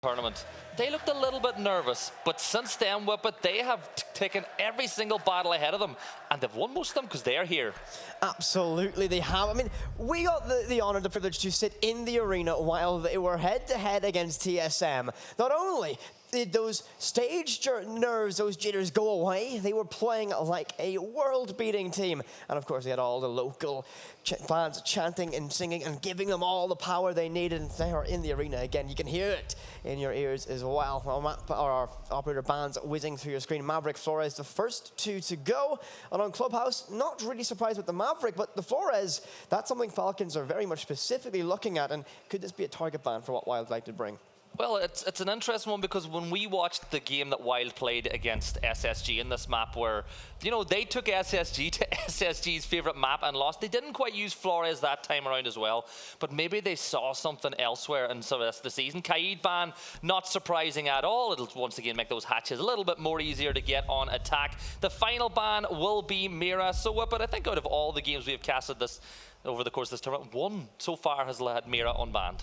tournament. They looked a little bit nervous, but since then, Whippet, they have taken every single battle ahead of them, and they've won most of them because they're here. Absolutely, they have. I mean, we got the honor, the privilege to sit in the arena while they were head-to-head against TSM. Not only did those stage nerves, those jitters go away, they were playing like a world-beating team. And of course, they had all the local fans chanting and singing and giving them all the power they needed. And they are in the arena again. You can hear it in your ears as well. Our operator bands whizzing through your screen. Maverick, Flores, the first two to go. And on Clubhouse, not really surprised with the Maverick, but the Flores, that's something Falcons are very much specifically looking at. And could this be a target ban for what WYLDE like to bring? Well, it's an interesting one because when we watched the game that WYLDE played against SSG in this map where, you know, they took SSG to SSG's favorite map and lost. They didn't quite use Flores that time around as well, but maybe they saw something elsewhere in sort of the season. Kaid ban, not surprising at all. It'll once again make those hatches a little bit more easier to get on attack. The final ban will be Mira. So, but I think out of all the games we have casted this over the course of this tournament, one so far has had Mira unbanned.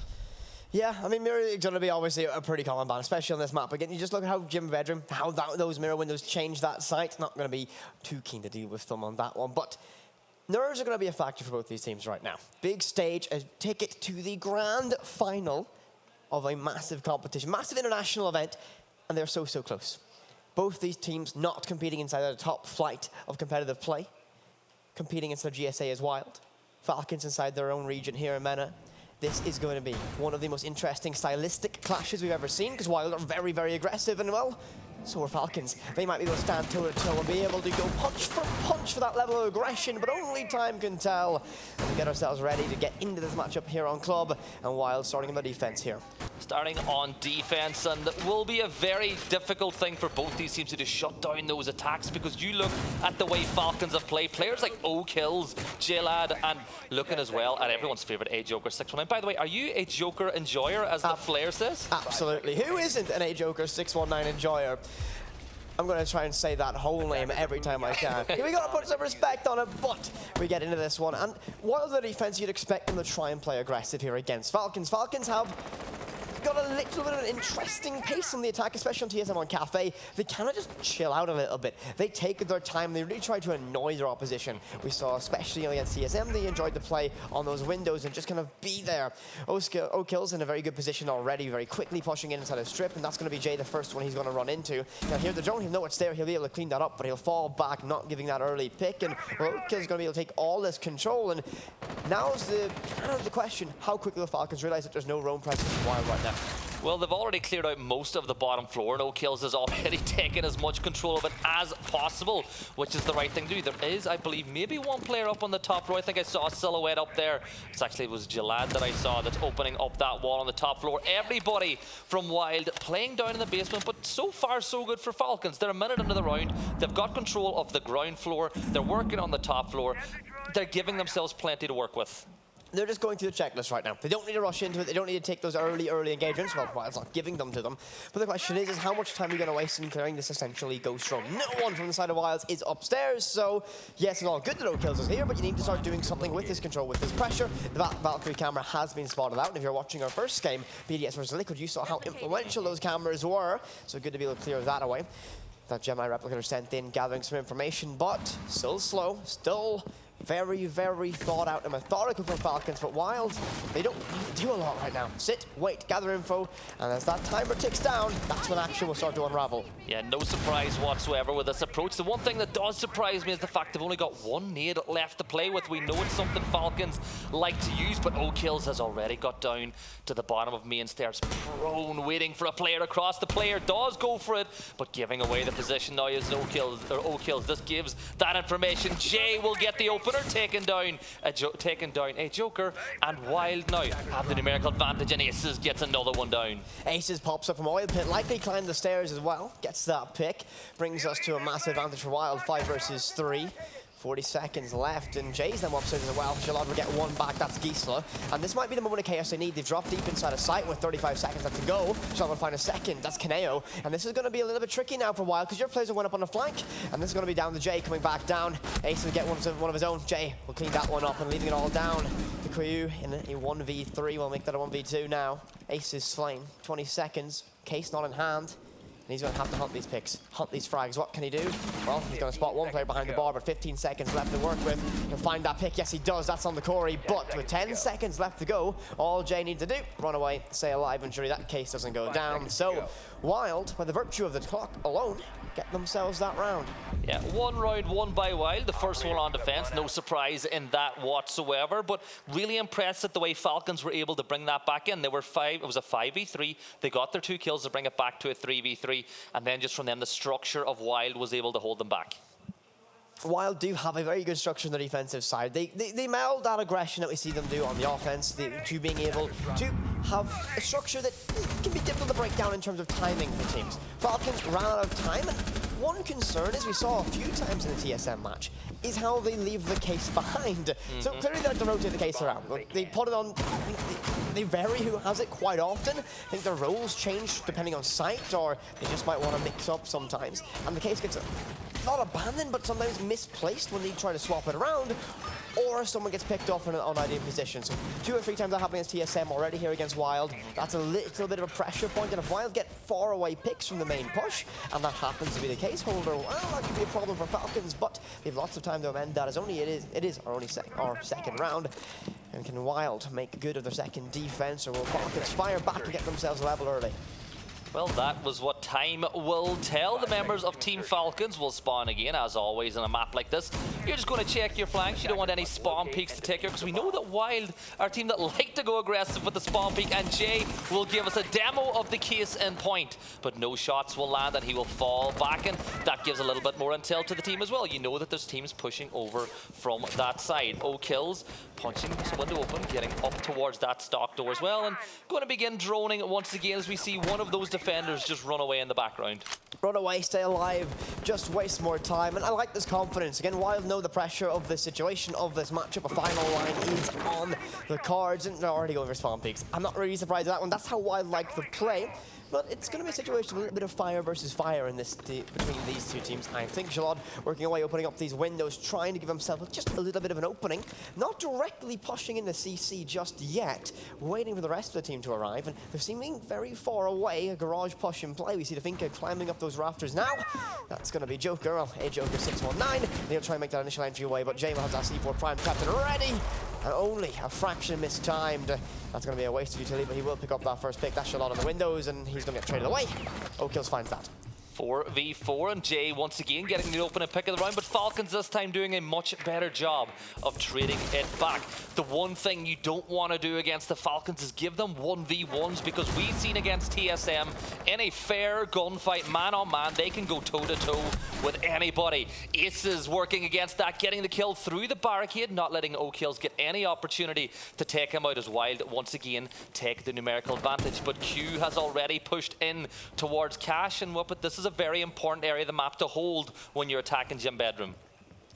Yeah, I mean, mirror is going to be obviously a pretty common ban, especially on this map. Again, you just look at how Jim Bedroom, how those mirror windows change that site. Not going to be too keen to deal with them on that one. But nerves are going to be a factor for both these teams right now. Big stage, a ticket to the grand final of a massive competition, massive international event, and they're so close. Both these teams not competing inside the top flight of competitive play, competing inside GSA as WYLDE. Falcons inside their own region here in MENA. This is going to be one of the most interesting stylistic clashes we've ever seen because WYLDE are very aggressive and, well, so are Falcons. They might be able to stand toe-to-toe and be able to go punch for that level of aggression, but only time can tell. And we get ourselves ready to get into this matchup here on Club, and WYLDE starting on the defense here. Starting on defense, and it will be a very difficult thing for both these teams to shut down those attacks because you look at the way Falcons have played. Players like O-Kills, J-Lad, and looking as well at everyone's favorite A-Joker 619. By the way, are you a Joker enjoyer, as the Flair says? Absolutely. Who isn't an A-Joker 619 enjoyer? I'm going to try and say that whole name every time I can. We got to put some respect on it, but we get into this one. And while the defense, you'd expect them to try and play aggressive here against Falcons. Falcons have got a little bit of an interesting pace on the attack, especially on TSM on Cafe. They kind of just chill out a little bit. They take their time. They really try to annoy their opposition. We saw, especially against TSM, they enjoyed the play on those windows and just kind of be there. O-Kill's in a very good position already, very quickly pushing in inside a strip, and that's going to be Jay, the first one he's going to run into. Now here, the drone, he'll know it's there. He'll be able to clean that up, but he'll fall back, not giving that early pick, and O-Kill's going to be able to take all this control, and now's the question, how quickly the Falcons realize that there's no roam presence in WYLDE right now. Well, they've already cleared out most of the bottom floor, and O-Kills has already taken as much control of it as possible, which is the right thing to do. There is, I believe, maybe one player up on the top row. I think I saw a silhouette up there. It was Chalet that I saw that's opening up that wall on the top floor. Everybody from WYLDE playing down in the basement, but so far so good for Falcons. They're a minute into the round. They've got control of the ground floor. They're working on the top floor. They're giving themselves plenty to work with. They're just going through the checklist right now. They don't need to rush into it. They don't need to take those early engagements. Well, WYLDE's not giving them to them. But the question is how much time are you going to waste in clearing this essentially ghost room? No one from the side of WYLDE is upstairs, so yes, it's all good that O-Kills is here, but you need to start doing something with this control, with this pressure. The Valkyrie camera has been spotted out, and if you're watching our first game, BDS versus Liquid, you saw how influential those cameras were, so good to be able to clear that away. That Gemini replicator sent in, gathering some information, but still slow, still very thought out and methodical for Falcons, but WYLDE, they don't need to do a lot right now. Sit, wait, gather info, and as that timer ticks down, that's when action will start to unravel. Yeah, no surprise whatsoever with this approach. The one thing that does surprise me is the fact they've only got one nade left to play with. We know it's something Falcons like to use, but O-Kills has already got down to the bottom of main stairs, prone, waiting for a player across. The player does go for it, but giving away the position now is O-Kills. This gives that information. Jay will get the opener, taking down a Joker, and WYLDE now have the numerical advantage, and Aces gets another one down. Aces pops up from Oil Pit, likely climbed the stairs as well, gets that pick, brings us to a massive advantage for WYLDE, 5 versus 3. 40 seconds left, and Jay's then upstairs as well. Chalet will get one back, that's Gisela. And this might be the moment of chaos they need. They've dropped deep inside a site with 35 seconds left to go. Chalet will find a second, that's Kaneo. And this is going to be a little bit tricky now for WYLDE, because your players will went up on the flank, and this is going to be down to Jay coming back down. Ace will get one of his own. Jay will clean that one up, and leaving it all down to Kuyu in a 1v3. We'll make that a 1v2 now. Aces slain, 20 seconds, case not in hand. And he's going to have to hunt these picks, hunt these frags. What can he do? Well, he's going to spot one player behind the bar, but 15 seconds left to work with. He'll find that pick. Yes, he does. That's on the Corey. But with 10 seconds left to go, all Jay needs to do, run away, stay alive, and surely that case doesn't go down. So, Wild, by the virtue of the clock alone, get themselves that round. Yeah, one round won by Wild, the first one on defense, no surprise in that whatsoever, but really impressed at the way Falcons were able to bring that back in. They were it was a 5v3, they got their 2 kills to bring it back to a 3v3, and then just from them, the structure of Wild was able to hold them back. Wild do have a very good structure on the defensive side. They meld that aggression that we see them do on the offense to being able to have a structure that can be difficult to break down in terms of timing for teams. Falcons ran out of time, and one concern, as we saw a few times in the TSM match, is how they leave the case behind. So clearly they like to rotate the case around. They put it on, they vary who has it quite often. I think their roles change depending on site, or they just might want to mix up sometimes. And the case gets not abandoned, but sometimes misplaced when they try to swap it around, or someone gets picked off in an unideal position. So 2 or 3 times that happened against TSM already here against Wild. That's a little bit of a pressure point, and if Wild get far away picks from the main push, and that happens to be the case holder, well, that could be a problem for Falcons, but they have lots of time to amend that, as it is our second round. And can Wild make good of their second defense, or will Falcons fire back and get themselves level early? Well, that was what time will tell. The members of Team Falcons will spawn again, as always, on a map like this. You're just going to check your flanks. You don't want any spawn peeks to take here, because we know that Wild are a team that like to go aggressive with the spawn peek, and Jay will give us a demo of the case in point. But no shots will land, and he will fall back, and that gives a little bit more intel to the team as well. You know that there's teams pushing over from that side. kills, punching this window open, getting up towards that stock door as well, and going to begin droning once again as we see one of those defenders just run away in the background. Run away, stay alive, just waste more time. And I like this confidence. Again, Wild know the pressure of this situation, of this matchup. A final line is on the cards, and they're already going for spawn peaks. I'm not really surprised at that one. That's how Wild like to play. But it's going to be a situation, a little bit of fire versus fire in this between these two teams. I think Chalet working away, opening up these windows, trying to give himself just a little bit of an opening. Not directly pushing into CC just yet, waiting for the rest of the team to arrive. And they're seeming very far away, a garage push in play. We see the Finka climbing up those rafters now. That's going to be Joker, well, a Joker 619. They'll try and make that initial entry away, but Jay will have that C4 Prime Captain ready. And only a fraction mistimed. That's going to be a waste of utility, but he will pick up that first pick. That's Charlotte on the windows, and he's going to get traded away. Kills finds that. 4v4, and Jay once again getting the opening pick of the round, but Falcons this time doing a much better job of trading it back. The one thing you don't want to do against the Falcons is give them 1v1s, because we've seen against TSM in a fair gunfight, man on man, they can go toe to toe with anybody. Aces working against that, getting the kill through the barricade, not letting kills get any opportunity to take him out, as Wild once again take the numerical advantage. But Q has already pushed in towards Cash, and this is a very important area of the map to hold when you're attacking Gym Bedroom.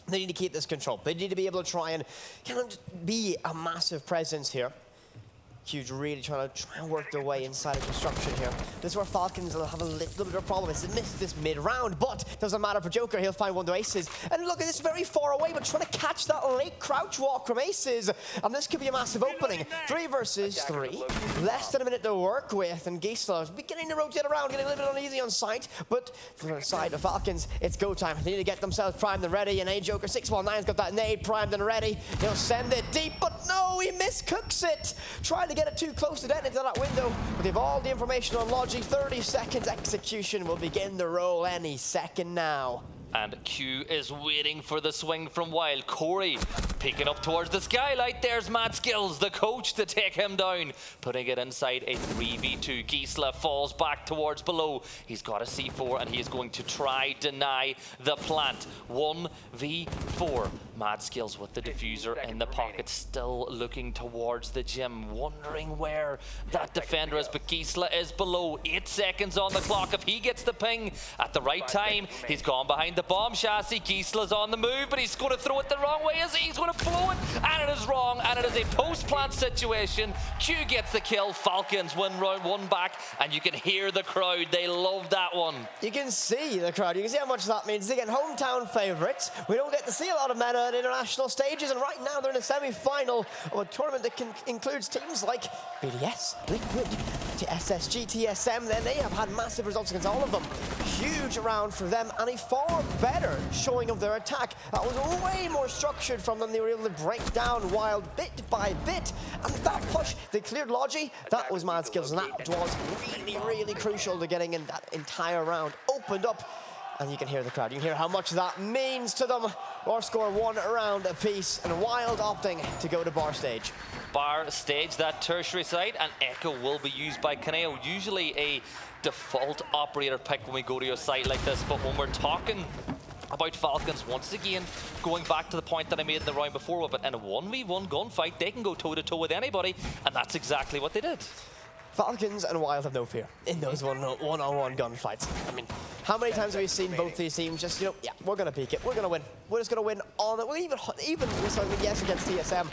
They need to keep this control. They need to be able to try and kind of be a massive presence here. Q's really trying to work their way inside of construction here. This is where Falcons will have a little bit of a problem. It's missed this mid-round, but doesn't matter for Joker. He'll find one of the Aces. And look at this, very far away, but trying to catch that late crouch walk from Aces. And this could be a massive opening. 3 versus 3. Less than a minute to work with, and Gisela's beginning to rotate around, getting a little bit uneasy on sight. But from the side of Falcons, it's go time. They need to get themselves primed and ready. And a Joker 619's got that nade primed and ready. He'll send it deep, but no, he miscooks it. Trying to get it too close to detonate into that window, but they've all the information on Logi. 30 seconds execution will begin the roll any second now. And Q is waiting for the swing from Wild. Corey peeking up towards the skylight. There's Mad Skills, the coach, to take him down. Putting it inside a 3v2. Gisela falls back towards below. He's got a C4, and he is going to try deny the plant. 1v4. Mad Skills with the diffuser in the pocket, still looking towards the gym, wondering where that defender is, but Gisela is below. 8 seconds on the clock. If he gets the ping at the right time, he's gone behind the bomb chassis. Gisela's on the move, but he's going to throw it the wrong way, is he? He's going to blow it, and it is wrong, and it is a post-plant situation. Q gets the kill. Falcons win round 1 back, and you can hear the crowd. They love that one. You can see the crowd. You can see how much that means. Again, hometown favourites. We don't get to see a lot of meta at international stages, and right now they're in a semi-final of a tournament that includes teams like BDS, Liquid, to SSG, TSM, then they have had massive results against all of them. Huge round for them, and a far better showing of their attack. That was way more structured from them. They were able to break down Wild bit by bit, and that push, they cleared Logi. That was mad skills, and that was really, really crucial to getting in that entire round. Opened up, and you can hear the crowd. You can hear how much that means to them. Or score 1 round apiece, and Wild opting to go to bar stage. Bar stage, that tertiary site, and Echo will be used by Kaneo. Usually a default operator pick when we go to a site like this, but when we're talking about Falcons, once again, going back to the point that I made in the round before with it, in a 1v1 gunfight, they can go toe-to-toe with anybody, and that's exactly what they did. Falcons and Wild have no fear in those one-on-one gunfights. I mean, how many times have we seen both these teams just, yeah, we're going to peek it, we're going to win. We're just going to win on it. Well, even yes, against TSM,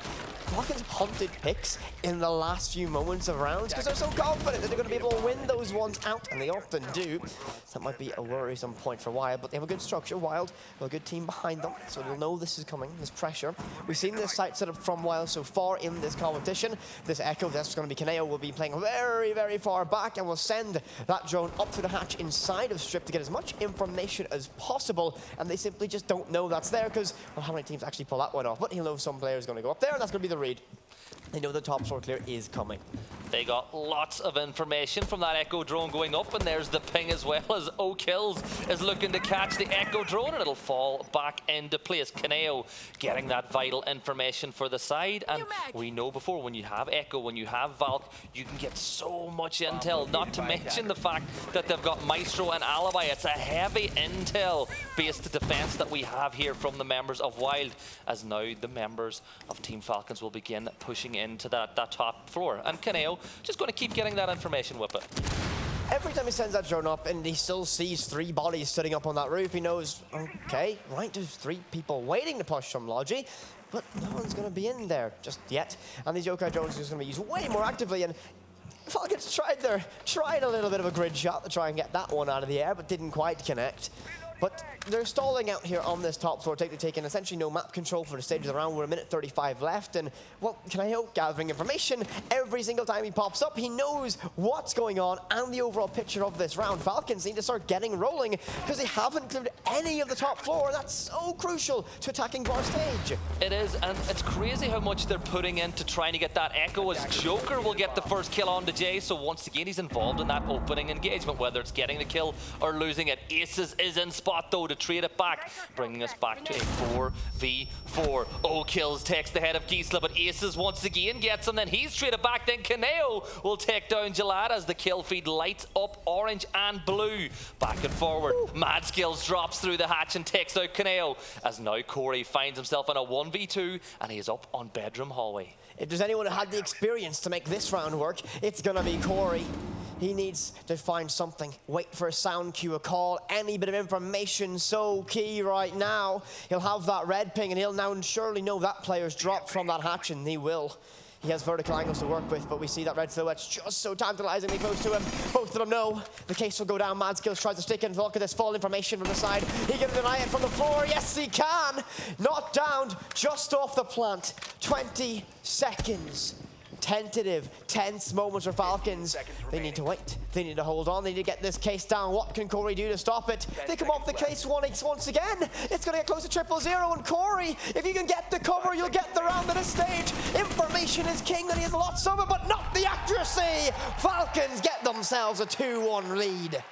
Falcons hunted picks in the last few moments of rounds because they're so confident that they're going to be able to win those ones out, and they often do. So that might be a worrisome point for Wild, but they have a good structure. Wild have a good team behind them, so they'll know this is coming, this pressure. We've seen this site set up from Wild so far in this competition. This Echo, that's going to be Kaneo, will be playing very, very far back, and will send that drone up to the hatch inside of Strip to get as much information as possible, and they simply just don't know that's there because, well, how many teams actually pull that one off? But he'll know some players going to go up there, and that's going to be the read. They know the top floor clear is coming. They got lots of information from that Echo drone going up, and there's the ping as well as O'Kills is looking to catch the Echo drone, and it'll fall back into place. Kaneo getting that vital information for the side, and we know before when you have Echo, when you have Valk, you can get so much intel, not to mention the fact that they've got Maestro and Alibi. It's a heavy intel-based defense that we have here from the members of Wild, as now the members of Team Falcons will begin pushing into that top floor, and Kaneo just going to keep getting that information with it. Every time he sends that drone up and he still sees 3 bodies sitting up on that roof, he knows, okay, right, there's 3 people waiting to push from Logi, but no one's going to be in there just yet. And these Yokai drones are just going to be used way more actively, and Falcons tried a little bit of a grid shot to try and get that one out of the air, but didn't quite connect. But they're stalling out here on this top floor, taking essentially no map control for the stage of the round. We're a minute 35 left, and well, Kaneo gathering information every single time he pops up. He knows what's going on and the overall picture of this round. Falcons need to start getting rolling because they haven't cleared any of the top floor, and that's so crucial to attacking bar stage. It is, and it's crazy how much they're putting into trying to get that Echo, as Joker will get the first kill on the Jay, so once again he's involved in that opening engagement, whether it's getting the kill or losing it. Aces is in spot though to trade it back, bringing us back to a 4v4. O'Kills takes the head of Gisela, but Aces once again gets him, then he's traded back, then Kaneo will take down Chalet as the kill feed lights up orange and blue. Back and forward, Mad Skills drops through the hatch and takes out Kaneo, as now Corey finds himself in a 1v2 and he is up on Bedroom Hallway. If there's anyone who had the experience to make this round work, it's gonna be Corey. He needs to find something, wait for a sound cue, a call, any bit of information, so key right now. He'll have that red ping, and he'll now surely know that player's dropped from that hatch, and he will. He has vertical angles to work with, but we see that red silhouette's just so tantalizingly close to him. Both of them know the case will go down. Mad Skills tries to stick in. Look at this fall information from the side. He can deny it from the floor. Yes, he can. Not downed, just off the plant. 20 seconds. Tentative, tense moments for Falcons. They need to wait. They need to hold on. They need to get this case down. What can Corey do to stop it? They come off the case once again. It's going to get close to 0-0. And Corey, if you can get the cover, you'll get the round of the stage. Information is king, and he has lots of it, but not the accuracy. Falcons get themselves a 2-1 lead.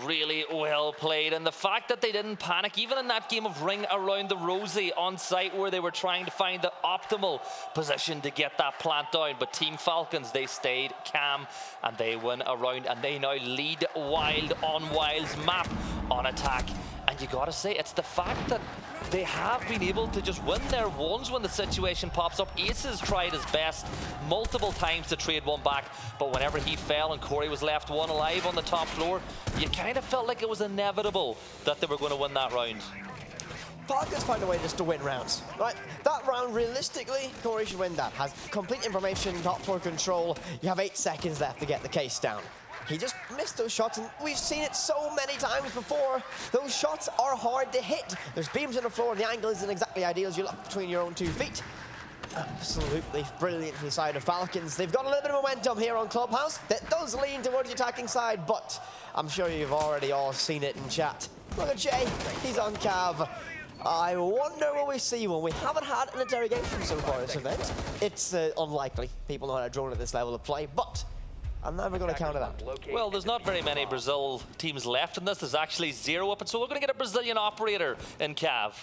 Really well played, and the fact that they didn't panic even in that game of Ring Around the Rosie on site where they were trying to find the optimal position to get that plant down, but Team Falcons, they stayed calm and they win a round, and they now lead Wild on Wild's map on attack. And you gotta say, it's the fact that they have been able to just win their ones when the situation pops up. Aces tried his best multiple times to trade one back, but whenever he fell and Corey was left one alive on the top floor, you kind of felt like it was inevitable that they were going to win that round. Falcons find a way just to win rounds, right? That round, realistically, Corey should win that. Has complete information, top floor control. You have 8 seconds left to get the case down. He just missed those shots, and we've seen it so many times before. Those shots are hard to hit. There's beams on the floor, and the angle isn't exactly ideal as you look between your own 2 feet. Absolutely brilliant from the side of Falcons. They've got a little bit of momentum here on Clubhouse. That does lean towards the attacking side, but I'm sure you've already all seen it in chat. Look at Jay, he's on Cav. I wonder will we see one. We haven't had an interrogation so far this event. It's unlikely. People know how to drone at this level of play, but I'm never going to counter that. Well, there's not very many Brazil teams left in this. There's actually 0 up, and so we're going to get a Brazilian operator in Cav.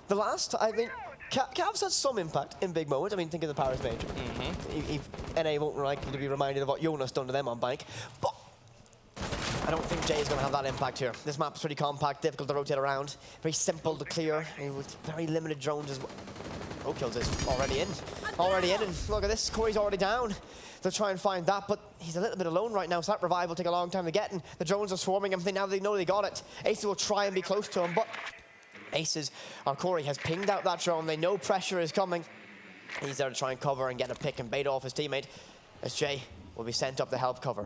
The last, I mean, Cavs had some impact in big moments. I mean, think of the Paris Major. NA won't likely to be reminded of what Jonas done to them on Bank, but I don't think Jay is going to have that impact here. This map's pretty compact, difficult to rotate around, very simple to clear, and with very limited drones as well. Oh, kills is already in. Already in, and look at this, Corey's already down. They'll try and find that, but he's a little bit alone right now, so that revive will take a long time to get, and the drones are swarming him. Now they know they got it. Aces will try and be close to him, but Aces, or Corey has pinged out that drone. They know pressure is coming. He's there to try and cover and get a pick and bait off his teammate, as Jay will be sent up to help cover.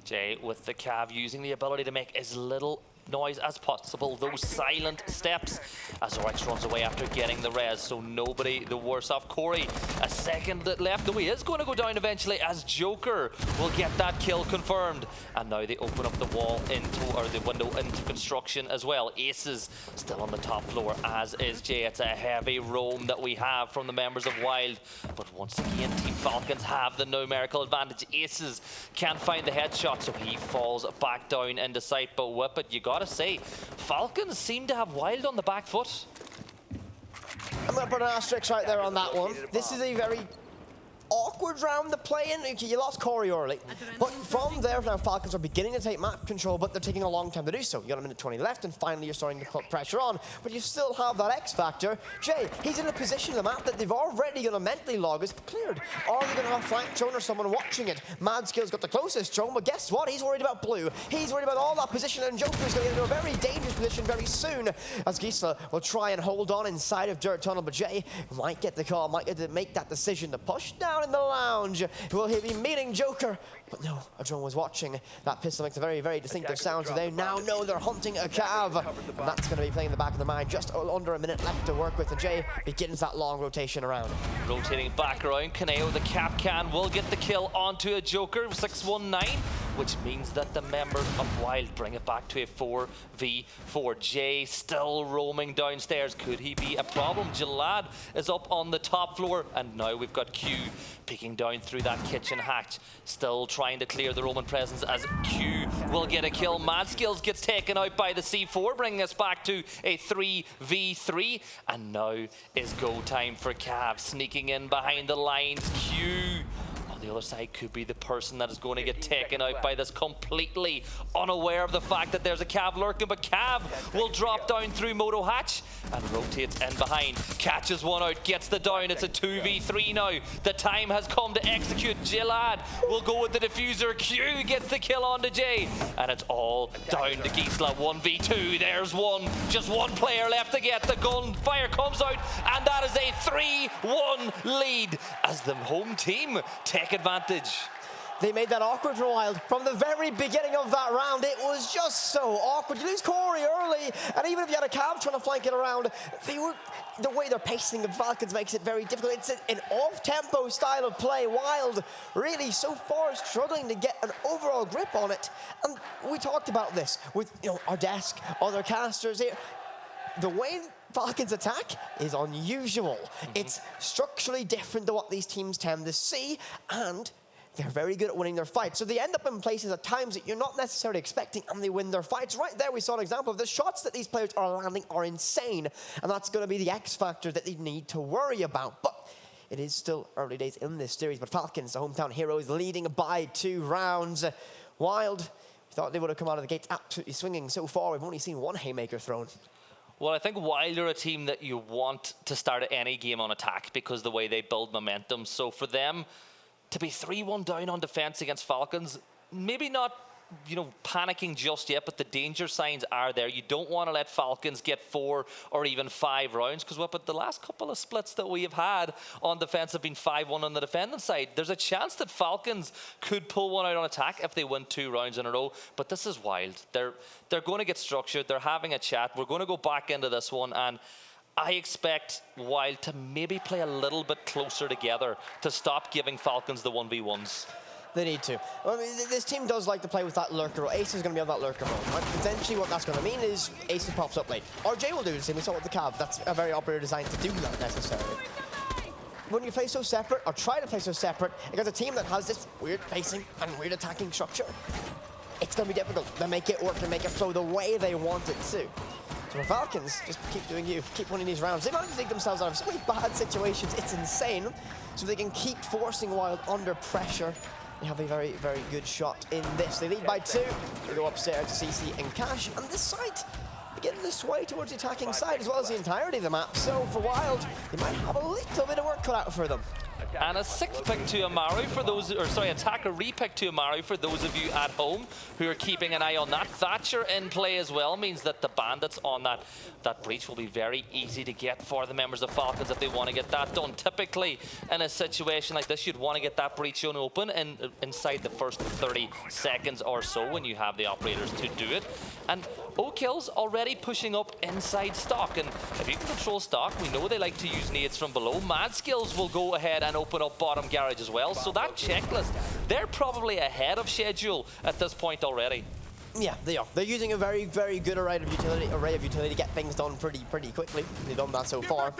Jay with the Cav using the ability to make as little noise as possible. Those silent steps as Rex runs away after getting the res, so nobody the worse off. Corey, a second left, though he is going to go down eventually as Joker will get that kill confirmed. And now they open up the wall into, or the window into construction as well. Aces still on the top floor, as is Jay. It's a heavy roam that we have from the members of Wild, but once again Team Falcons have the numerical advantage. Aces can't find the headshot, so he falls back down into sight, but whip it, you gotta say, Falcons seem to have Wild on the back foot. I'm going to put an asterisk right there on that one. This is a very awkward round to play in. You lost Corey early, but from there now Falcons are beginning to take map control, but they're taking a long time to do so. You got a minute 20 left, and finally you're starting to put pressure on, but you still have that X factor. Jay, he's in a position in the map that they've already going to mentally log as cleared. Are they going to have flank drone or someone watching it? Mad Skill's got the closest drone, but guess what? He's worried about blue. He's worried about all that position, and Joker's going to get into a very dangerous position very soon, as Gisela will try and hold on inside of Dirt Tunnel, but Jay might get the call, might get to make that decision to push down in the lounge. Will he be meeting Joker? But no, a drone was watching. That pistol makes a very, very distinctive sound, so they now know they're hunting a Cav. And that's going to be playing in the back of the mind. Just under a minute left to work with, and Jay begins that long rotation around. Rotating back around, Kaneo, the cap can, will get the kill onto a Joker, 619, which means that the members of Wild bring it back to a 4v4. Jay still roaming downstairs. Could he be a problem? Jalad is up on the top floor, and now we've got Q peeking down through that kitchen hatch, still trying to clear the Roman presence as Q will get a kill. Mad Skills gets taken out by the C4, bringing us back to a 3v3, and now is go time for Cav, sneaking in behind the lines. Q on the other side could be the person that is going to get taken out by this, completely unaware of the fact that there's a Cav lurking, but Cav will drop down through Moto Hatch and rotates in behind, catches one out, gets the down. It's a 2v3 now. The time has come to execute. Gilad will go with the diffuser. Q gets the kill onto Jay, and it's all down to Gisela. 1v2, there's one, just one player left to get. The gunfire comes out, and that is a 3-1 lead as the home team take advantage. They made that awkward for Wild. From the very beginning of that round, it was just so awkward. You lose Corey early, and even if you had a Cav trying to flank it around, the way they're pacing the Falcons makes it very difficult. It's an off-tempo style of play. Wild really so far struggling to get an overall grip on it. And we talked about this with our desk, other casters here. The way Falcons attack is unusual. It's structurally different to what these teams tend to see, and they're very good at winning their fights. So they end up in places at times that you're not necessarily expecting, and they win their fights. Right there we saw an example of the shots that these players are landing are insane, and that's going to be the X factor that they need to worry about. But it is still early days in this series, but Falcons, the hometown heroes, leading by 2 rounds. Wild, we thought they would have come out of the gates absolutely swinging. So far, we've only seen one haymaker thrown. Well, I think Wild are a team that you want to start any game on attack because the way they build momentum. So for them to be 3-1 down on defense against Falcons, maybe not, panicking just yet, but the danger signs are there. You don't want to let Falcons get 4 or even 5 rounds, because but the last couple of splits that we have had on defense have been 5-1 on the defending side. There's a chance that Falcons could pull one out on attack if they win 2 rounds in a row, but this is Wild. They're going to get structured. They're having a chat. We're going to go back into this one, and I expect Wild to maybe play a little bit closer together to stop giving Falcons the 1v1s. They need to. I mean, this team does like to play with that lurker role. Ace is going to be on that lurker role. Right? Potentially what that's going to mean is Ace pops up late. RJ will do the same. We saw with the Cav. That's a very operator designed to do that necessarily. When you play so separate, or try to play so separate, against a team that has this weird pacing and weird attacking structure, it's going to be difficult to make it work and make it flow the way they want it to. So the Falcons, just keep doing you, keep winning these rounds. They manage to take themselves out of so many bad situations, it's insane. So they can keep forcing Wild under pressure. They have a very, very good shot in this. They lead by 2. They go upstairs to CC and Cash. And this side beginning to sway towards the attacking side as well as the entirety of the map. So for Wild, they might have a little bit of work cut out for them. And a 6th pick to Amaru for those, or sorry, attacker repick to Amaru for those of you at home who are keeping an eye on that. Thatcher in play as well means that the bandits on that breach will be very easy to get for the members of Falcons if they want to get that done. Typically, in a situation like this, you'd want to get that breach shown open inside the first 30 seconds or so when you have the operators to do it. And O'Kill's already pushing up inside stock, and if you can control stock, we know they like to use nades from below. Mad Skills will go ahead and open up bottom garage as well, so that checklist, they're probably ahead of schedule at this point already. Yeah, they are. They're using a very, very good array of utility to get things done pretty quickly. They've done that so far.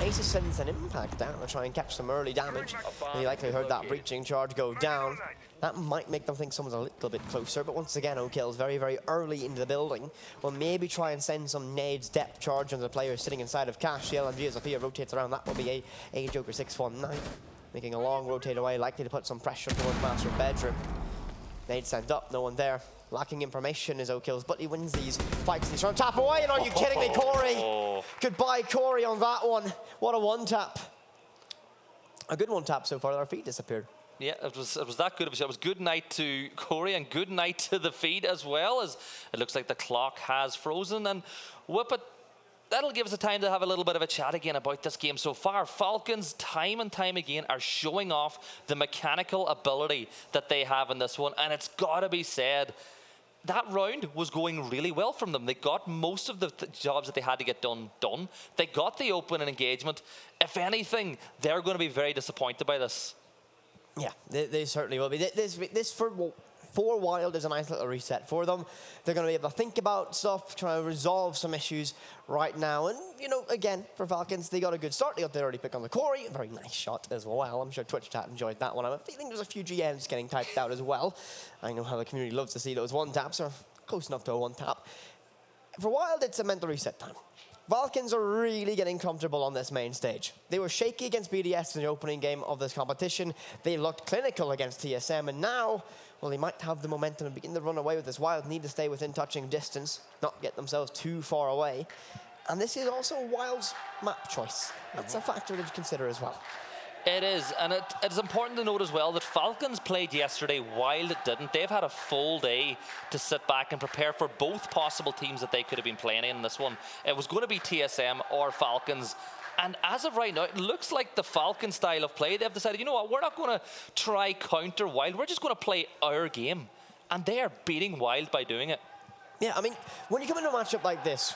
Ace sends an impact down to try and catch some early damage. And you likely heard that breaching charge go down. That might make them think someone's a little bit closer, but once again, O'Kill's very, very early into the building. Will maybe try and send some nades depth charge on the players sitting inside of Cash. The LMG as Sophia rotates around, that will be a Joker 619. Making a long rotate away, likely to put some pressure towards Master Bedroom. Nade sent up, no one there. Lacking information is O'Kill's, but he wins these fights. He's trying to tap away, and are you kidding me, Corey? Goodbye, Corey, on that one. What a one-tap. A good one-tap so far, our feet disappeared. Yeah, it was that good of a shot. It was good night to Corey and good night to the feed as well, as it looks like the clock has frozen. And Whippet, that'll give us the time to have a little bit of a chat again about this game so far. Falcons, time and time again, are showing off the mechanical ability that they have in this one. And it's got to be said, that round was going really well from them. They got most of the jobs that they had to get done. They got the open and engagement. If anything, they're going to be very disappointed by this. Yeah, they certainly will be. This for Wild is a nice little reset for them. They're going to be able to think about stuff, try to resolve some issues right now. And, you know, again, for Falcons, they got a good start. They got their early pick on the Corey. A very nice shot as well. I'm sure Twitch chat enjoyed that one. I'm feeling there's a few GMs getting typed out as well. I know how the community loves to see those one-taps, or close enough to a one-tap. For Wild, it's a mental reset time. Falcons are really getting comfortable on this main stage. They were shaky against BDS in the opening game of this competition. They looked clinical against TSM, and now, well, they might have the momentum and begin to run away with this. Wild need to stay within touching distance, not get themselves too far away. And this is also Wild's map choice. That's a factor to consider as well. It is, and it's important to note as well that Falcons played yesterday, Wild didn't. They've had a full day to sit back and prepare for both possible teams that they could have been playing in this one. It was going to be TSM or Falcons. And as of right now, it looks like the Falcon style of play, they've decided, you know what, we're not going to try counter Wild. We're just going to play our game. And they are beating Wild by doing it. Yeah, I mean, when you come into a matchup like this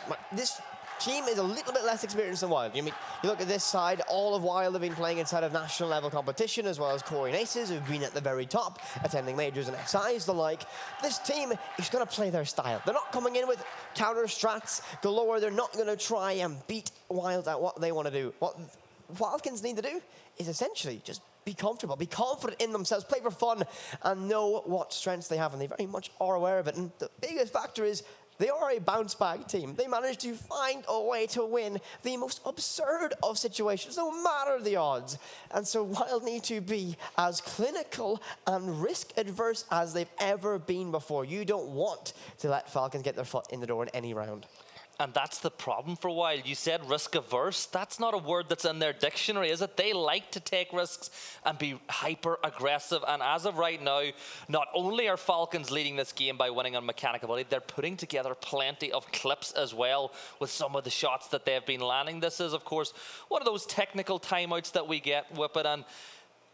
team is a little bit less experienced than Wild. You look at this side, all of Wild have been playing inside of national level competition, as well as Corey and Aces, who've been at the very top, attending majors and SIs, the like. This team is going to play their style. They're not coming in with counter strats galore. They're not going to try and beat Wild at what they want to do. What Falcons need to do is essentially just be comfortable, be confident in themselves, play for fun, and know what strengths they have, and they very much are aware of it. And the biggest factor is they are a bounce-back team. They managed to find a way to win the most absurd of situations, no matter the odds. And so Wild need to be as clinical and risk-adverse as they've ever been before. You don't want to let Falcons get their foot in the door in any round. And that's the problem for Wild. You said risk-averse. That's not a word that's in their dictionary, is it? They like to take risks and be hyper-aggressive. And as of right now, not only are Falcons leading this game by winning on mechanical ability, they're putting together plenty of clips as well with some of the shots that they've been landing. This is, of course, one of those technical timeouts that we get, Whippet. And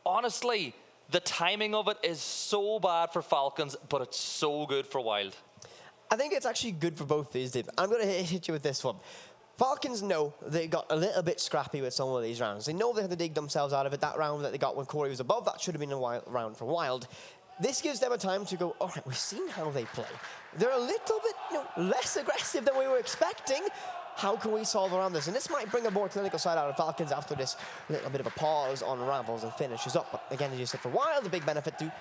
honestly, the timing of it is so bad for Falcons, but it's so good for Wild. I think it's actually good for both these teams. I'm going to hit you with this one. Falcons know they got a little bit scrappy with some of these rounds. They know they had to dig themselves out of it. That round that they got when Corey was above, that should have been a round for Wild. This gives them a time to go, all right, we've seen how they play. They're a little bit less aggressive than we were expecting. How can we solve around this? And this might bring a more clinical side out of Falcons after this little bit of a pause on Ravels and finishes up. But again, as you said, for Wild, the big benefit to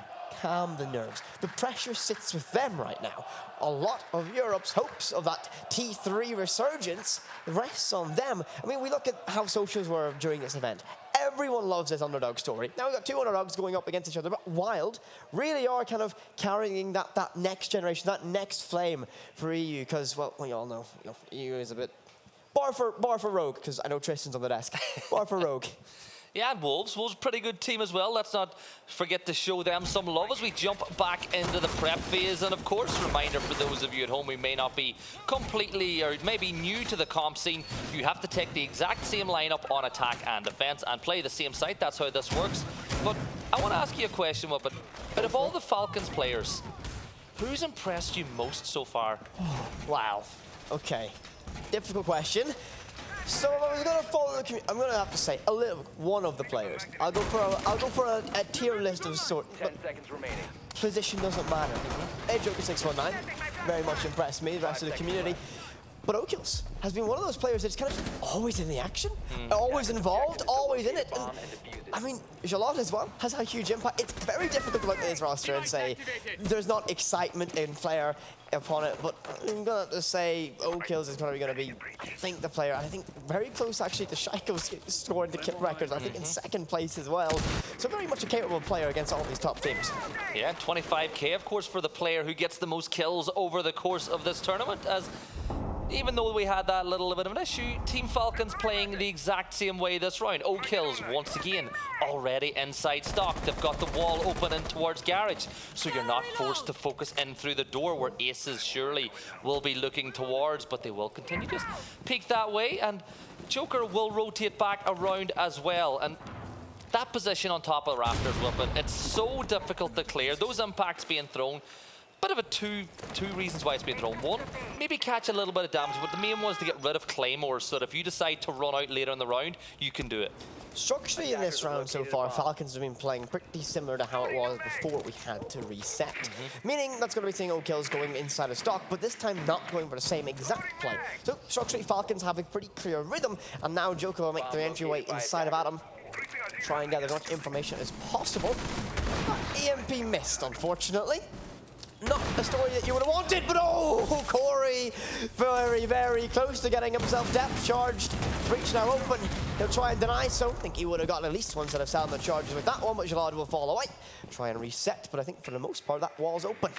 calm the nerves. The pressure sits with them right now. A lot of Europe's hopes of that T3 resurgence rests on them. I mean, we look at how socials were during this event. Everyone loves this underdog story. Now we've got two underdogs going up against each other, but Wild really are kind of carrying that next generation, that next flame for EU, because, well, we all know, EU is a bit... Bar for Rogue, because I know Tristan's on the desk. Bar for Rogue. Yeah, and Wolves. Wolves pretty good team as well. Let's not forget to show them some love as we jump back into the prep phase. And of course, reminder for those of you at home who may not be completely or maybe new to the comp scene, you have to take the exact same lineup on attack and defense and play the same site. That's how this works. But I want to ask you a question, but out of all the Falcons players, who's impressed you most so far? Wow. Okay. Difficult question. So if I was going to follow the community, I'm going to have to say one of the players. I'll go for a tier list of sort. 10 seconds remaining. Position doesn't matter. Joker 619 very much impressed me. The rest of the community. But Okils has been one of those players that's kind of always in the action, always involved, always in it. And, I mean, Chalet as well has a huge impact. It's very difficult to look at this roster and say there's not excitement and flair upon it, but I'm going to say Okils is probably going to be, I think, the player. I think very close actually to Shaiko's scoring the kill records. I think in second place as well. So very much a capable player against all these top teams. Yeah, 25k, of course, for the player who gets the most kills over the course of this tournament, as even though we had that little bit of an issue, Team Falcons playing the exact same way this round. Okils, once again, already inside stock. They've got the wall open in towards Garage, so you're not forced to focus in through the door where Aces surely will be looking towards, but they will continue to peek that way, and Joker will rotate back around as well. And that position on top of the rafters, Whippet, it's so difficult to clear. Those impacts being thrown, bit of a two reasons why it's being thrown. One, maybe catch a little bit of damage, but the main one is to get rid of claymores, so that if you decide to run out later in the round, you can do it. Structurally in this round so far, Falcons have been playing pretty similar to how it was before we had to reset. Meaning that's going to be seeing Okils going inside of stock, but this time not going for the same exact play. So structurally, Falcons have a pretty clear rhythm, and now Joker will make the entryway inside of Adam. Try and gather as much information as possible. EMP missed, unfortunately. Not a story that you would have wanted, but oh, Corey, very, very close to getting himself depth charged. Breach now open. He'll try and deny, so I think he would have gotten at least one set of salmon charges with that one, but Chalet will fall away. Try and reset, but I think for the most part, that wall's open.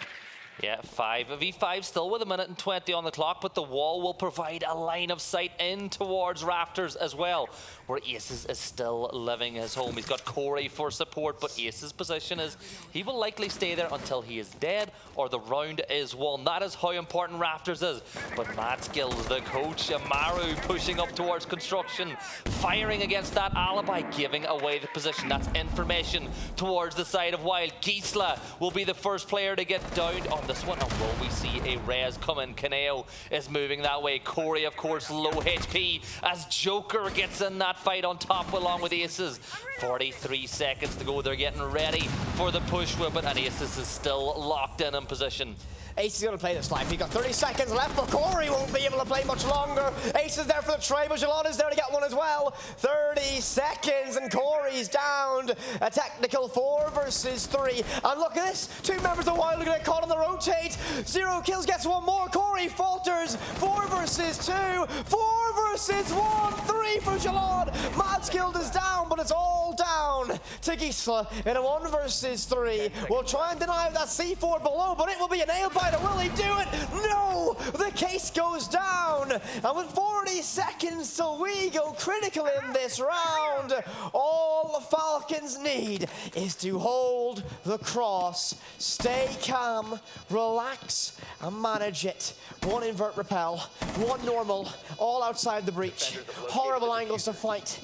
Yeah, v5 still with 1:20 on the clock, but the wall will provide a line of sight in towards rafters as well, where Aces is still living his home. He's got Corey for support, but Aces' position is he will likely stay there until he is dead or the round is won. That is how important rafters is. But Mad Skills, the coach, Amaru pushing up towards construction, firing against that alibi, giving away the position. That's information towards the side of Wild. Gisla will be the first player to get down on this one. And will we see a res come in? Kaneo is moving that way. Corey, of course, low HP as Joker gets in that fight on top along with Aces. 43 seconds to go. They're getting ready for the push Whippet, and Aces is still locked in position. Ace is going to play this live. He's got 30 seconds left, but Corey won't be able to play much longer. Ace is there for the try, but Chalet is there to get one as well. 30 seconds, and Corey's down. A technical 4 versus 3. And look at this. Two members of Wild are going to get caught on the rotate. 0 kills, gets one more. Corey falters. 4 versus 2. 4 versus 1. 3 for Chalet. Madskild is down, but it's all down to Gisla in a 1 versus 3. We'll try and deny that C4 below, but it will be a nail biter. Will he do it? No! The case goes down. And with 40 seconds till we go critical in this round, all the Falcons need is to hold the cross, stay calm, relax, and manage it. 1 invert repel, 1 normal, all outside the breach. Horrible angles to fight.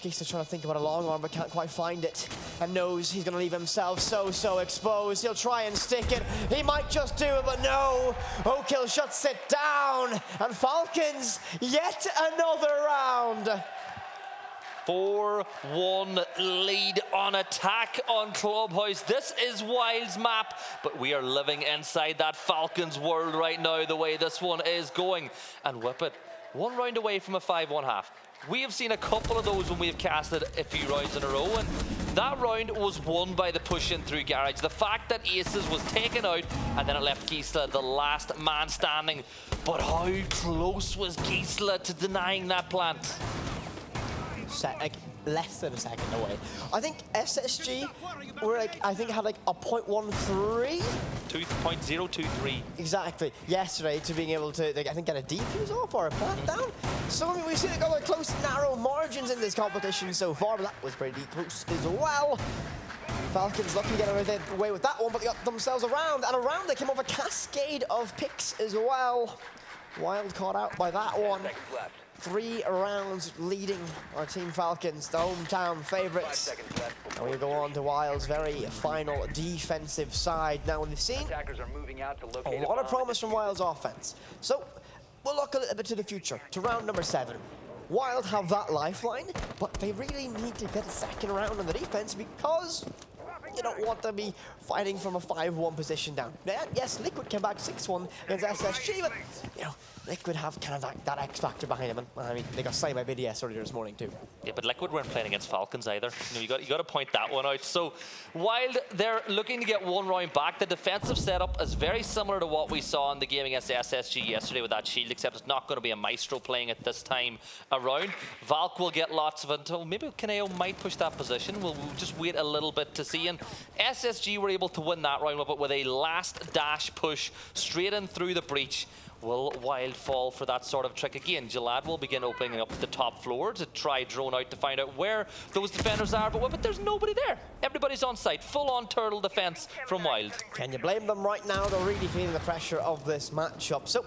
Gisla trying to think about a long arm, but can't quite find it. and knows he's going to leave himself so exposed. He'll try and stick it. He might just do it, but no. O'Kill shuts it down, and Falcons yet another round. 4-1 lead on attack on Clubhouse. This is WYLDE's map, but we are living inside that Falcons world right now, the way this one is going. And Whippet, 1 round away from a 5-1 half. We have seen a couple of those when we have casted a few rounds in a row, and that round was won by the push in through Garage. The fact that Aces was taken out, and then it left Gisela the last man standing. But how close was Gisela to denying that plant? Like less than a second away. I think SSG were like, I think had like a 0.13. 2.023. Exactly. Yesterday to being able to, like, I think, get a defuse off or a plant down. So I mean, we've seen a couple of close, narrow margins in this competition so far, but that was pretty close as well. Falcons lucky to get away with that one, but they got themselves around, and around they came off a cascade of picks as well. WYLDE caught out by that one. 3 rounds leading our Team Falcons, the hometown favourites. And we go on to WYLDE's very final defensive side. Now we've seen a lot of promise from WYLDE's offense. So we'll look a little bit to the future, to round number 7. WYLDE have that lifeline, but they really need to get a second round on the defense because you don't want to be fighting from a 5-1 position down. Yes, Liquid came back 6-1 against SSG, but you know, Liquid have kind of that X factor behind them. And I mean, they got slayed by BDS earlier this morning too. Yeah, but Liquid weren't playing against Falcons either. You know, you got to point that one out. So WYLDE, they're looking to get 1 round back. The defensive setup is very similar to what we saw in the game against SSG yesterday with that shield, except it's not going to be a Maestro playing it this time around. Valk will get lots of it. Maybe Kaneo might push that position. We'll just wait a little bit to see. And SSG were able to win that round, but with a last dash push straight in through the breach. Will WYLDE fall for that sort of trick again? Jalad will begin opening up the top floor to try drone out to find out where those defenders are, but there's nobody there. Everybody's on site. Full-on turtle defense from WYLDE. Can you blame them right now? They're really feeling the pressure of this matchup. So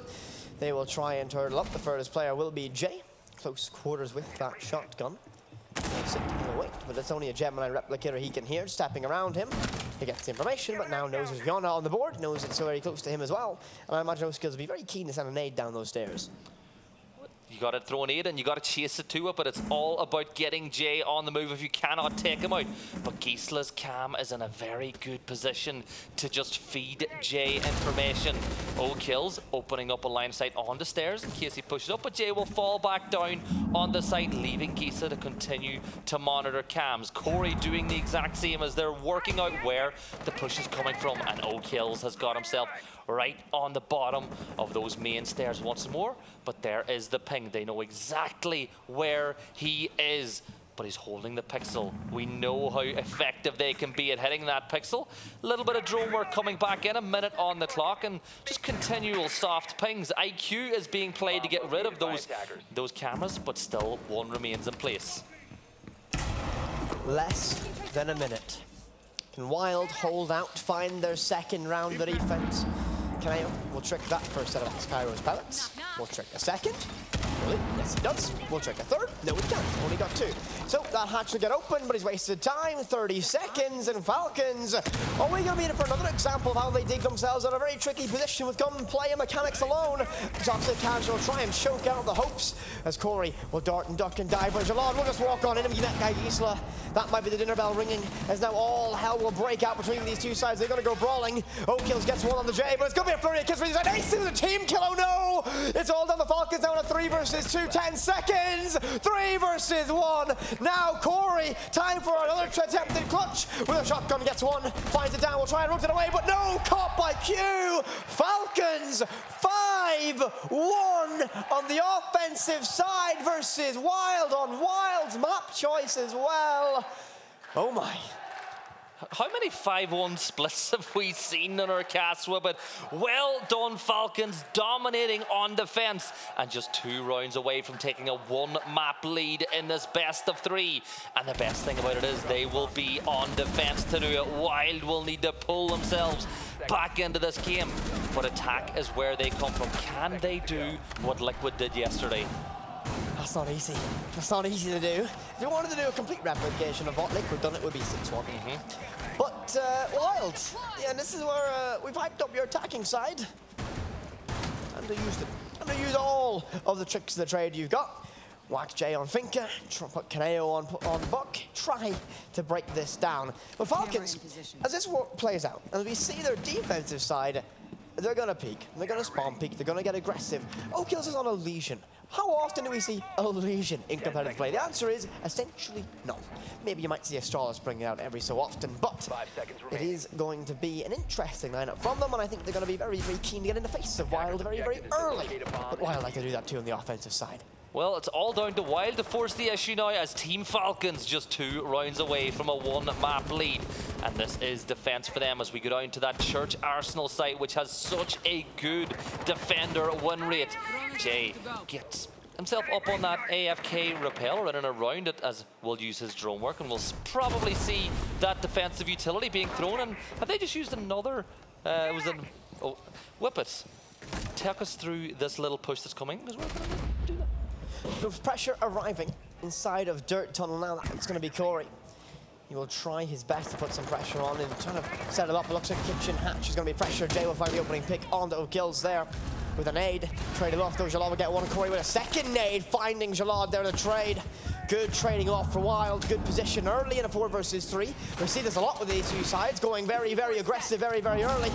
they will try and turtle up. The furthest player will be Jay. Close quarters with that shotgun. Sitting in the wait, but it's only a Gemini replicator he can hear, stepping around him. He gets the information, but now knows there's Yana on the board, knows it's very close to him as well. And I imagine O'Skills will be very keen to send a nade down those stairs. You got to throw an aid and you got to chase it to it, but it's all about getting Jay on the move if you cannot take him out. But Gisela's cam is in a very good position to just feed Jay information. O'Kills opening up a line of sight on the stairs in case he pushes up, but Jay will fall back down on the site, leaving Gisela to continue to monitor cams. Corey doing the exact same as they're working out where the push is coming from, and O'Kills has got himself right on the bottom of those main stairs once more, but there is the ping. They know exactly where he is, but he's holding the pixel. We know how effective they can be at hitting that pixel. A little bit of drone work coming back in, a minute on the clock, and just continual soft pings. IQ is being played to get rid of those cameras, but still 1 remains in place. Less than a minute. Can WYLDE hold out, find their second round of the defense? Kaneo will trick that first set of Skyro's pellets. We'll trick a second. Really? Yes, he does. We'll trick a third. No, we can't. Only got 2. So that hatch will get open, but he's wasted time. 30 seconds, and Falcons are we going to be in for another example of how they dig themselves in a very tricky position with gunplay and mechanics alone. Toxic Casual will try and choke out the hopes as Corey will dart and duck and dive, but Jalad will just walk on in him. That guy Gisela, that might be the dinner bell ringing, as now all hell will break out between these two sides. They're going to go brawling. O'Kills gets one on the J, but it's going to be a flurry of kills. He's an ace with a team kill. Oh no! It's all down the Falcons now in a 3 versus 2. 10 seconds. 3 versus 1. Now Corey, time for another attempted clutch with a shotgun. Gets one, finds it down. Will try and rotate it away, but no. Caught by Q. Falcons 5-1 on the offensive side versus WYLDE on WYLDE's map choice as well. Oh my. How many 5-1 splits have we seen in our cast, Whippet? Well done, Falcons, dominating on defense, and just 2 rounds away from taking a 1-map lead in this best of 3. And the best thing about it is they will be on defense to do it. WYLDE will need to pull themselves back into this game, but attack is where they come from. Can they do what Liquid did yesterday? That's not easy. That's not easy to do. If you wanted to do a complete replication of what Liquid done, it would be 6-1. But Wild, yeah, and this is where we've hyped up your attacking side. And they used it. And they used all of the tricks of the trade you've got. Whack J on Finka, put Kaneo on Buck, try to break this down. But Falcons, as this plays out, and we see their defensive side, they're gonna peek, they're gonna spawn peek, they're gonna get aggressive. Kills is on a Legion. How often do we see a Legion in competitive play? The answer is essentially no. Maybe you might see Astralis bring it out every so often, but it is going to be an interesting lineup from them, and I think they're going to be very, very keen to get in the face of Wild very, very early. But Wild like to do that too on the offensive side. Well, it's all down to Wild to force the issue now as Team Falcons just 2 rounds away from a 1-map lead. And this is defense for them as we go down to that Church Arsenal site, which has such a good defender win rate. Jay gets himself up on that AFK rappel, running around it as we'll use his drone work, and we'll probably see that defensive utility being thrown. And have they just used another, Whip It. Take us through this little push that's coming, because we're going to do that. With pressure arriving inside of Dirt Tunnel now, it's going to be Corey. He will try his best to put some pressure on and trying to set it up. It looks like Kitchen Hatch is going to be pressure. Jay will find the opening pick on the kills there with a nade. Traded off though, Jalad will get one. Corey with a second nade, finding Jalad there to trade. Good trading off for Wild, good position early in a 4 versus 3. We see this a lot with these two sides, going very, very aggressive, very, very early.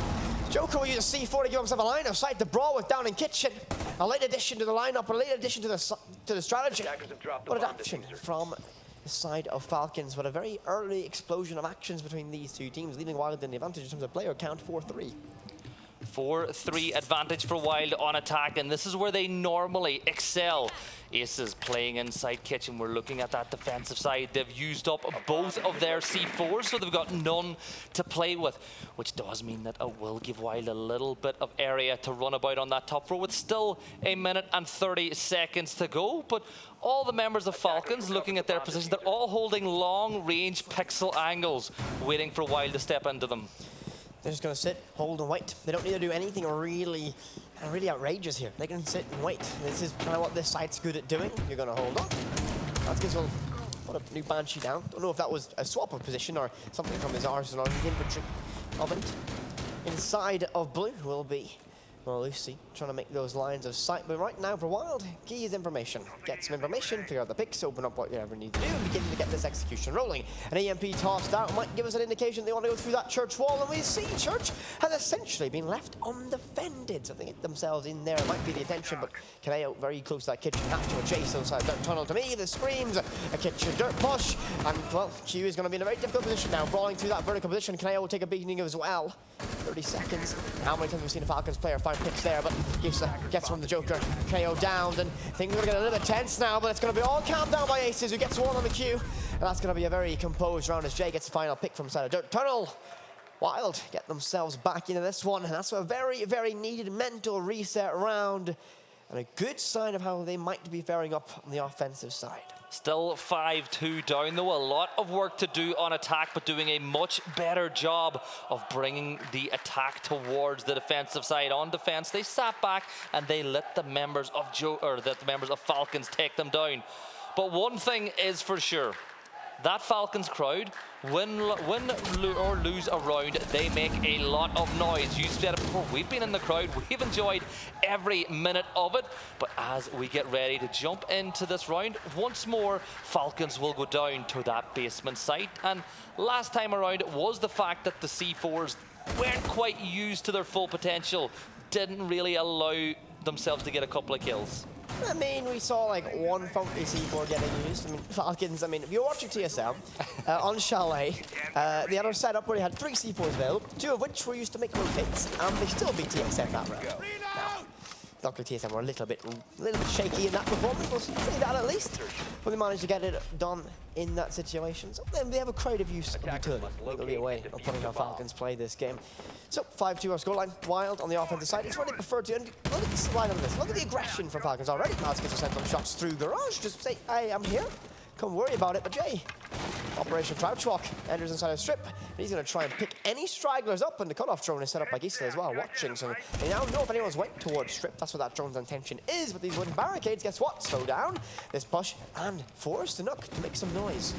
Joker will use a C4 to give himself a line of sight. The brawl with down in Kitchen. A late addition to the lineup, a late addition to the strategy. What adaptation from the side of Falcons, but a very early explosion of actions between these two teams, leaving Wild in the advantage in terms of player count 4-3. 4-3 advantage for Wild on attack, and this is where they normally excel. Aces playing inside Kitchen. We're looking at that defensive side. They've used up both of their C4s, so they've got none to play with, which does mean that it will give Wild a little bit of area to run about on that top floor with still 1 minute and 30 seconds to go. But all the members of Falcons, looking at their position, they're all holding long-range pixel angles, waiting for Wild to step into them. They're just going to sit, hold, and wait. They don't need to do anything really outrageous here. They can sit and wait. This is kind of what this site's good at doing. You're going to hold on. That's good. Well, what a new Banshee down. Don't know if that was a swap of position or something from his arsenal. The infantry of it. Inside of blue will be Lucy trying to make those lines of sight. But right now for Wild, key is information. Get some information, figure out the picks, open up what you ever need to do, and begin to get this execution rolling. An EMP tossed out might give us an indication they want to go through that Church wall, and we see Church has essentially been left undefended. So they get themselves in there. It might be the attention, but Kaneo very close to that Kitchen Hatch to a chase inside Dirt Tunnel. To me, the screams, a Kitchen Dirt push, and well, Q is going to be in a very difficult position now, brawling through that vertical position. Kaneo will take a beating as well. 30 seconds. How many times have we seen a Falcons player find picks there, but gets from the Joker. KO downed, and things are going to get a little bit tense now, but it's going to be all calmed down by Aces, who gets one on the queue. And that's going to be a very composed round as Jay gets the final pick from inside of Dirt Tunnel. Wild get themselves back into this one, and that's a very, very needed mental reset round. And a good sign of how they might be faring up on the offensive side. Still 5-2 down, though. A lot of work to do on attack, but doing a much better job of bringing the attack towards the defensive side. On defense, they sat back and they let the members of Falcons take them down. But one thing is for sure. That Falcons crowd, win or lose a round, they make a lot of noise. You said it before, we've been in the crowd, we've enjoyed every minute of it. But as we get ready to jump into this round, once more, Falcons will go down to that basement site. And last time around, it was the fact that the C4s weren't quite used to their full potential, didn't really allow themselves to get a couple of kills. I mean, we saw like one funky C4 getting used. I mean, Falcons, if you're watching TSM on Chalet, the other setup where they had 3 C4s available, 2 of which were used to make rotates, and they still beat TSM that round. Now, luckily TSM were a little bit shaky in that performance, we'll say that at least. But they managed to get it done in that situation. So then they have a creative use of utility. They'll be a way of putting how Falcons play this game. So 5-2 our scoreline. Wild on the offensive side. It's what they prefer to. And look at the slide on this. Look at the aggression from Falcons already. Now let's get to send some shots through Garage. Just say, hey, I'm here. Come worry about it. But Jay, Operation Crouch Walk enters inside a strip. He's going to try and pick any stragglers up, and the cutoff drone is set up by Gisela as well, watching. So they now know if anyone's went towards strip. That's what that drone's intention is. With these wooden barricades, guess what? Slow down this push and force the Nook to make some noise.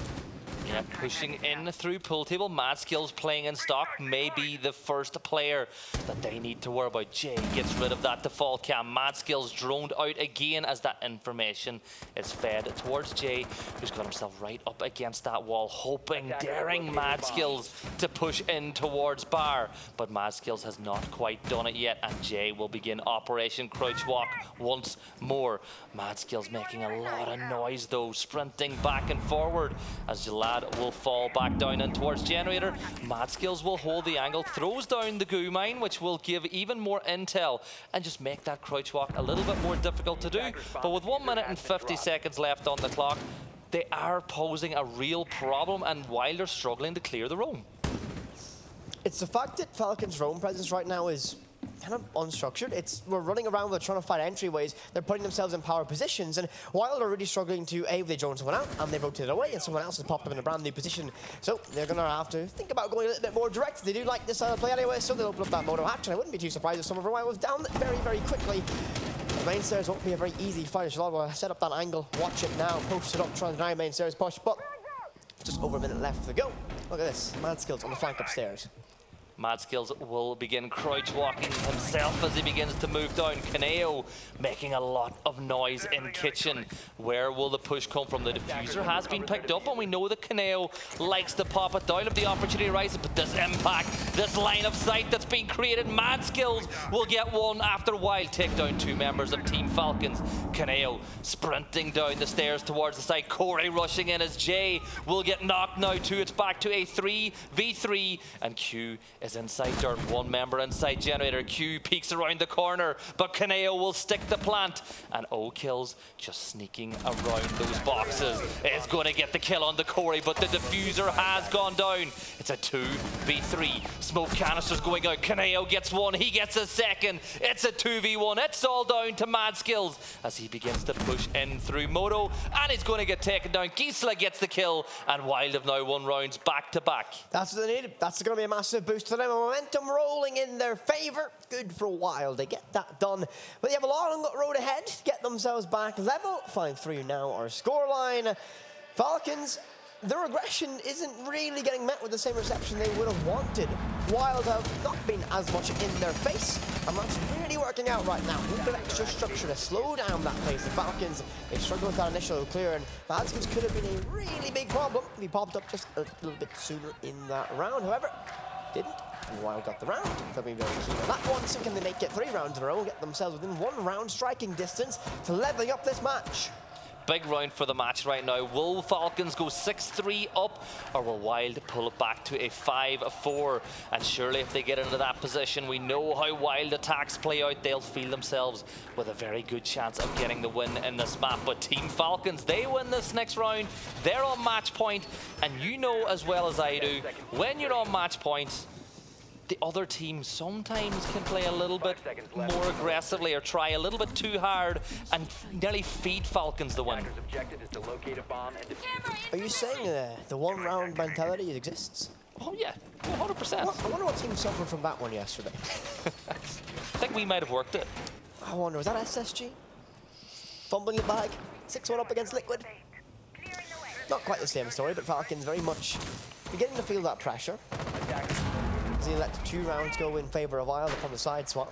Yeah, pushing in through pool table. Mad Skills playing in stock may be the first player that they need to worry about. Jay gets rid of that default cam. Mad Skills droned out again as that information is fed towards Jay, who's got himself right up against that wall, hoping, daring Mad Skills to push in towards Bar. But Mad Skills has not quite done it yet, and Jay will begin Operation Crouch Walk once more. Mad Skills making a lot of noise though, sprinting back and forward as Jalad will fall back down in towards Generator. Mad Skills will hold the angle, throws down the goo mine, which will give even more intel and just make that crouch walk a little bit more difficult to do. But with 1 minute and 50 seconds left on the clock, they are posing a real problem, and WYLDE are struggling to clear the roam. It's the fact that Falcons' roam presence right now is kind of unstructured. We're running around, we're trying to find entryways, they're putting themselves in power positions, and WYLDE are really struggling to, they drone someone out, and they rotated away, and someone else has popped up in a brand new position. So they're going to have to think about going a little bit more direct. They do like this style of play anyway, so they'll open up that moto hatch, and I wouldn't be too surprised if some of WYLDE was down very, very quickly. The main stairs won't be a very easy fight. Chalet will set up that angle, watch it now, post it up, try and deny main stairs push, but just over a minute left to go. Look at this, Mad Skills on the flank upstairs. Mad Skills will begin crouch walking himself as he begins to move down. Kaneo making a lot of noise in kitchen. Where will the push come from? The diffuser has been picked up, and we know that Kaneo likes to pop it down if the opportunity arises. But this impact, this line of sight that's been created, Mad Skills will get one after WYLDE take down 2 members of Team Falcons. Kaneo sprinting down the stairs towards the side. Corey rushing in as Jay will get knocked now too. It's back to a 3v3, and Q is inside dirt. 1 member inside Generator. Q peeks around the corner, but Kaneo will stick the plant, and O-Kills just sneaking around those boxes is going to get the kill on the Corey, but the diffuser has gone down. It's a 2v3. Smoke canisters going out. Kaneo gets one, he gets a second. It's a 2v1. It's all down to Mad Skills as he begins to push in through Moto, and he's going to get taken down. Gisela gets the kill, and WYLDE have now won rounds back to back. That's what they need. That's going to be a massive boost to them. Momentum rolling in their favour. Good for a while. They get that done. But they have a long road ahead to get themselves back level. 5-3 now our scoreline. Falcons, their aggression isn't really getting met with the same reception they would have wanted. WYLDE have not been as much in their face, and that's really working out right now. A little bit extra structure to slow down that pace. The Falcons, they struggled with that initial clear, and Mad Skills could have been a really big problem if he popped up just a little bit sooner in that round. However, didn't. WYLDE got the round. They'll be very keen on that one. So can they make it 3 rounds in a row, get themselves within 1 round striking distance to leveling up this match? Big round for the match right now. Will Falcons go 6-3 up, or will WYLDE pull it back to a 5-4? And surely if they get into that position, we know how WYLDE attacks play out. They'll feel themselves with a very good chance of getting the win in this map. But Team Falcons, they win this next round. They're on match point, and you know as well as I do, when you're on match points, the other team sometimes can play a little bit more aggressively or try a little bit too hard and nearly feed Falcons the win. Are you saying the 1 round mentality exists? Oh yeah, 100%. I wonder what team suffered from that one yesterday. I think we might have worked it. I wonder, was that SSG? Fumbling the bag, 6-1 up against Liquid. Not quite the same story, but Falcons very much beginning to feel that pressure. He let 2 rounds go in favour of WYLDE upon the side swap.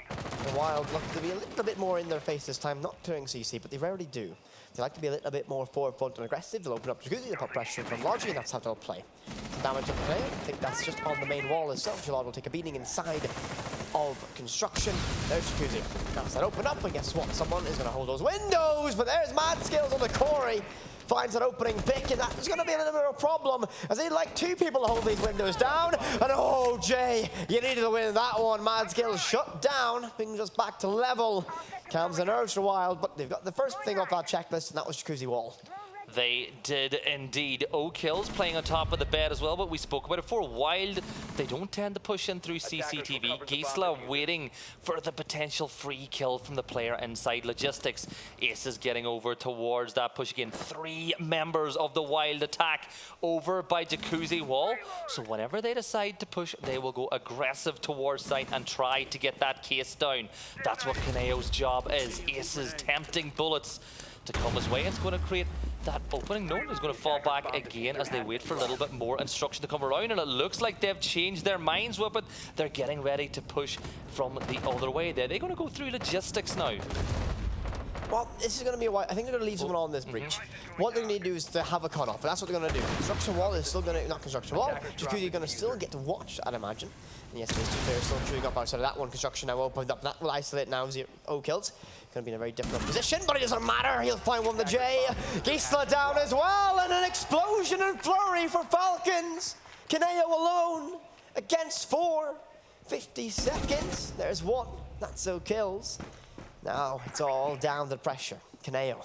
The WYLDE look to be a little bit more in their face this time, not doing CC, but they rarely do. They like to be a little bit more forward and aggressive. They'll open up Jacuzzi, they'll put pressure from Logi, and that's how they'll play. Some damage on the play. I think that's just on the main wall itself. Jalad will take a beating inside of construction. There's Jacuzzi. That's that open up, and guess what? Someone is going to hold those windows, but there's Mad Skills on the Corey. Finds an opening pick, and that is going to be a little bit of a problem, as they'd like 2 people to hold these windows down. And oh, Jay, you needed to win that one. Mad Skills shut down, brings us back to level. Calms the nerves for a while, but they've got the first thing off that checklist, and that was Jacuzzi wall. They did indeed. O-Kills playing on top of the bed as well, but we spoke about it before. Wild, they don't tend to push in through CCTV. Gisela waiting for the potential free kill from the player inside logistics. Ace is getting over towards that push again. 3 members of the Wild attack over by Jacuzzi wall. So whenever they decide to push, they will go aggressive towards site and try to get that case down. That's what Kaneo's job is. Ace's tempting bullets to come his way. It's going to create that opening. No, he's going to fall back again as they wait for a little bit more instruction to come around, and it looks like they've changed their minds with it. They're getting ready to push from the other way. They're going to go through logistics now. Well, this is going to be a while. I think they're going to leave someone on this breach. What they need to do is to have a cutoff, and that's what they're going to do. Construction wall is still going to, not construction wall, Jacuzzi going to still get to watch, I'd imagine. And yes, there's 2 players still chewing up outside of that one. Construction now opened up. That will isolate now 0 kills. Going to be in a very difficult position, but it doesn't matter. He'll find one to J. Gisela down as well, and an explosion and flurry for Falcons. Kaneo alone against 4. 50 seconds. There's 1. That's 0 kills. Now it's all down to pressure. Kaneo,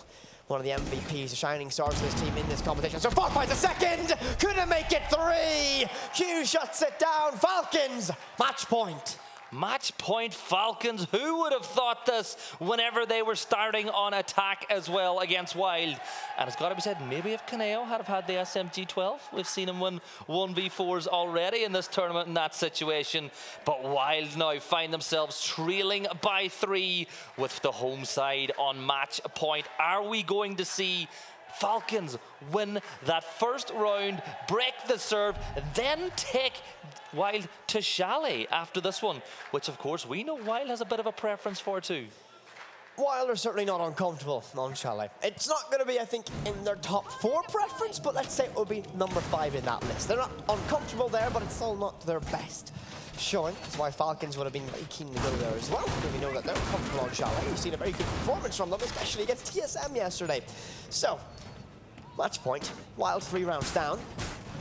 one of the MVPs, the shining stars of this team in this competition. So 4 finds a second. Couldn't make it 3. Q shuts it down. Falcons, match point. Match point Falcons. Who would have thought this whenever they were starting on attack as well against Wild? And it's got to be said, maybe if Kaneo had have had the SMG-12, we've seen him win 1v4s already in this tournament in that situation. But Wild now find themselves trailing by 3 with the home side on match point. Are we going to see Falcons win that first round, break the serve, then take Wild to Chalet after this one, which of course we know Wild has a bit of a preference for too? Wild are certainly not uncomfortable on Chalet. It's not going to be, I think, in their top 4 preference, but let's say it will be number 5 in that list. They're not uncomfortable there, but it's still not their best showing. That's why Falcons would have been very keen to go there as well, because we know that they're comfortable on Chalet. We've seen a very good performance from them, especially against TSM yesterday. So, match point, Wild 3 rounds down.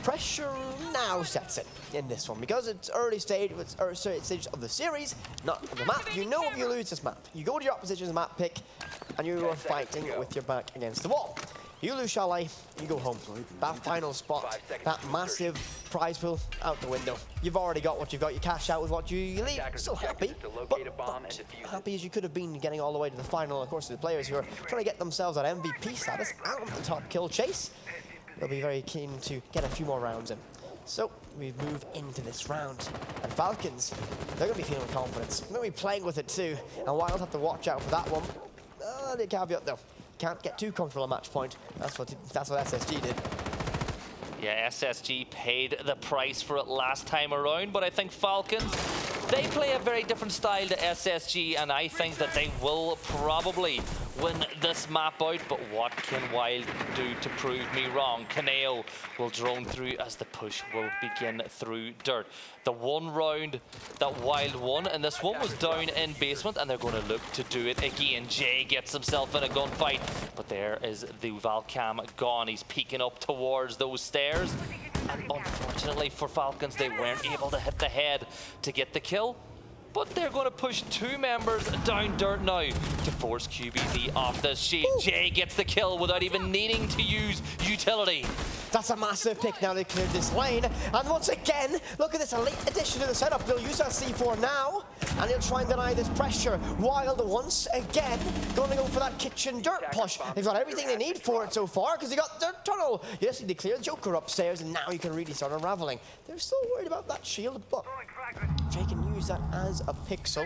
Pressure now sets in this one, because it's early stage of the series, not of the map. You know if you lose this map, you go to your opposition's map pick, and you are fighting with your back against the wall. You lose Chalet, you go home. That final spot, that massive prize pool, out the window. You've already got what you've got. You cash out with what you leave. Still happy, but not happy as you could have been getting all the way to the final. Of course, the players who are trying to get themselves that MVP status out of the top kill chase, they'll be very keen to get a few more rounds in. So we move into this round. And Falcons, they're going to be feeling confidence. They're going to be playing with it too. And Wild have to watch out for that one. The caveat though, can't get too comfortable at match point. That's what SSG did. Yeah, SSG paid the price for it last time around, but I think Falcons, they play a very different style to SSG, and I think that they will probably win this map out. But what can Wild do to prove me wrong? Kaneo will drone through as the push will begin through dirt. The one round that Wild won, and this one was down in basement, and they're going to look to do it again. Jay gets himself in a gunfight, but there is the Valcam gone. He's peeking up towards those stairs, and unfortunately for Falcons, they weren't able to hit the head to get the kill. But they're going to push 2 members down dirt now to force QBZ off the sheet. Jay gets the kill without even needing to use utility. That's a massive pick now. They cleared this lane. And once again, look at this, a late addition to the setup. They'll use that C4 now, and they'll try and deny this pressure. Wild once again going to go for that kitchen dirt push. They've got everything they need for it so far, because they got their tunnel. Yes, they cleared Joker upstairs, and now you can really start unraveling. They're still worried about that shield, but Jay can use that as a pixel.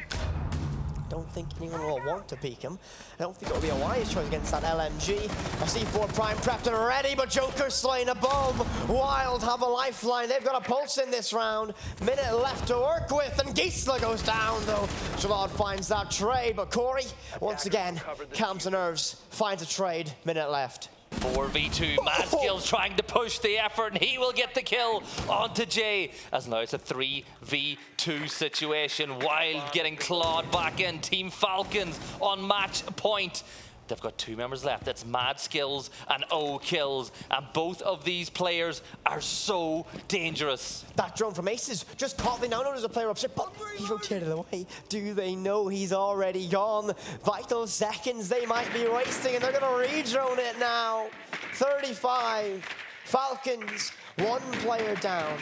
Don't think anyone will want to peek him. I don't think it'll be a wise choice against that LMG. A C4 prime prepped and ready, but Joker's slain above. Wild have a lifeline. They've got a pulse in this round. Minute left to work with, and Gisela goes down though. Shalad finds that trade, but Corey, once again, calms the nerves, finds a trade. Minute left. 4v2, Mad Skills trying to push the effort, and he will get the kill onto Jay, as now it's a 3v2 situation. Wild getting clawed back in. Team Falcons on match point. They've got 2 members left. That's Mad Skills and O-Kills, and both of these players are so dangerous. That drone from Aces just caught. They now know there's a player upstairs, but he rotated away. Do they know he's already gone? Vital seconds they might be wasting, and they're going to re-drone it now. 35. Falcons, 1 player down.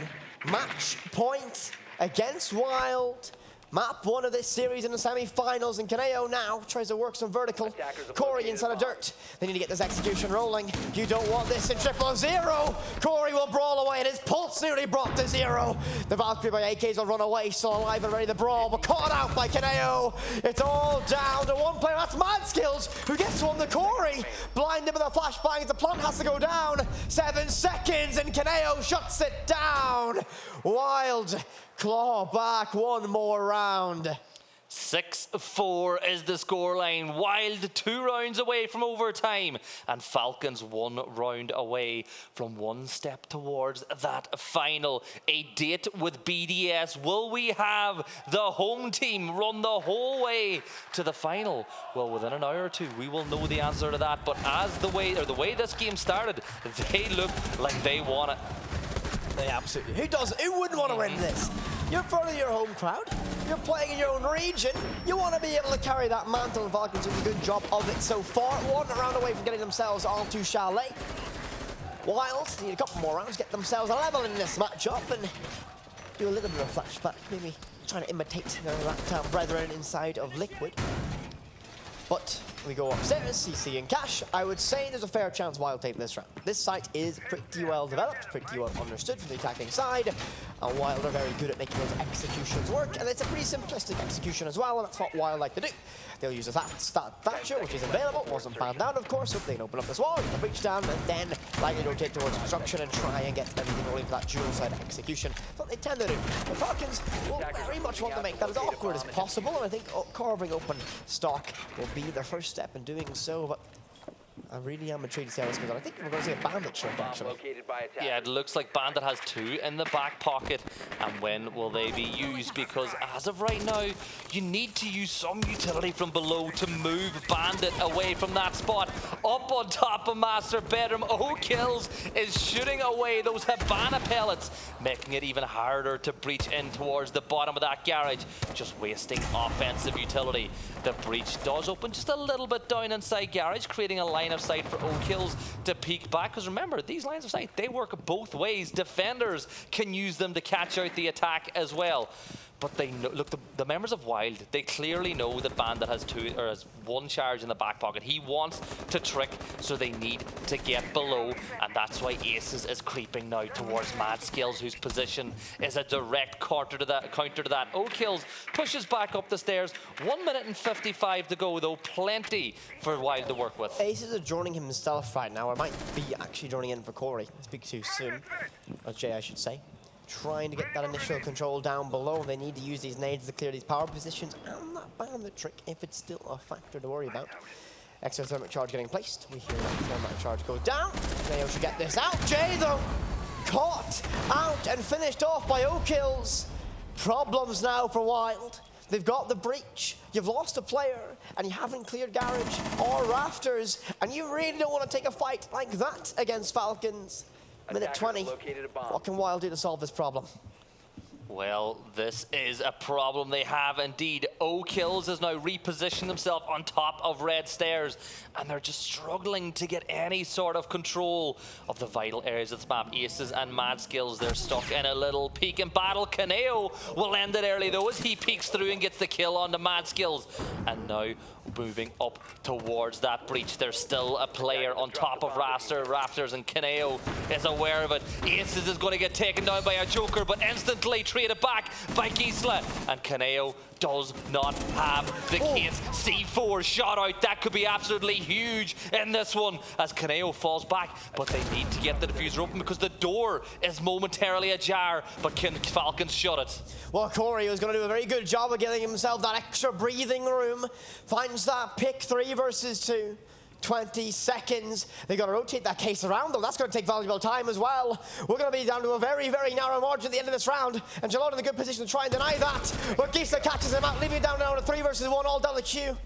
Match point against Wild. Map 1 of this series in the semi-finals, and Kaneo now tries to work some vertical. Corey inside of dirt. They need to get this execution rolling. You don't want this in 0-0. Corey will brawl away, and his pulse nearly brought to 0. The Valkyrie by AKs will run away, still alive and ready to brawl, but caught out by Kaneo. It's all down to 1 player. That's Mad Skills, who gets one to Corey. Blinded with a flashbang. The plant has to go down. 7 seconds, and Kaneo shuts it down. Wild claw back 1 more round. 6-4 is the scoreline. Wild 2 rounds away from overtime, and Falcons 1 round away from 1 step towards that final. A date with BDS. Will we have the home team run the whole way to the final? Well, within an hour or 2, we will know the answer to that. But as the way this game started, they look like they want it. They absolutely. Who wouldn't want to win this? You're in front of your home crowd. You're playing in your own region. You want to be able to carry that mantle, and Falcons doing a good job of it so far. 1 round away from getting themselves onto Chalet. Wild need a couple more rounds, get themselves a level in this matchup, and do a little bit of flashback, maybe trying to imitate their Raptown brethren inside of Liquid. But we go upstairs, CC and Cash. I would say there's a fair chance Wild take this round. This site is pretty well developed, pretty well understood from the attacking side. And Wild are very good at making those executions work, and it's a pretty simplistic execution as well, and that's what Wild like to do. They'll use a Thatcher, which is available, wasn't banned out of course, so they can open up this wall, get the breach down, and then likely rotate towards construction and try and get everything rolling for that dual side execution. That's what they tend to do. The Falcons will very much want to make that as awkward as possible, and I think carving open stock will be their first step in doing so, but I really am intrigued to see how this goes on. I think we're going to see a Bandit trip, actually. Yeah, it looks like Bandit has 2 in the back pocket. And when will they be used? Because as of right now, you need to use some utility from below to move Bandit away from that spot. Up on top of Master Bedroom, Kills is shooting away those Habana pellets, making it even harder to breach in towards the bottom of that garage, just wasting offensive utility. The breach does open just a little bit down inside garage, creating a line of sight for Kills to peek back, because remember, these lines of sight, they work both ways. Defenders can use them to catch out the attack as well. But they know, look, the members of Wild, they clearly know that Bandit has 1 charge in the back pocket. He wants to trick, so they need to get below, and that's why Aces is creeping now towards Mad Skills, whose position is a direct counter to that. Kills pushes back up the stairs. 1 minute and 55 to go, though. Plenty for Wild to work with. Aces are joining himself right now, or might be actually joining in for Corey. Speak too soon. Or Jay, I should say. Trying to get that initial control down below. They need to use these nades to clear these power positions. I'm not buying the trick if it's still a factor to worry about. Exothermic charge getting placed. We hear that thermic charge go down. They should get this out. Jay, though, caught out and finished off by Kills. Problems now for Wild. They've got the breach, you've lost a player, and you haven't cleared garage or rafters, and you really don't want to take a fight like that against Falcons. Minute 20. What can Wild do to solve this problem? Well, this is a problem they have indeed. Kills has now repositioned himself on top of red stairs, and they're just struggling to get any sort of control of the vital areas of this map. Aces and Mad Skills, they're stuck in a little peek and battle. Kaneo will end it early though, as he peeks through and gets the kill on the Mad Skills. And now moving up towards that breach, there's still a player on top of rafters, and Kaneo is aware of it. Aces is going to get taken down by a Joker, but instantly traded back by Gisela, and Kaneo does not have the case. C4 shot out, that could be absolutely huge in this one as Kaneo falls back, but they need to get the diffuser open because the door is momentarily ajar, but can Falcons shut it? Well, Corey was going to do a very good job of getting himself that extra breathing room, finds that pick 3 versus 2. 20 seconds. They got to rotate that case around, though. That's going to take valuable time as well. We're going to be down to a very, very narrow margin at the end of this round, and Jalon in a good position to try and deny that. But Gisela catches him out, leaving it down now to 3 versus 1, all down the queue.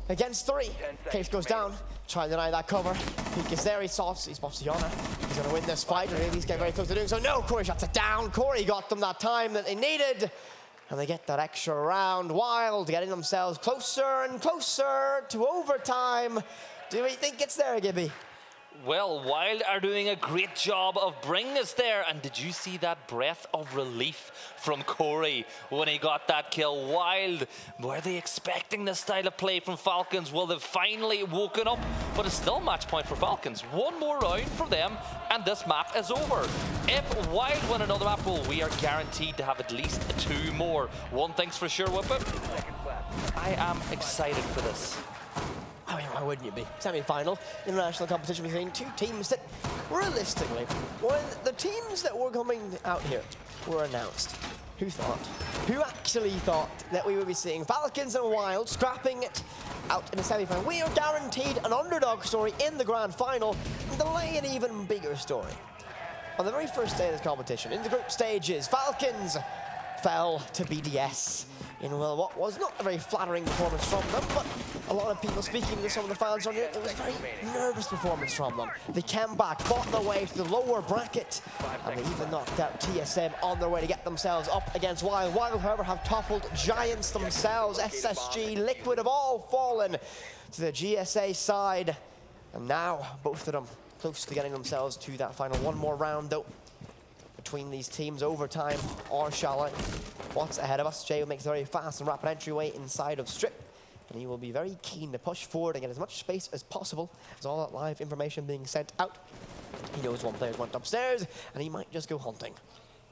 Against 3. Case goes down. Try and deny that cover. Peek is there. He spots Yana. He's going to win this fight, or maybe he's getting very close to doing so. No, Corey shuts it down. Corey got them that time that they needed. And they get that extra round. Wild getting themselves closer and closer to overtime. Do we think it's there, Gibby? Well, Wild are doing a great job of bringing us there. And did you see that breath of relief from Corey when he got that kill? Wild, were they expecting this style of play from Falcons? Well, they've finally woken up, but it's still match point for Falcons. One more round for them, and this map is over. If Wild win another map, well, we are guaranteed to have at least 2 more. One thing's for sure, Whippet, I am excited for this. I mean, why wouldn't you be? Semi-final, international competition between 2 teams that, realistically, when the teams that were coming out here were announced, who thought? Who actually thought that we would be seeing Falcons and Wild scrapping it out in the semi-final? We are guaranteed an underdog story in the grand final, and delay an even bigger story. On the very first day of this competition, in the group stages, Falcons fell to BDS in, well, what was not a very flattering performance from them, but a lot of people speaking to some of the fans on here, it was a very nervous performance from them. They came back, fought their way to the lower bracket, and they even knocked out TSM on their way to get themselves up against Wild. Wild, however, have toppled giants themselves. SSG, Liquid have all fallen to the GSA side, and now both of them close to getting themselves to that final. One more round, though, between these teams, overtime or Chalet. What's ahead of us? Jay will make a very fast and rapid entryway inside of Strip, and he will be very keen to push forward and get as much space as possible as all that live information being sent out. He knows one player went upstairs, and he might just go hunting.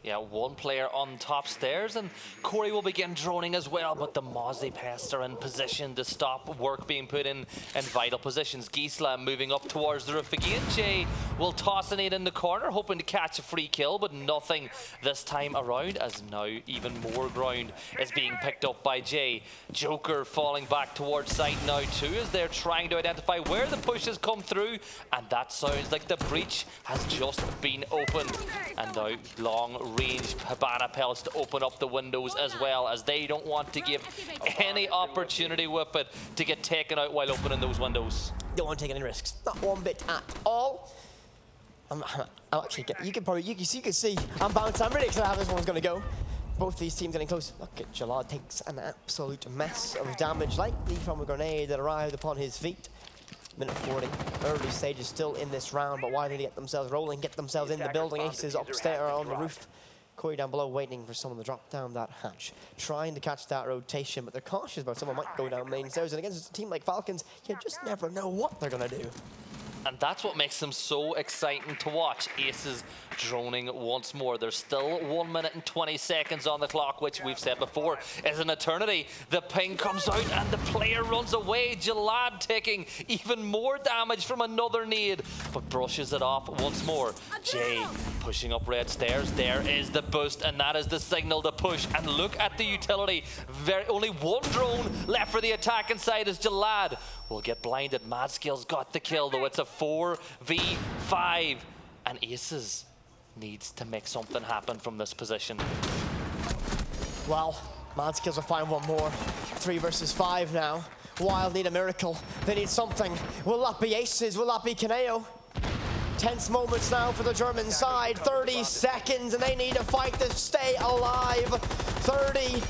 Yeah, one player on top stairs, and Corey will begin droning as well, but the Mozzie pests are in position to stop work being put in vital positions. Gisela moving up towards the roof again. Jay will toss a nade in the corner, hoping to catch a free kill, but nothing this time around, as now even more ground is being picked up by Jay. Joker falling back towards site now too, as they're trying to identify where the push has come through, and that sounds like the breach has just been opened, and now long range Habana pellets to open up the windows as well, as they don't want to give any opportunity with it to get taken out while opening those windows. Don't want to take any risks, not one bit at all. I'm actually you can see I'm bouncing. I'm really excited how this one's going to go. Both these teams getting close. Look at Chalet, takes an absolute mess of damage, likely from a grenade that arrived upon his feet. Minute 40, early stages still in this round, but why did they get themselves rolling, get themselves in the building? Aces upstairs on the roof. Corey down below waiting for someone to drop down that hatch, trying to catch that rotation, but they're cautious about someone might go down main stairs, and against a team like Falcons, you just never know what they're gonna do. And that's what makes them so exciting to watch. Aces droning once more. There's still 1 minute and 20 seconds on the clock, which we've said before is an eternity. The ping comes out and the player runs away. Jalad taking even more damage from another nade, but brushes it off once more. Jay pushing up red stairs. There is the boost, and that is the signal to push. And look at the utility. Only one drone left for the attack inside as Jalad will get blinded. Mad Skills got the kill, though. It's a 4v5, and Aces needs to make something happen from this position. Well, Mad Skills will find one more. 3 versus 5 now. Wild need a miracle. They need something. Will that be Aces? Will that be Kaneo? Tense moments now for the German side. 30 seconds, and they need to fight to stay alive. 30.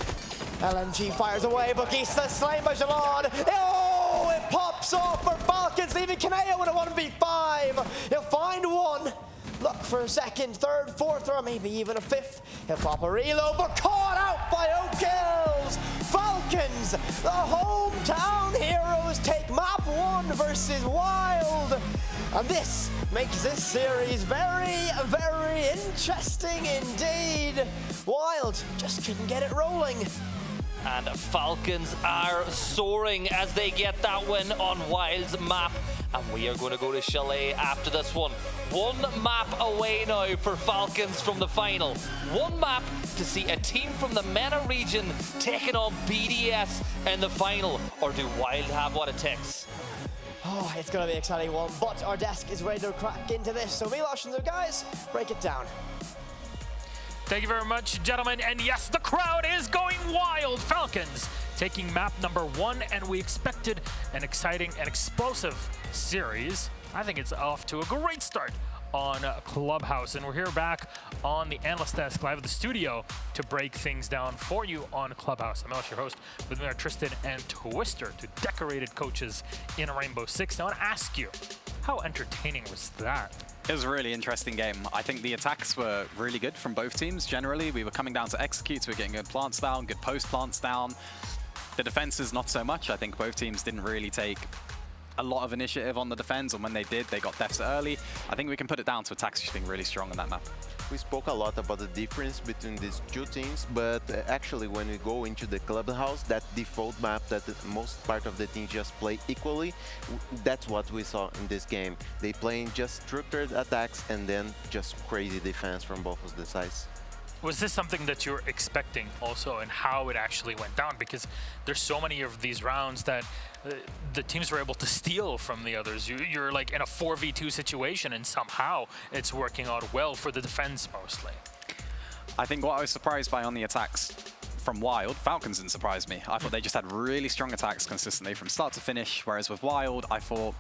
LMG fires away, but Gisela slain by Jalad. Oh, it pops off for Falcons, leaving Kaneo with a 1v5. He'll find one. Look for a second, third, fourth, or maybe even a fifth. He'll pop a reload, but caught out by O'Kills. Falcons, the hometown heroes, take map 1 versus Wild. And this makes this series very, very interesting indeed. Wild just couldn't get it rolling. And Falcons are soaring as they get that win on Wild's map. And we are going to go to Chalet after this one. One map away now for Falcons from the final. One map to see a team from the MENA region taking on BDS in the final. Or do Wild have what it takes? Oh, it's going to be an exciting one, but our desk is ready to crack into this. So Milosh and the guys, break it down. Thank you very much, gentlemen. And yes, the crowd is going wild. Falcons taking map number 1, and we expected an exciting and explosive series. I think it's off to a great start on Clubhouse, and we're here back on the analyst desk live at the studio to break things down for you on Clubhouse. I'm your host. With me are Tristan and Twister, two decorated coaches in Rainbow Six. Now I want to ask you, How entertaining was that? It was a really interesting game. I think the attacks were really good from both teams. Generally, we were coming down to executes. We were getting good plants down, good post plants down. The defenses, not so much. I think both teams didn't really take a lot of initiative on the defense, and when they did, they got deaths early. I think we can put it down to attacks just being really strong on that map. We spoke a lot about the difference between these two teams, but actually when we go into the Clubhouse, that default map that the most part of the teams just play equally, that's what we saw in this game. They playing just structured attacks and then just crazy defense from both of the sides. Was this something that you were expecting also, and how it actually went down? Because there's so many of these rounds that the teams were able to steal from the others. You're like in a 4v2 situation, and somehow it's working out well for the defense mostly. I think what I was surprised by on the attacks from WYLDE, Falcons didn't surprise me. I thought they just had really strong attacks consistently from start to finish, whereas with WYLDE, I thought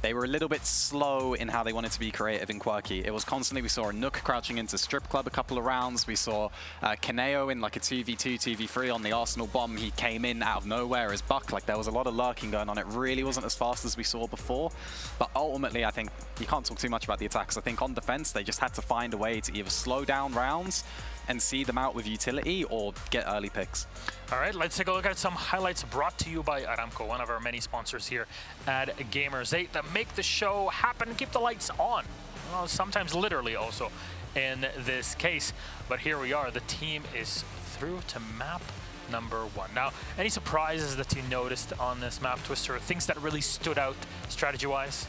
they were a little bit slow in how they wanted to be creative and quirky. It was constantly, we saw a Nook crouching into Strip Club a couple of rounds. We saw Kaneo in like a 2v2, 2v3 on the Arsenal bomb. He came in out of nowhere as Buck. Like there was a lot of lurking going on. It really wasn't as fast as we saw before. But ultimately, I think you can't talk too much about the attacks. I think on defense, they just had to find a way to either slow down rounds and see them out with utility or get early picks. All right, let's take a look at some highlights brought to you by Aramco, one of our many sponsors here at Gamers8 that make the show happen, keep the lights on. Well, sometimes literally also in this case. But here we are, the team is through to map number 1. Now, any surprises that you noticed on this map, Twister, things that really stood out strategy-wise?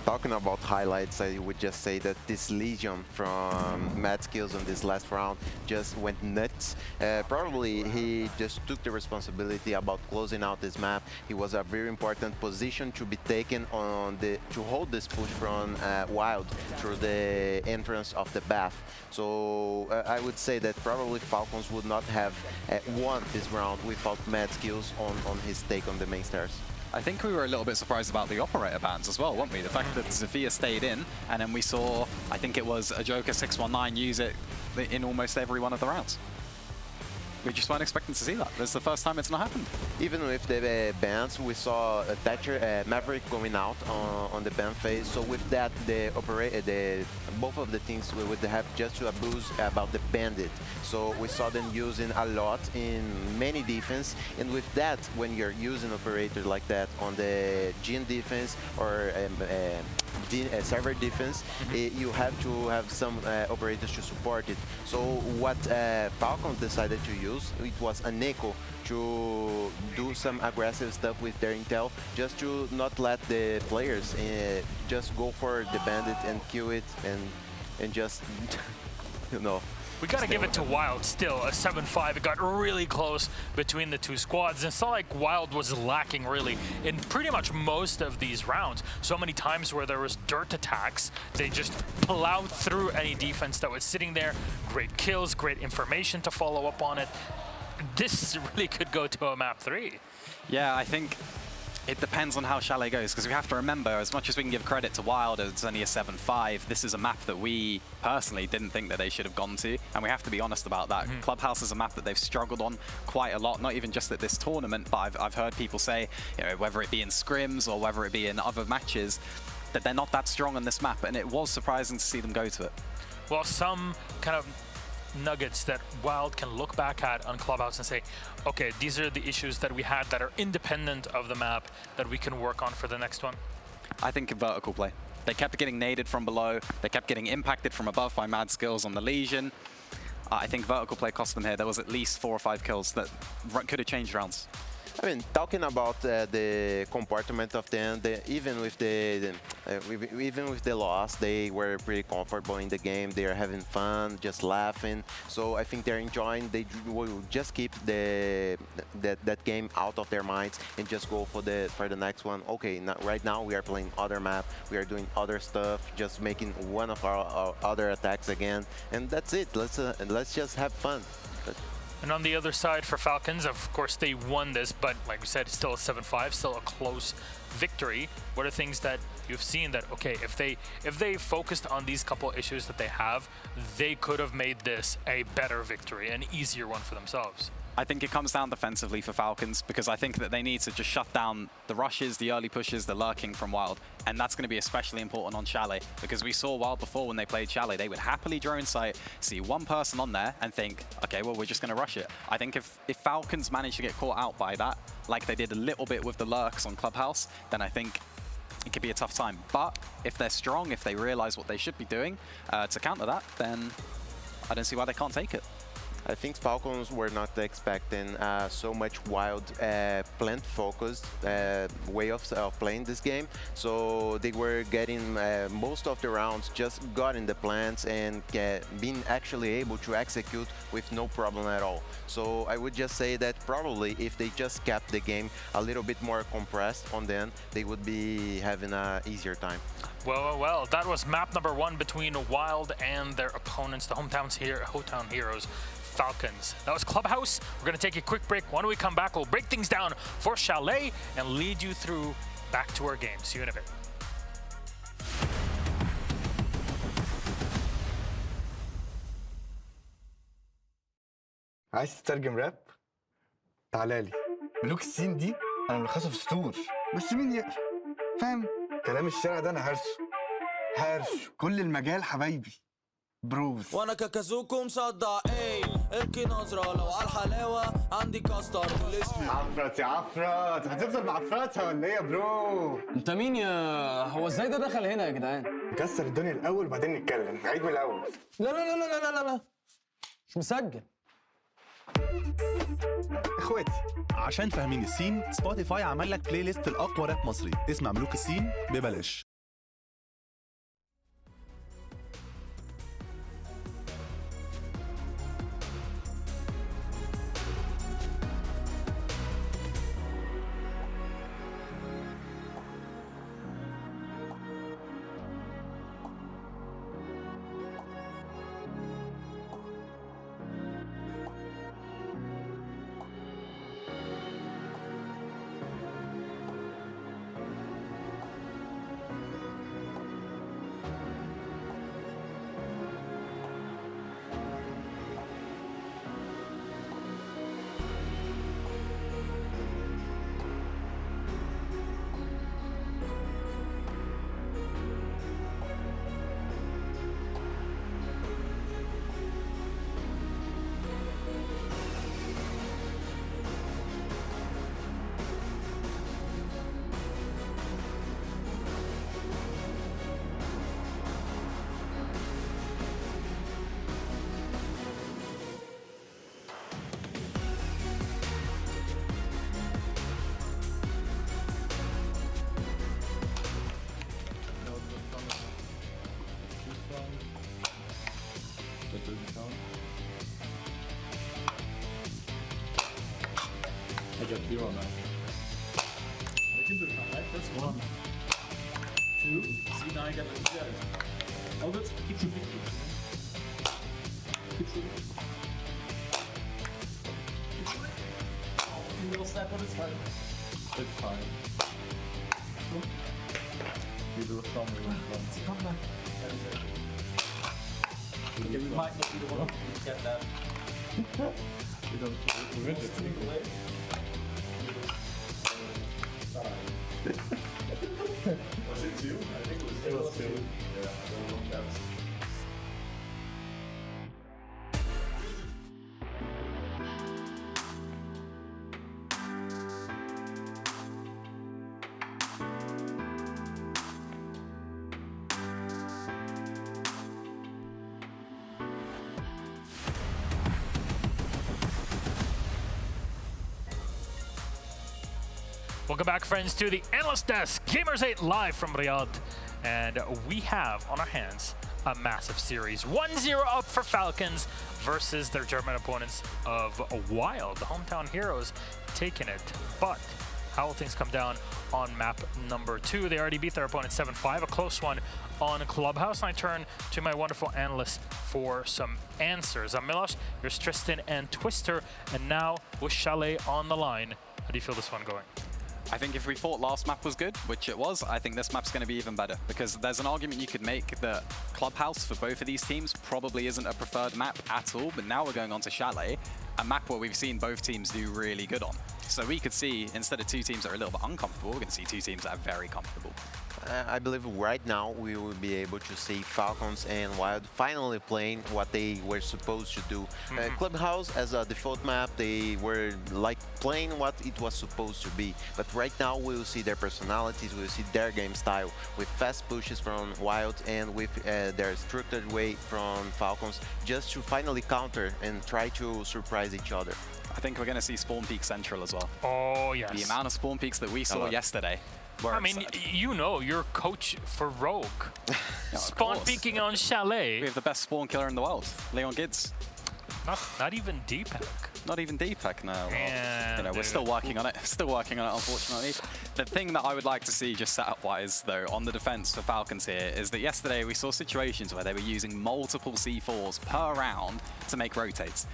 Talking about highlights, I would just say that this Legion from Mad Skills on this last round just went nuts. Probably he just took the responsibility about closing out this map. It was a very important position to be taken on to hold this push from WYLDE through the entrance of the bath. So I would say that probably Falcons would not have won this round without Mad Skills on his take on the main stairs. I think we were a little bit surprised about the operator bans as well, weren't we? The fact that Zofia stayed in, and then we saw, I think it was a Joker 619 use it in almost every one of the rounds. We just weren't expecting to see that. This is the first time it's not happened. Even with the bans, we saw Thatcher, Maverick going out on the ban phase. So with that, both of the teams would have just to abuse about the bandit. So we saw them using a lot in many defense. And with that, when you're using operator like that on the Jhin defense or server defense, you have to have some operators to support it. So what Falcons decided to use, it was a Neko to do some aggressive stuff with their intel, just to not let the players just go for the bandit and kill it and just, you know. We gotta give it to WYLDE still, a 7-5. It got really close between the two squads. And it's not like WYLDE was lacking really in pretty much most of these rounds. So many times where there was dirt attacks, they just plowed through any defense that was sitting there. Great kills, great information to follow up on it. This really could go to a map 3. Yeah, I think it depends on how Chalet goes, because we have to remember, as much as we can give credit to WYLDE, it's only a 7-5, this is a map that we personally didn't think that they should have gone to, and we have to be honest about that. Clubhouse is a map that they've struggled on quite a lot, not even just at this tournament, but I've heard people say, you know, whether it be in scrims or whether it be in other matches, that they're not that strong on this map, and it was surprising to see them go to it. Well, some kind of nuggets that WYLDE can look back at on Clubhouse and say, okay, these are the issues that we had that are independent of the map that we can work on for the next one? I think vertical play. They kept getting naded from below. They kept getting impacted from above by Mad Skills on the Legion. I think vertical play cost them here. There was at least 4 or 5 kills that could have changed rounds. I mean, talking about the comportment of them, even with the loss, they were pretty comfortable in the game. They are having fun, just laughing. So I think they're enjoying. They will just keep that game out of their minds and just go for the next one. Okay, right now we are playing other map. We are doing other stuff, just making one of our other attacks again, and that's it. Let's just have fun. And on the other side for Falcons, of course, they won this, but like we said, it's still a 7-5, still a close victory. What are things that you've seen that, okay, if they focused on these couple issues that they have, they could have made this a better victory, an easier one for themselves? I think it comes down defensively for Falcons because I think that they need to just shut down the rushes, the early pushes, the lurking from Wild. And that's going to be especially important on Chalet because we saw Wild before when they played Chalet, they would happily drone sight, see one person on there and think, okay, well, we're just going to rush it. I think if Falcons manage to get caught out by that, like they did a little bit with the lurks on Clubhouse, then I think it could be a tough time. But if they're strong, if they realize what they should be doing to counter that, then I don't see why they can't take it. I think Falcons were not expecting so much Wild plant-focused way of playing this game. So they were getting most of the rounds just got in the plants and being actually able to execute with no problem at all. So I would just say that probably if they just kept the game a little bit more compressed on them, they would be having an easier time. Well, that was map number 1 between Wild and their opponents, the hometown heroes, Falcons. That was Clubhouse. We're going to take a quick break. When we come back, we'll break things down for Chalet and lead you through back to our game. See you in a bit. عايز تترجم راب؟ تعالى لي. ملوك السين دي انا ملخصها في سطور، بس مين يقرا؟ فاهم؟ كلام الشارع ده انا هرش كل المجال حبايبي. بروز. وانا كاكازوكو مصدع القي نظرة لو على الحلاوة عندي كاستر والاسم عفرت يا عفرت، هتفضل معفرتها ولا ايه يا برو؟ انت مين يا هو ازاي ده دخل هنا يا جدعان؟ نكسر الدنيا الاول وبعدين نتكلم، نعيد من الاول. لا لا لا لا لا لا مش مسجل. اخواتي عشان فاهمين السين، سبوتيفاي عمل لك بلاي ليست الاقوى راب مصري، اسمع ملوك السين ببلاش. I got 2 on that. I can do that, right? That's 1. 2. See, now I got like that. Oh, that's keep shooting. Keep shooting. Oh, little snap on its head. It's fine. You do a thumb once. Come back. That is it. Okay, we might not be the one to get that. We don't. We're interested. Was it 2? I think it was 2. Yeah, I don't know if that's... Welcome back, friends, to the Analyst Desk, Gamers8 live from Riyadh. And we have on our hands a massive series. 1-0 up for Falcons versus their German opponents of WYLDE, the hometown heroes, taking it. But how will things come down on map number 2? They already beat their opponent 7-5, a close one on Clubhouse. And I turn to my wonderful analysts for some answers. I'm Milos, here's Tristan and Twister, and now with Chalet on the line. How do you feel this one going? I think if we thought last map was good, which it was, I think this map's going to be even better because there's an argument you could make that Clubhouse for both of these teams probably isn't a preferred map at all, but now we're going on to Chalet, a map where we've seen both teams do really good on. So we could see, instead of two teams that are a little bit uncomfortable, we're going to see two teams that are very comfortable. I believe right now we will be able to see Falcons and Wild finally playing what they were supposed to do. Clubhouse, as a default map, they were like playing what it was supposed to be. But right now we will see their personalities, we will see their game style with fast pushes from Wild and with their structured way from Falcons, just to finally counter and try to surprise each other. I think we're going to see Spawn Peak Central as well. Oh, yes. The amount of Spawn Peaks that we saw yesterday. I mean, you know, you're coach for Rogue. Spawn peeking on Chalet. We have the best spawn killer in the world, Leon Gids. Not even Deepak. Not even Deepak, no. Yeah, you know, we're still working on it. Still working on it, unfortunately. The thing that I would like to see, just setup-wise, though, on the defense for Falcons here, is that yesterday we saw situations where they were using multiple C4s per round to make rotates.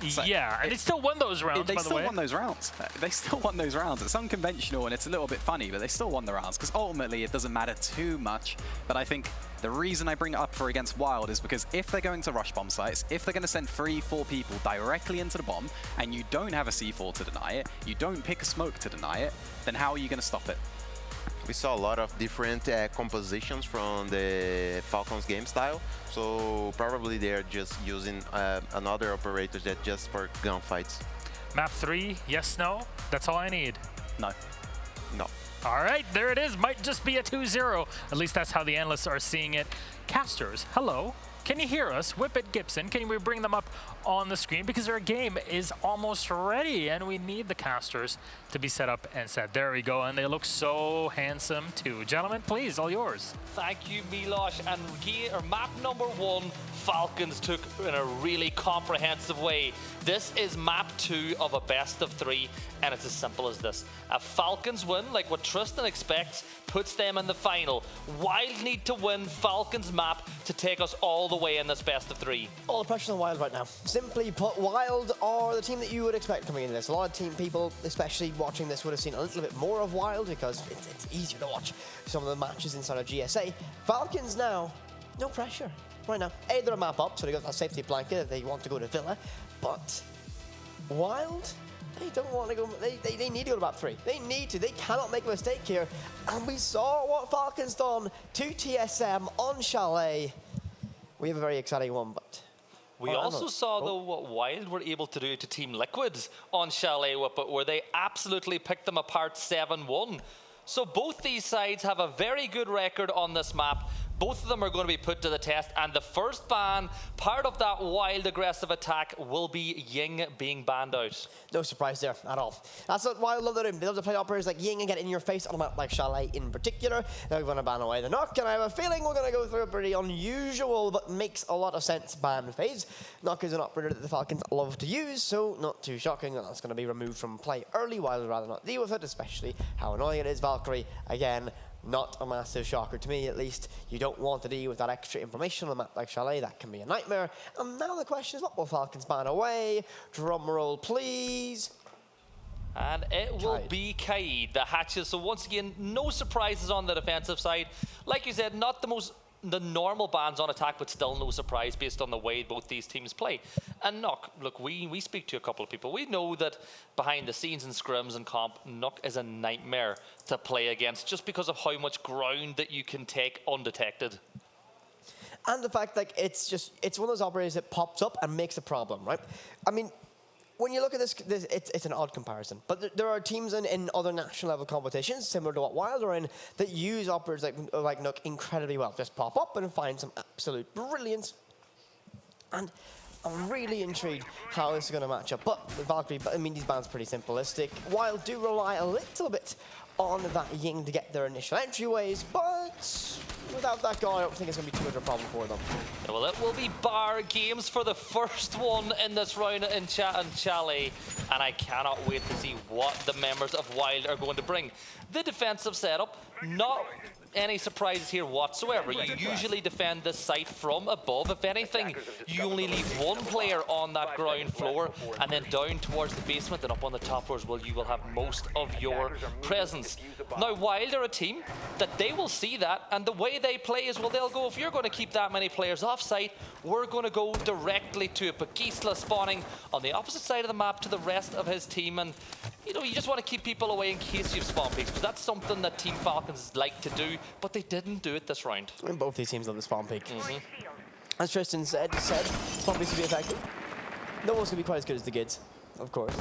So yeah, and they still won those rounds, by the way. They still won those rounds. They still won those rounds. It's unconventional and it's a little bit funny, but they still won the rounds because ultimately it doesn't matter too much. But I think the reason I bring it up for against Wild is because if they're going to rush bomb sites, if they're going to send 3-4 people directly into the bomb and you don't have a C4 to deny it, you don't pick a smoke to deny it, then how are you going to stop it? We saw a lot of different compositions from the Falcons game style, so probably they're just using another operator that just for gunfights. Map 3, yes, no? That's all I need. No. No. All right, there it is. Might just be a 2-0. At least that's how the analysts are seeing it. Casters, hello. Can you hear us? Whippet Gibson, can we bring them up on the screen? Because our game is almost ready and we need the casters to be set up and set. There we go, and they look so handsome too. Gentlemen, please, all yours. Thank you, Milosh. And map number 1, Falcons took in a really comprehensive way. This is map 2 of a best of 3, and it's as simple as this. A Falcons win, like what Tristan expects, puts them in the final. Wild need to win Falcons map to take us all the way in this best of 3. All the pressure on Wild right now. Simply put, Wild are the team that you would expect coming into this. A lot of team people, especially watching this, would have seen a little bit more of Wild because it's easier to watch some of the matches inside of GSA. Falcons now, no pressure right now. A, they're a map up, so they got that safety blanket if they want to go to Villa. But Wild, they don't want to go. They need to go to map 3. They need to. They cannot make a mistake here. And we saw what Falcons done to TSM on Chalet. We have a very exciting one, but we also saw, though, what Wild were able to do to Team Liquids on Chalet, where they absolutely picked them apart 7-1. So both these sides have a very good record on this map. Both of them are going to be put to the test, and the first ban, part of that Wild aggressive attack, will be Ying being banned out. No surprise there at all. That's what Wild love to do. They love to play operators like Ying and get in your face on a map like Chalet in particular. They're going to ban away the Nock, and I have a feeling we're going to go through a pretty unusual but makes a lot of sense ban phase. Nock is an operator that the Falcons love to use, so not too shocking that that's going to be removed from play early. Wild would rather not deal with it, especially how annoying it is. Valkyrie, again, not a massive shocker to me, at least. You don't want to deal with that extra information on a map like Chalet. That can be a nightmare. And now the question is, what will Falcons ban away? Drum roll, please. And it will be Kaid, the hatches. So once again, no surprises on the defensive side. Like you said, not the normal bans on attack, but still no surprise based on the way both these teams play. And Nock, look, we speak to a couple of people. We know that behind the scenes in scrims and comp, Nock is a nightmare to play against just because of how much ground that you can take undetected. And the fact, like, it's one of those operators that pops up and makes a problem, right? I mean, when you look at this it's an odd comparison. But there are teams in other national level competitions, similar to what Wild are in, that use operators like Nook incredibly well. Just pop up and find some absolute brilliance. And I'm really intrigued how this is going to match up. But with Valkyrie, I mean, these bans are pretty simplistic. Wild do rely a little bit on that Ying to get their initial entryways, but without that guy, I don't think it's going to be too much of a problem for them. Well, it will be bar games for the first one in this round in Chalet, and I cannot wait to see what the members of Wild are going to bring. The defensive setup, not any surprises here whatsoever. You usually defend this site from above. If anything, you only leave one player on that ground floor, and then down towards the basement and up on the top floors, well, you will have most of your presence. Now, Wild are a team that they will see that, and the way they play is, well, they'll go, if you're going to keep that many players off-site, we're going to go directly to it. But Gisela spawning on the opposite side of the map to the rest of his team, and you know, you just want to keep people away in case you've spawn peaks, because that's something that Team Falcons like to do, but they didn't do it this round. I mean, both these teams love the spawn peak. As Tristan said, spawn peaks will be effective. No one's going to be quite as good as the Gids, of course.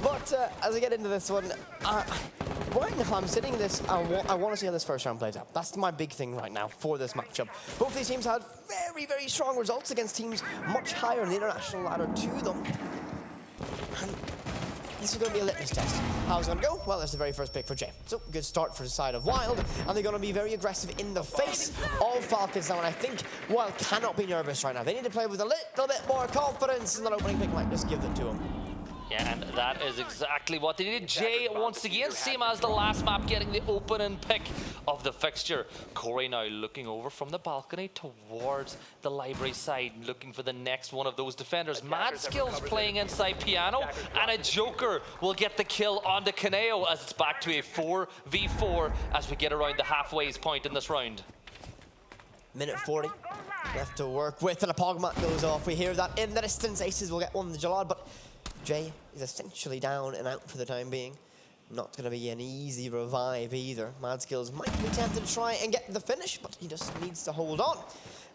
But as I get into this one, right now I'm sitting in this, I want to see how this first round plays out. That's my big thing right now for this matchup. Both these teams had very, very strong results against teams much higher in the international ladder to them. And this is going to be a litmus test. How's it going to go? Well, that's the very first pick for Jay. So, good start for the side of Wild, and they're going to be very aggressive in the face of Falcons now, and I think Wild cannot be nervous right now. They need to play with a little bit more confidence, and that opening pick might just give it to them. Yeah, and that is exactly what they needed. Jay, once again, same as the last map, getting the opening pick of the fixture. Corey now looking over from the balcony towards the library side, looking for the next one of those defenders. Mad Skills playing inside Piano, and a Joker will get the kill onto Kaneo as it's back to a 4v4 as we get around the halfway point in this round. Minute 40 left to work with, and a Pogmat goes off. We hear that in the distance. Aces will get one in the Jalad, but Jay is essentially down and out for the time being. Not going to be an easy revive either. Mad Skills might be tempted to try and get the finish, but he just needs to hold on.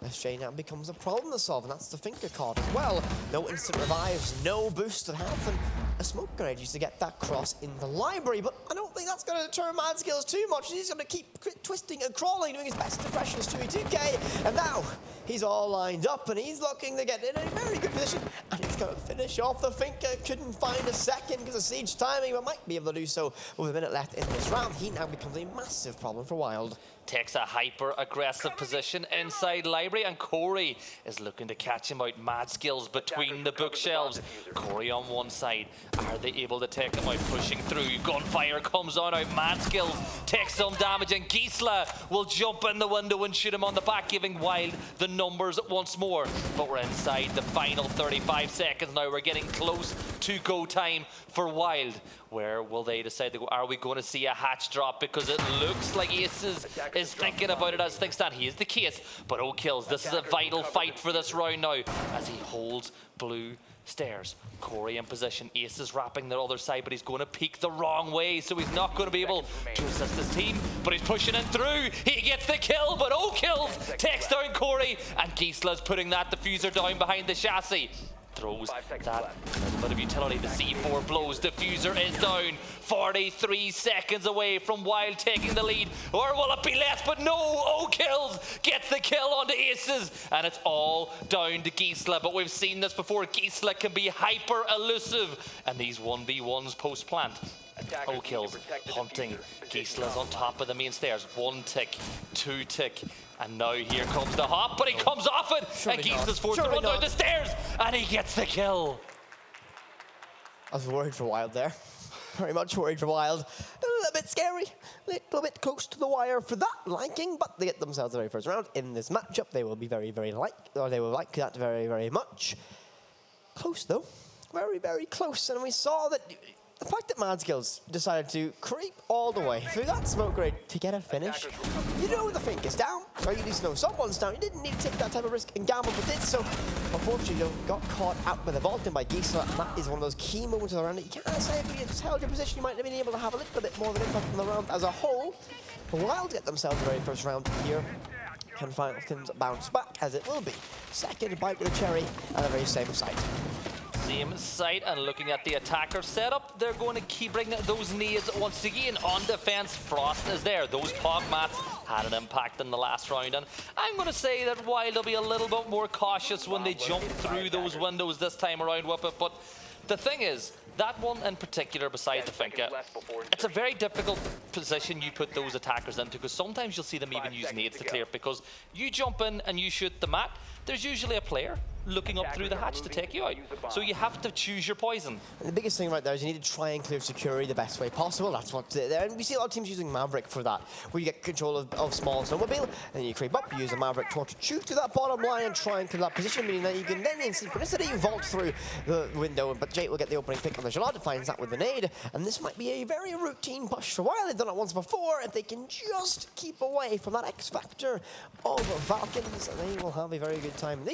As Jay now becomes a problem to solve, and that's the finger card as well. No instant revives, no boost of health, and a smoke grenade used to get that cross in the library, but I don't think that's going to deter Mad Skills too much. He's going to keep twisting and crawling, doing his best impressions to 2K, and now he's all lined up, and he's looking to get in a very good position, and he's going to finish off the finger. Couldn't find a second because of siege timing, but might be able to do so with a minute left in this round. He now becomes a massive problem for Wild. Takes a hyper-aggressive position inside library, and Corey is looking to catch him out. Mad Skills between the bookshelves. Corey on one side. Are they able to take him out? Pushing through. Gunfire comes on out. Mad Skills takes some damage, and Gisela will jump in the window and shoot him on the back, giving Wild the numbers once more. But we're inside the final 35 seconds now. We're getting close to go time for Wild. Where will they decide to go? Are we going to see a hatch drop? Because it looks like Aces is thinking about it as things stand. He is the case, but oh kills. This is a vital fight for this round now as he holds blue stairs. Corey in position. Aces wrapping the other side, but he's going to peek the wrong way, so he's not going to be able to assist his team, but he's pushing in through. He gets the kill, but oh kills takes down Corey, and Gisela's putting that diffuser down behind the chassis. Throws that little bit of utility. The C4 blows. Diffuser is down. 43 seconds away from Wild taking the lead. Or will it be less? But no! Oh kills! Gets the kill onto Aces. And it's all down to Gisela. But we've seen this before. Gisela can be hyper elusive. And these 1v1s post plant. Oh kills. Hunting. Gisela's on top of the main stairs. 1 tick. 2 tick. And now here comes the hop, but he comes off it, and Gisela's forced to run down the stairs, and he gets the kill. I was worried for Wild there. Very much worried for Wild. A little bit scary, a little bit close to the wire for that liking, but they get themselves the very first round in this matchup. They will be they will like that very, very much. Close though, very, very close, and we saw that. The fact that Mad Skills decided to creep all the way through that smoke grenade to get a finish, you know the fink is down, or you at least know someone's down. You didn't need to take that type of risk and gamble, but did so. Unfortunately, you got caught out by the vaulting by Gisela, and that is one of those key moments of the round that you can't say if you just held your position, you might have been able to have a little bit more of an impact on the round as a whole. But Wild get themselves the very first round here. Can Falcons bounce back, as it will be. Second bite with a cherry at the very same site. Same site, and looking at the attacker setup, they're going to keep bringing those nades once again on defense. Frost is there. Those Pogmats had an impact in the last round, and I'm going to say that Wild will be a little bit more cautious when they jump through those windows this time around with it. But the thing is, that one in particular, beside the Finka, it's a very difficult position you put those attackers into, because sometimes you'll see them even use nades to clear, because you jump in and you shoot the mat, there's usually a player looking up through the hatch to take you out. So you have to choose your poison. And the biggest thing right there is you need to try and clear security the best way possible. That's what there. And we see a lot of teams using Maverick for that, where you get control of small snowmobile, and you creep up, you use a Maverick torch to shoot to that bottom line and try and clear that position, meaning that you can then in synchronicity vault through the window. But Jake will get the opening pick on the Chalet, finds that with the nade, and this might be a very routine push for WYLDE. They've done it once before. If they can just keep away from that X factor of Falcons, they will have a very good time.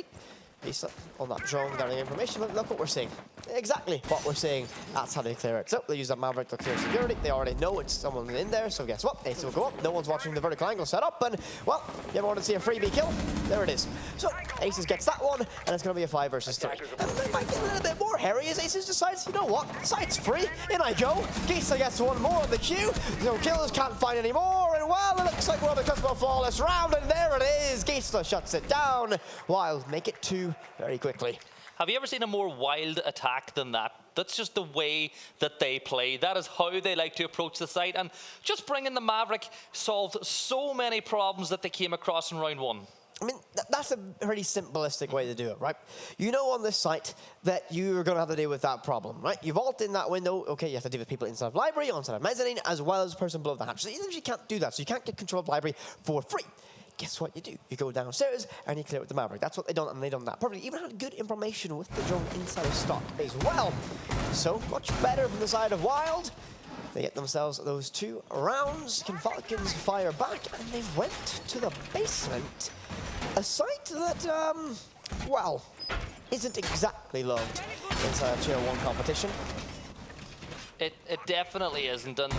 Based on that drone gathering information, but look what we're seeing. Exactly what we're seeing. That's how they clear it. So they use that Maverick to clear security. They already know it's someone in there, so guess what? Ace will go up. No one's watching the vertical angle set up, and well, you ever want to see a freebie kill? There it is. So Aces gets that one, and it's going to be a 5 versus 3. And they might get a little bit more hairy as Aces decides, you know what? Site's free. In I go. Geisa gets one more on the queue. So Killers can't find any more, and well, it looks like we're on the cusp of a flawless round, and there it is. Geisa shuts it down. WYLDE make it 2 very quickly. Have you ever seen a more wild attack than that? That's just the way that they play. That is how they like to approach the site. And just bringing the Maverick solved so many problems that they came across in round 1. I mean, that's a pretty simplistic way to do it, right? You know on this site that you're going to have to deal with that problem, right? You vault in that window. Okay, you have to deal with people inside of library, outside of mezzanine, as well as the person below the hatch. So you can't do that. So you can't get control of library for free. Guess what you do? You go downstairs and you clear with the Maverick. That's what they done, and they done that. Probably even had good information with the drone inside of stock as well. So much better from the side of WYLDE. They get themselves those 2 rounds. Can Falcons fire back? And they went to the basement. A site that, well, isn't exactly loved inside a Tier 1 competition. It definitely isn't, and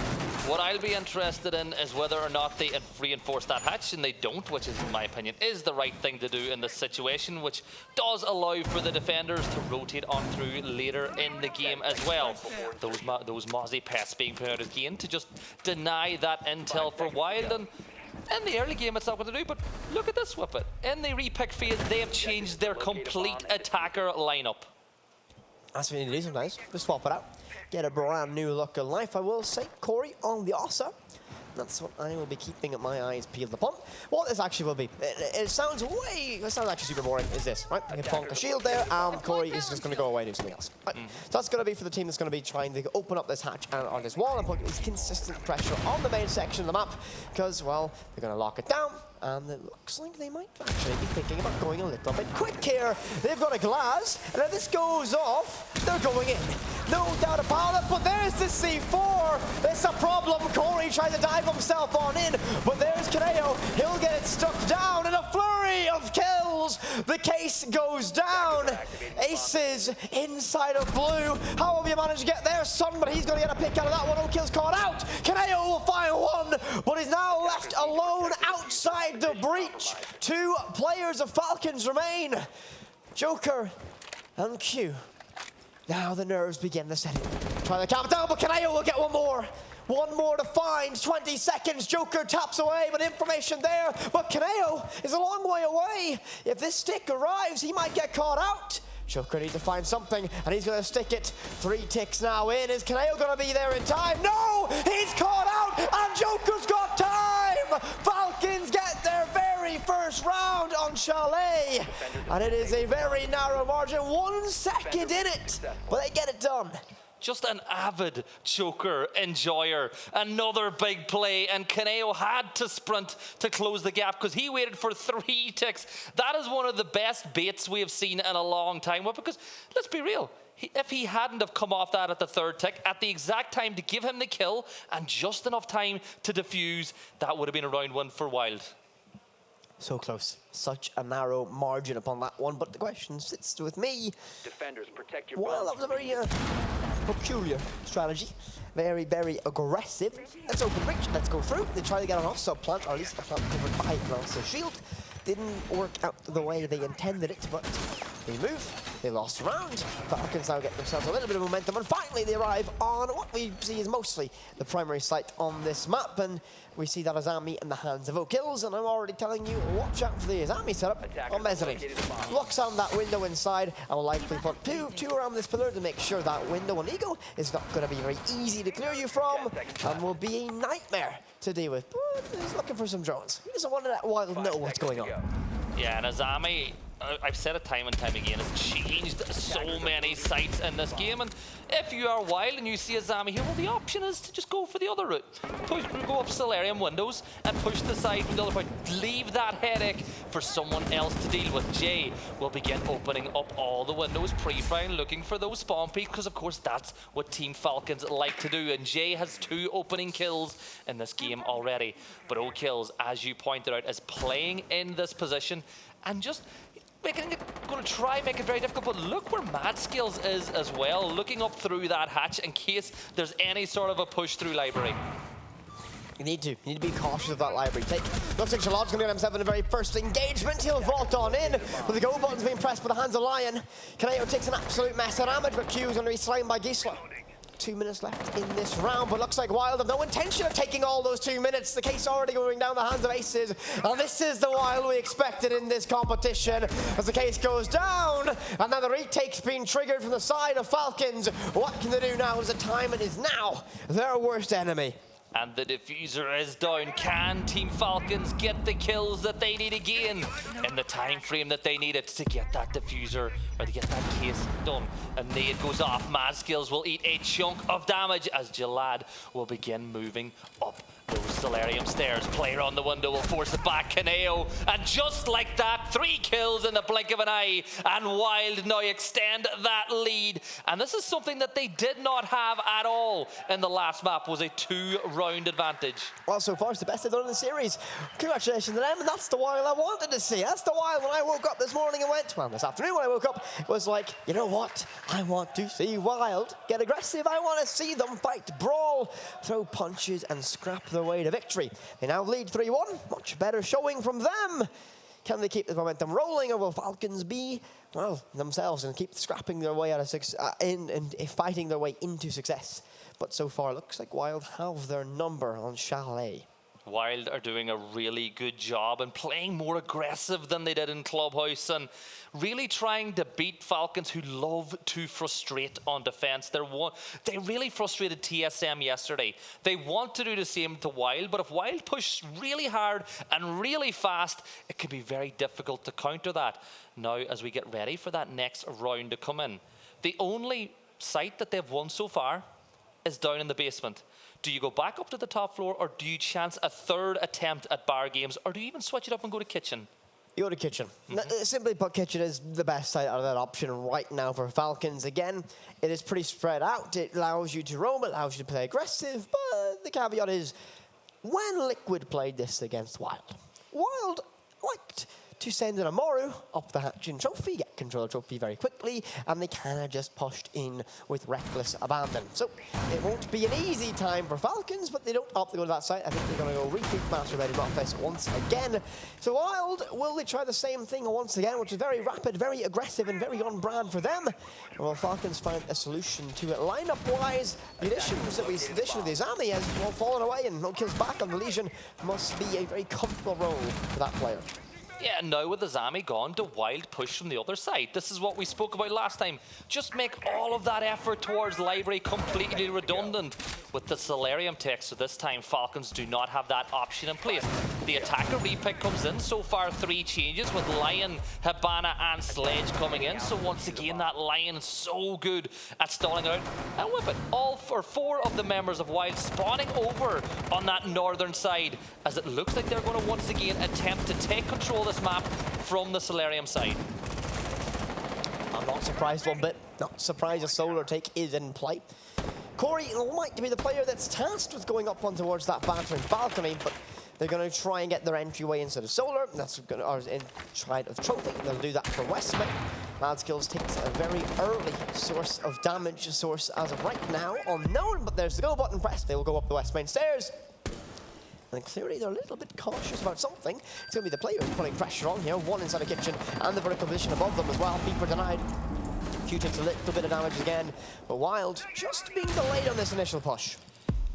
what I'll be interested in is whether or not they reinforce that hatch, and they don't, which is, in my opinion, is the right thing to do in this situation, which does allow for the defenders to rotate on through later in the game as well. Those Mozzie pests being put out again to just deny that intel for WYLDE, and in the early game it's not going to do, but look at this whippet. In the repick phase, they have changed their complete attacker lineup. That's what you need to do sometimes. Just swap it out. Get a brand new look of life, I will say. Corey on the Ossa. That's what I will be keeping my eyes peeled upon. What this actually will be, it sounds actually super boring, is this, right? I can bonk a shield there, and Corey is just going to go away and do something else. Right. So that's going to be for the team that's going to be trying to open up this hatch and on this wall and put consistent pressure on the main section of the map, because, well, they're going to lock it down, and it looks like they might actually be thinking about going a little bit quick here. They've got a glass, and if this goes off, they're going in. No doubt about it, but there's the C4. It's a problem. Corey tries to dive himself on in, but there's Kaneo. He'll get it stuck down in a flurry of kills. The case goes down. Aces inside of blue. How have you managed to get there, son? But he's going to get a pick out of that one. No kills caught out. Kaneo will find one, but he's now left alone outside the breach. 2 players of Falcons remain. Joker and Q. Now the nerves begin to set in. Try the countdown, but Kaneo will get one more. One more to find. 20 seconds. Joker taps away, but information there. But Kaneo is a long way away. If this stick arrives, he might get caught out. Joker needs to find something, and he's going to stick it. 3 ticks now in. Is Kaneo going to be there in time? No! He's caught out, and Joker's got time! Falcons get their very first round on Chalet, and it is a very narrow margin. 1 second in it, but they get it done. Just an avid Joker enjoyer. Another big play, and Kaneo had to sprint to close the gap because he waited for 3 ticks. That is one of the best baits we have seen in a long time. Well, because, let's be real, if he hadn't have come off that at the 3rd tick, at the exact time to give him the kill, and just enough time to defuse, that would have been a round 1 for WYLDE. So close. Such a narrow margin upon that one, but the question sits with me. Defenders, protect your well, that was a very peculiar strategy. Very, very aggressive. Let's open breach. Let's go through. They try to get an also plant, or at least a plant covered by an also shield. Didn't work out the way they intended it, but they move. They lost a round. Falcons now get themselves a little bit of momentum, and finally they arrive on what we see is mostly the primary site on this map, and we see that Azami in the hands of O'Kills, and I'm already telling you, watch out for the Azami setup on mezzanine. Locks on that window inside, and will likely put two around this pillar to make sure that window on Ego is not going to be very easy to clear you from, and will be a nightmare to deal with. But he's looking for some drones. He doesn't want to let WYLDE know what's going on. Yeah, and Azami, I've said it time and time again, it's changed so many sights in this game. And if you are Wild and you see a Zami here, well, the option is to just go for the other route. Go up Solarium windows and push the side from the other point. Leave that headache for someone else to deal with. Jay will begin opening up all the windows, pre-firing, looking for those spawn peaks, because of course that's what Team Falcons like to do. And Jay has 2 opening kills in this game already. But O'Kills, as you pointed out, is playing in this position and just going to try make it very difficult, but look where Mad Skills is as well, looking up through that hatch in case there's any sort of a push through library. You need to be cautious of that library take. Looks like Chalet's going to get himself in the very first engagement. He'll vault on in, but the go button's being pressed by the hands of Lion. Kaneo takes an absolute mess of damage, but Q's going to be slain by Gisla. 2 minutes left in this round, but looks like Wild have no intention of taking all those 2 minutes. The case already going down the hands of Aces. And this is the Wild we expected in this competition as the case goes down. And now the retake's being triggered from the side of Falcons. What can they do now as the time is now their worst enemy? And the diffuser is down. Can Team Falcons get the kills that they need again in the time frame that they need it to get that diffuser or to get that case done? A nade goes off. Mad Skills will eat a chunk of damage as Jalad will begin moving up those Solarium stairs. Player on the window will force it back. Kaneo, and just like that, 3 kills in the blink of an eye, and Wild now extend that lead. And this is something that they did not have at all in the last map, was a 2-round advantage. Well, so far it's the best they've done in the series. Congratulations to them, and that's the Wild I wanted to see. That's the Wild when I woke up this morning and went, well, this afternoon when I woke up, it was like, you know what? I want to see Wild get aggressive. I want to see them fight, brawl, throw punches, and scrap their way to victory. They now lead 3-1. Much better showing from them. Can they keep the momentum rolling, or will Falcons be, well, themselves and keep scrapping their way out of fighting their way into success? But so far, it looks like Wild have their number on Chalet. Wild are doing a really good job and playing more aggressive than they did in Clubhouse and really trying to beat Falcons, who love to frustrate on defense. They really frustrated TSM yesterday. They want to do the same to Wild, but if Wild push really hard and really fast, it can be very difficult to counter that. Now, as we get ready for that next round to come in, the only site that they've won so far is down in the basement. Do you go back up to the top floor, or do you chance a 3rd attempt at bar games, or do you even switch it up and go to kitchen? You go to kitchen. Simply put, kitchen is the best side out of that option right now for Falcons. Again, it is pretty spread out. It allows you to roam, it allows you to play aggressive, but the caveat is, when Liquid played this against Wild, Wild liked to send an Amaru up the hatch in trophy, get control of trophy very quickly, and they kind of just pushed in with reckless abandon. So it won't be an easy time for Falcons, but they don't opt to go to that site. I think they're going to go repeat Master Ready Rockfest once again. So Wild, will they try the same thing once again, which is very rapid, very aggressive, and very on brand for them? Or will Falcons find a solution to it? Lineup-wise, the addition of the Zami has well fallen away, and no kills back on the Legion must be a very comfortable role for that player. Yeah, now with the Zami gone, the Wild push from the other side. This is what we spoke about last time. Just make all of that effort towards library completely redundant with the Solarium tech. So this time, Falcons do not have that option in place. The attacker repick comes in. So far, 3 changes with Lion, Hibana, and Sledge coming in. So once again, that Lion is so good at stalling out. And whip it. All for 4 of the members of Wild spawning over on that northern side, as it looks like they're going to once again attempt to take control of this map from the Solarium side. I'm not surprised one bit. Not surprised a solar take is in play. Corey might be the player that's tasked with going up on towards that battering balcony, but they're going to try and get their entryway into the solar. That's going to, or in try of trophy. They'll do that for Westman. Mad Skills takes a very early source of damage, source as of right now unknown, but there's the go button pressed. They will go up the West main stairs. And clearly they're a little bit cautious about something. It's going to be the player who's putting pressure on here. 1 inside the kitchen and the vertical position above them as well. Peeper denied. Q takes a little bit of damage again. But Wild just being delayed on this initial push.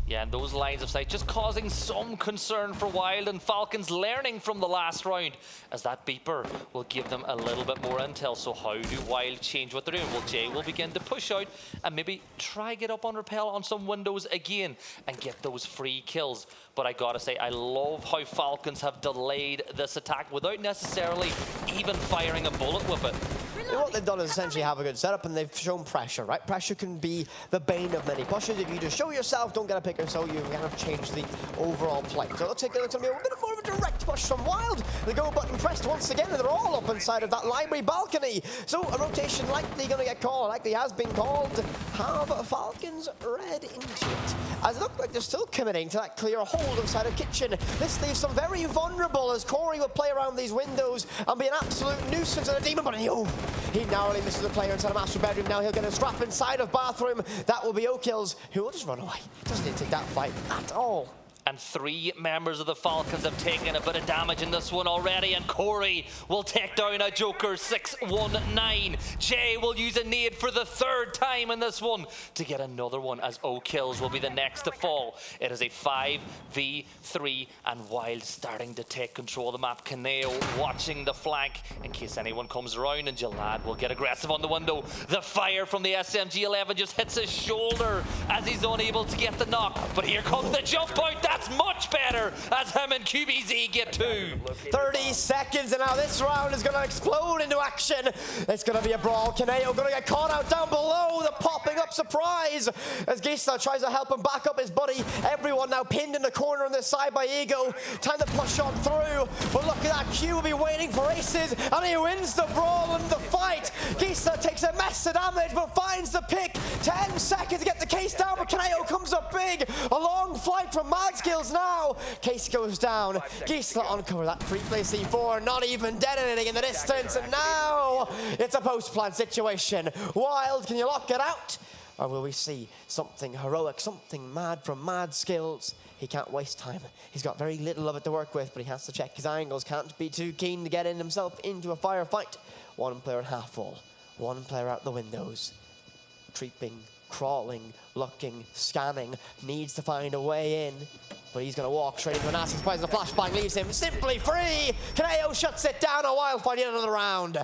Yeah, and those lines of sight just causing some concern for Wild, and Falcons learning from the last round, as that beeper will give them a little bit more intel. So how do Wild change what they're doing? Well, Jay will begin to push out and maybe try get up on repel on some windows again and get those free kills. But I gotta say, I love how Falcons have delayed this attack without necessarily even firing a bullet with it. What they've done is essentially have a good setup, and they've shown pressure, right? Pressure can be the bane of many pushes. If you just show yourself, don't get a pick or so, you kind of change the overall play. So it looks like it's going to be a bit more of a direct push from Wild. The go button pressed once again, and they're all up inside of that library balcony. So a rotation likely going to get called, likely has been called. Have Falcons read into it? As it looks like they're still committing to that clear hold inside of kitchen. This leaves them very vulnerable, as Corey will play around these windows and be an absolute nuisance to the demon. But he narrowly misses the player inside of master bedroom. Now he'll get a scrap inside of bathroom. That will be O'Kills, who will just run away. Doesn't need to take that fight at all. And 3 members of the Falcons have taken a bit of damage in this one already, and Corey will take down a Joker 619. Jay will use a nade for the 3rd time in this one to get another one, as O'Kills will be the next to fall. It is a 5v3, and Wild starting to take control of the map. Kaneo watching the flank in case anyone comes around, and Jalad will get aggressive on the window. The fire from the SMG-11 just hits his shoulder as he's unable to get the knock. But here comes the jump out. That's much better, as him and QBZ get 2. 30 seconds, and now this round is going to explode into action. It's going to be a brawl. Kaneo going to get caught out down below. The popping up surprise as Gisela tries to help him back up his buddy. Everyone now pinned in the corner on this side by Ego. Time to push on through. But look at that. Q will be waiting for aces, and he wins the brawl and the fight. Gisela takes a mess of damage, but finds the pick. 10 seconds to get the case down, but Kaneo comes up big. A long flight from Mads kills now. Case goes down. Gisela uncover that free play C4, not even detonating in the distance, and now it's a post-plant situation. Wild, can you lock it out? Or will we see something heroic, something mad from Mad Skills? He can't waste time. He's got very little of it to work with, but he has to check his angles. Can't be too keen to get in himself into a firefight. 1 player at half full. 1 player out the windows. Creeping, crawling, looking, scanning. Needs to find a way in. But he's going to walk straight into an nasty surprise. The flashbang leaves him simply free. Kaneo shuts it down. A Wild fight in another round.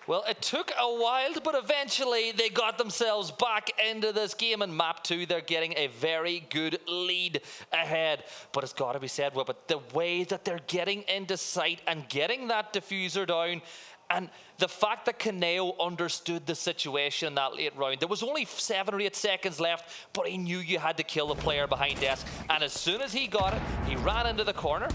Well, it took a while, but eventually they got themselves back into this game. In map 2, they're getting a very good lead ahead. But it's got to be said, well, but the way that they're getting into sight and getting that diffuser down, and the fact that Kaneo understood the situation in that late round. There was only 7 or 8 seconds left, but he knew you had to kill the player behind desk. And as soon as he got it, he ran into the corner.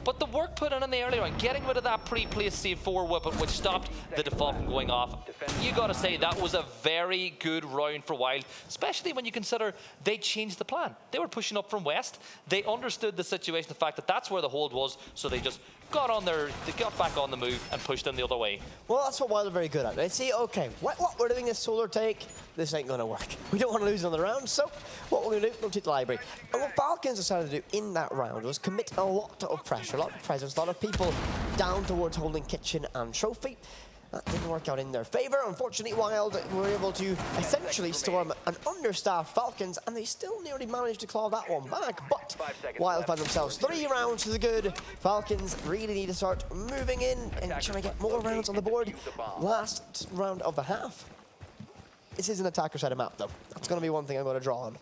But the work put in the early round, getting rid of that pre-placed C4 weapon, which stopped the default from going off. You got to say, that was a very good round for Wild, especially when you consider they changed the plan. They were pushing up from west. They understood the situation, the fact that that's where the hold was, so they just got back on the move and pushed them the other way. Well, that's what Wild are very good at. They see, okay, what we're doing this solar take, this ain't going to work. We don't want to lose another round, so what we're going to do, we'll take the library. And what Falcons decided to do in that round was commit a lot of pressure, a lot of presence, a lot of people down towards holding kitchen and trophy. That didn't work out in their favor. Unfortunately, Wild were able to essentially storm an understaffed Falcons, and they still nearly managed to claw that one back. But Wild found themselves 3 rounds to the good. Falcons really need to start moving in and trying to get more rounds on the board. Last round of the half. This is an attacker-sided map, though. That's going to be one thing I'm going to draw on.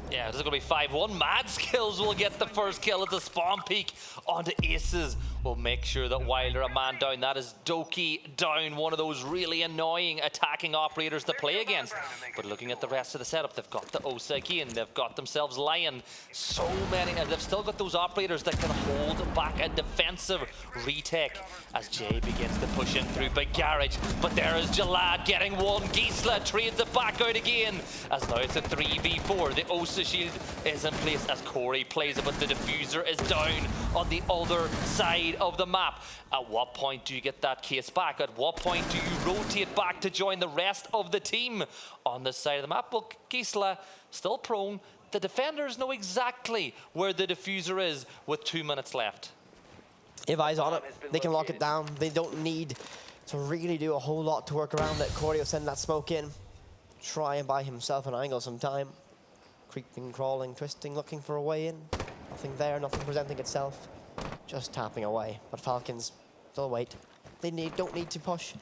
Yeah, this is going to be 5-1. Mad Skills will get the first kill at the spawn peak onto Aces. We'll make sure that Wild are a man down. That is Doki down, one of those really annoying attacking operators to play against. But looking at the rest of the setup, they've got the Osa again. They've got themselves Lion. So many, and they've still got those operators that can hold back a defensive retake as Jay begins to push in through Big Garage. But there is Jalad getting one. Gisela trades it back out again as now it's a 3v4. The Osa shield is in place as Corey plays it, but the diffuser is down on the other side of the map. At what point do you get that case back? At what point do you rotate back to join the rest of the team on this side of the map? Well, Gisela still prone. The defenders know exactly where the diffuser is with 2 minutes left. If eyes on it, they can lock it down. They don't need to really do a whole lot to work around it. Corey will send that smoke in, try and buy himself an angle some time. Creeping, crawling, twisting, looking for a way in. Nothing there, nothing presenting itself. Just tapping away. But Falcons still wait. They don't need to push.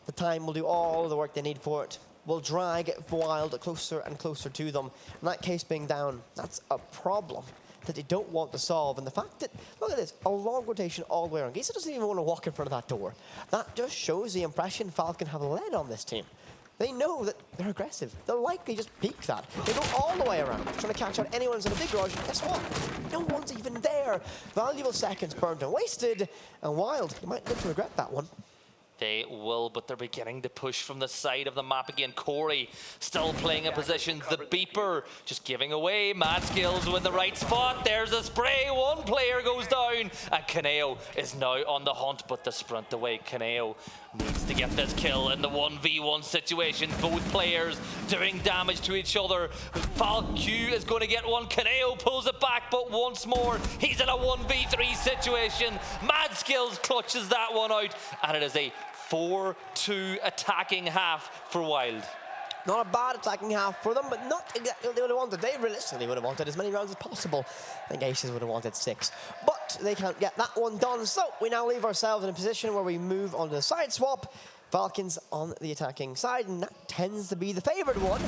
The time will do all the work they need for it. Will drag WYLDE closer and closer to them. In that case being down, that's a problem that they don't want to solve. And the fact that, look at this, a long rotation all the way around. Gisa doesn't even want to walk in front of that door. That just shows the impression Falcon have led on this team. They know that they're aggressive. They'll likely just peek that. They go all the way around, trying to catch out anyone who's in a big rush. Guess what? No one's even there. Valuable seconds burned and wasted. And WYLDE, you might live to regret that one. They will, but they're beginning to push from the side of the map again. Corey still playing in positions. The beeper just giving away. Mad Skills with the right spot. There's a spray. One player goes down. And Kaneo is now on the hunt, but the sprint away. Kaneo needs to get this kill in the 1v1 situation. Both players doing damage to each other. Q is going to get one. Kaneo pulls it back, but once more, he's in a 1v3 situation. Mad Skills clutches that one out, and it is a 4-2 attacking half for WYLDE. Not a bad attacking half for them, but not exactly what they would have wanted. They realistically would have wanted as many rounds as possible. I think Aces would have wanted 6. But they can't get that one done, so we now leave ourselves in a position where we move on to the side swap. Falcons on the attacking side, and that tends to be the favoured one.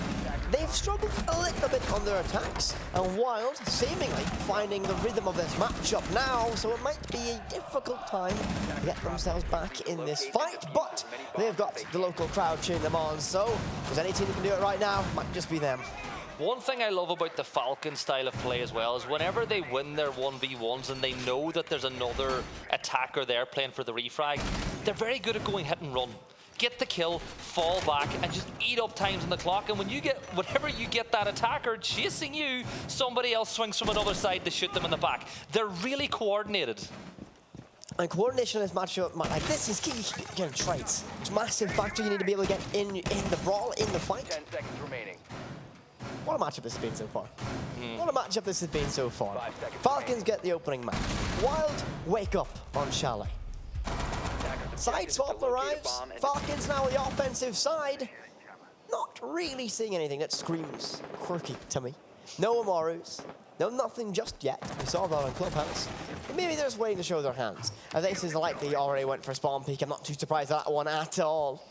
They've struggled a little bit on their attacks, and WYLDE seemingly finding the rhythm of this matchup now, so it might be a difficult time to get themselves back in this fight, but they've got the local crowd cheering them on, so if there's any team that can do it right now, it might just be them. One thing I love about the Falcon style of play as well is whenever they win their 1v1s and they know that there's another attacker there playing for the refrag, they're very good at going hit and run. Get the kill, fall back, and just eat up times on the clock. And whenever you get that attacker chasing you, somebody else swings from another side to shoot them in the back. They're really coordinated. And coordination in this matchup like this is key. Again, traits. It's a massive factor. You need to be able to get in the brawl, in the fight. 10 seconds remaining. What a matchup this has been so far. What a matchup this has been so far. Falcons get the opening match. WYLDE wake up on Chalet. Side swap arrives. Falcons now on the offensive side. Not really seeing anything that screams quirky to me. No Amarus. No nothing just yet. We saw that on Clubhouse. But maybe they're just waiting to show their hands. As Aces likely already went for spawn peek. I'm not too surprised at that one at all.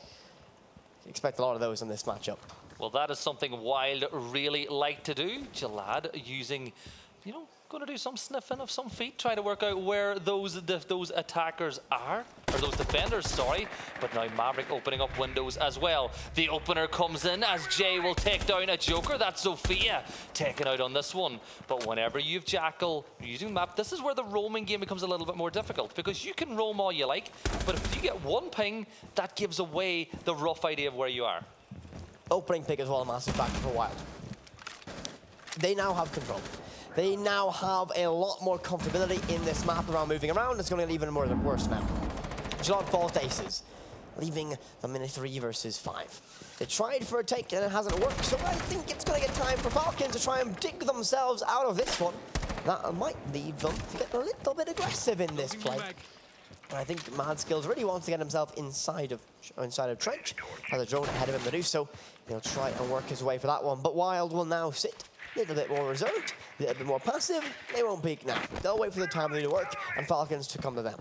Expect a lot of those in this matchup. Well, that is something WYLDE really like to do. Jalad using, going to do some sniffing of some feet, try to work out where those attackers are, or those defenders, sorry. But now Maverick opening up windows as well. The opener comes in as Jay will take down a Joker. That's Sophia taken out on this one. But whenever you've Jackal using map, this is where the roaming game becomes a little bit more difficult, because you can roam all you like, but if you get one ping, that gives away the rough idea of where you are. Opening pick as well, a massive factor for WYLDE. They now have control. They now have a lot more comfortability in this map around moving around. It's going to get even more worse now. Jalad falls to Aces, leaving them in a 3 versus 5. They tried for a take and it hasn't worked, so I think it's going to get time for Falcons to try and dig themselves out of this one. That might lead them to get a little bit aggressive in this play. And I think Mad Skills really wants to get himself inside of Trench. Has a drone ahead of him to do so. He'll try and work his way for that one, but WYLDE will now sit a little bit more reserved, a little bit more passive. They won't peek now. They'll wait for the time to work and Falcons to come to them.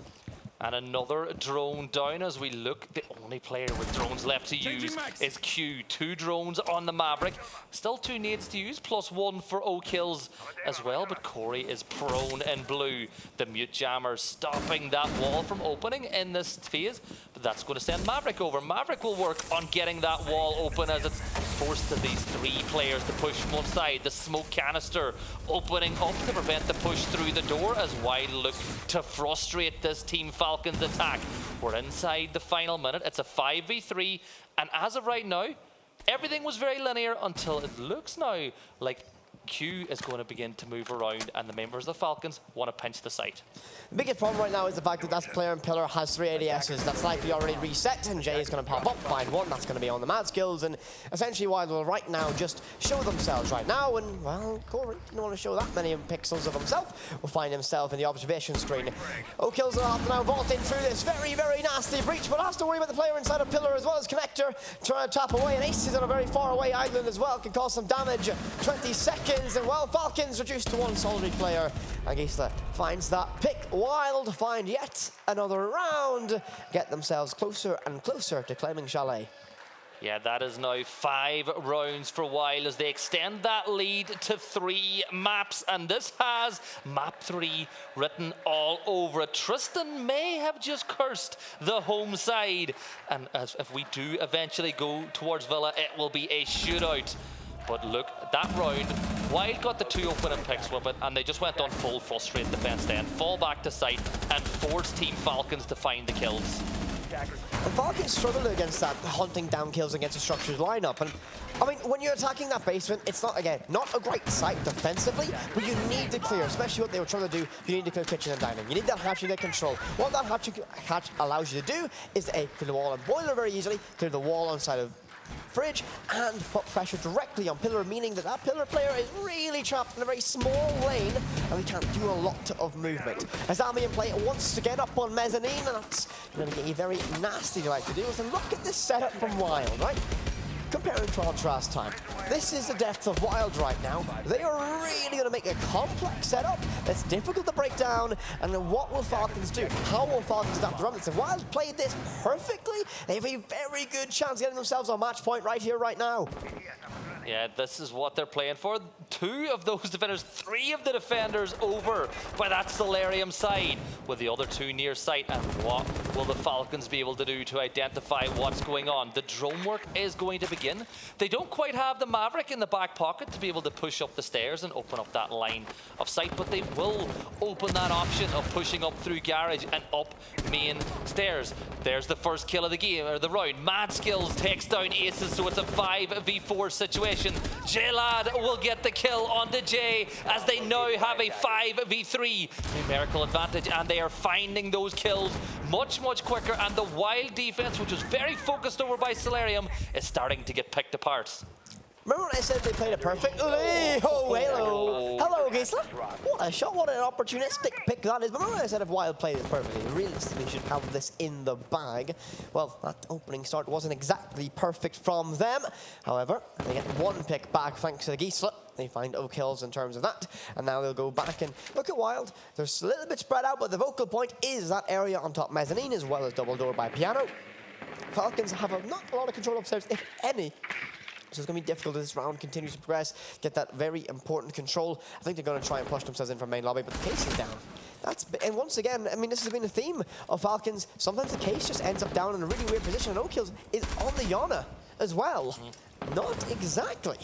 And another drone down as we look. The only player with drones left to use is Q. 2 drones on the Maverick. Still 2 nades to use, plus 1 for O kills as well. But Corey is prone in blue. The mute jammer stopping that wall from opening in this phase. But that's going to send Maverick over. Maverick will work on getting that wall open as it's forced to these 3 players to push from one side. The smoke canister opening up to prevent the push through the door as WYLDE look to frustrate this team Falcons attack. We're inside the final minute. It's a 5v3, and as of right now, everything was very linear until it looks now like Q is going to begin to move around, and the members of the Falcons want to pinch the site. The biggest problem right now is the fact that that player in Pillar has 3 ADSs. That's likely already reset, and Jay is going to pop up, find one. That's going to be on the Mad Skills, and essentially WYLDE will right now just show themselves right now. And, well, Corey didn't want to show that many pixels of himself. Will find himself in the observation screen. O-Kills will have to now vault in through this very, very nasty breach, but has to worry about the player inside of Pillar as well as Connector. Trying to tap away, and Ace is on a very far away island as well. Can cause some damage. 20 seconds. Falcons, and well, Falcons reduced to one solitary player. Agisla finds that pick. Wild find yet another round, get themselves closer and closer to claiming Chalet. Yeah, that is now 5 rounds for WYLDE as they extend that lead to 3 maps. And this has map 3 written all over it. Tristan may have just cursed the home side. And as if we do eventually go towards Villa, it will be a shootout. But look, that round, WYLDE got the 2 opening picks with it, and they just went on full frustrate defense then, fall back to site, and force Team Falcons to find the kills. And Falcons struggled against that, hunting down kills against a structured lineup. And I mean, when you're attacking that basement, it's not, again, not a great site defensively, but you need to clear, especially what they were trying to do. You need to clear kitchen and dining. You need that hatch to get control. What that hatch allows you to do is to clear the wall on boiler very easily, clear the wall on side of fridge, and put pressure directly on pillar, meaning that that pillar player is really trapped in a very small lane and we can't do a lot of movement. As Albion player wants to get up on mezzanine, and that's going to be very nasty to like to do. And look at this setup from WYLDE, right? Comparing to last time, this is the depth of WYLDE right now. They are really going to make a complex setup that's difficult to break down. And then what will Falcons do? How will Falcons adapt to run this? If WYLDE played this perfectly, they have a very good chance of getting themselves on match point right here, right now. Yeah, this is what they're playing for. 2 of those defenders, 3 of the defenders over by that Solarium side, with the other 2 near site. And what will the Falcons be able to do to identify what's going on? The drone work is going to begin. They don't quite have the Maverick in the back pocket to be able to push up the stairs and open up that line of sight, but they will open that option of pushing up through garage and up main stairs. There's the first kill of the game, or the round. Mad Skills takes down Aces, so it's a 5v4 situation. Chalet will get the kill onto Jay as they now have a 5v3 numerical advantage, and they are finding those kills much quicker. And the WYLDE defense, which was very focused over by Solarium, is starting to get picked apart. Remember when I said they played it perfect? Oh, hello. Hello, Gisla. What a shot, what an opportunistic pick that is. But remember when I said if WYLDE played it perfectly, realistically should have this in the bag. Well, that opening start wasn't exactly perfect from them. However, they get 1 pick back thanks to Gisla. They find 0 kills in terms of that. And now they'll go back and look at WYLDE. They're a little bit spread out, but the focal point is that area on top mezzanine, as well as double door by piano. Falcons have not a lot of control upstairs, if any. So it's going to be difficult as this round continues to progress, get that very important control. I think they're going to try and push themselves in from main lobby, but the case is down. And once again, I mean, this has been a theme of Falcons. Sometimes the case just ends up down in a really weird position, and 0 kills is on the Yana as well. Not exactly.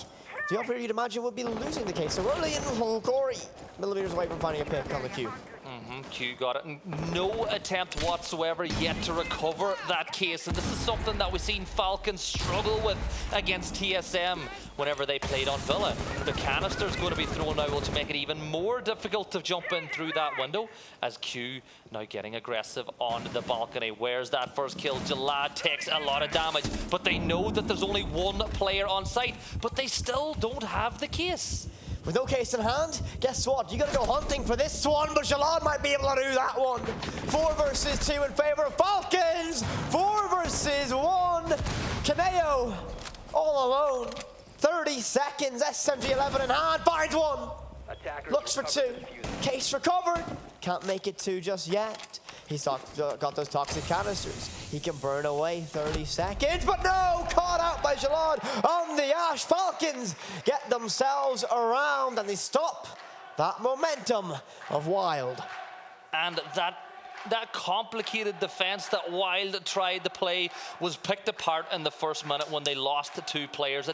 The operator you'd imagine would be losing the case. So early in Corey, millimeters away from finding a pick on the queue. Q got it. No attempt whatsoever yet to recover that case. And this is something that we've seen Falcons struggle with against TSM whenever they played on Villa. The canister's going to be thrown now, to make it even more difficult to jump in through that window, as Q now getting aggressive on the balcony. Where's that first kill? Chalet takes a lot of damage, but they know that there's only 1 player on site, but they still don't have the case. With no case in hand, guess what? You gotta go hunting for this one, but Chalet might be able to do that one. 4 versus 2 in favor of Falcons. 4 versus 1. Kaneo all alone. 30 seconds, SMG11 in hand, finds 1. Looks for 2. Case recovered. Can't make it 2 just yet. He's got those toxic canisters. He can burn away 30 seconds, but no! Caught out by Chalet on the Ash. Falcons get themselves around, and they stop that momentum of WYLDE. And that complicated defense that WYLDE tried to play was picked apart in the first minute when they lost to 2 players.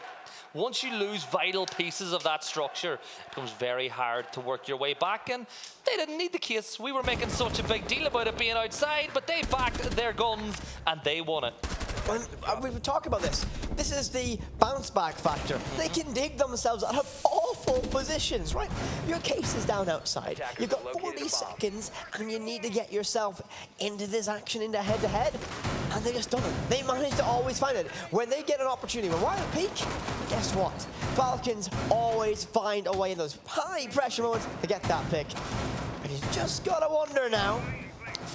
Once you lose vital pieces of that structure, it becomes very hard to work your way back, and they didn't need the case. We were making such a big deal about it being outside, but they backed their guns and they won it. We would talk about this. This is the bounce back factor. They can dig themselves out of awful positions, right? Your case is down outside. You've got 40 seconds and you need to get yourself into this action, into head-to-head. And they just don't. They manage to always find it. When they get an opportunity, when WYLDE peak, guess what? Falcons always find a way in those high pressure moments to get that pick. And you just gotta wonder now,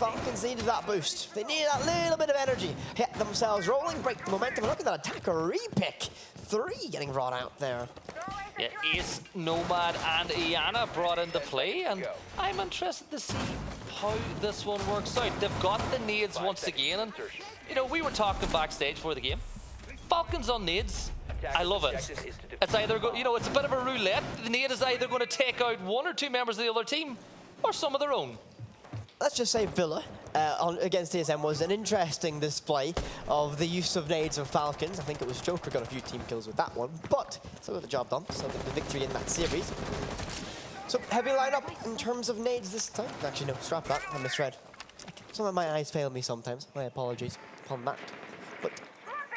Falcons needed that boost. They needed that little bit of energy. Hit themselves rolling, break the momentum. And look at that attacker re-pick. 3 getting brought out there. Yeah, Ace, Nomad, and Iana brought into play, and I'm interested to see how this one works out. They've got the nades once again, and you know, we were talking backstage for the game. Falcons on nades, I love it. It's either, you know, it's a bit of a roulette. The nade is either going to take out one or two members of the other team, or some of their own. Let's just say Villa against TSM was an interesting display of the use of nades of Falcons. I think it was Joker got a few team kills with that one, but still got the job done. Still got the victory in that series. So heavy lineup in terms of nades this time. Actually, no, scrap that. I misread. Some of my eyes fail me sometimes. My apologies upon that. But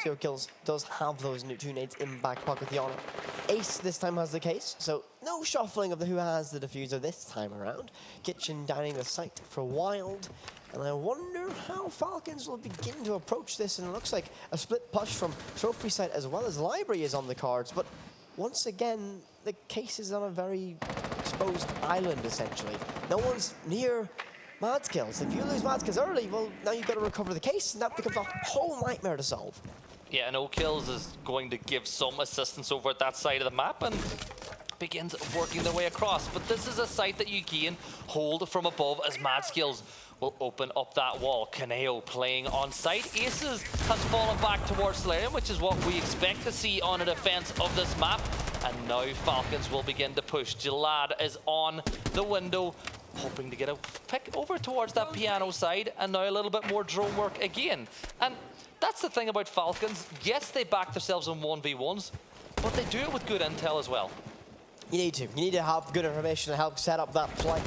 Zero Kills does have those two nades in back pocket. The honor. Ace this time has the case, so no shuffling of who has the diffuser this time around. Kitchen dining the site for Wild, and I wonder how Falcons will begin to approach this, and it looks like a split push from Trophy Site as well as Library is on the cards, but once again, the case is on a very exposed island, essentially. No one's near Mad Skills. If you lose Mad Skills early, well, now you've got to recover the case, and that becomes a whole nightmare to solve. Yeah, and O-Kills is going to give some assistance over at that side of the map and begins working their way across. But this is a site that you gain hold from above as Mad Skills will open up that wall. Kaneo playing on site. Aces has fallen back towards Solarium, which is what we expect to see on a defense of this map. And now Falcons will begin to push. Jalad is on the window, hoping to get a pick over towards that piano side, and now a little bit more drone work again. And that's the thing about Falcons. Yes, they back themselves on 1v1s, but they do it with good intel as well. You need to. You need to have good information to help set up that play.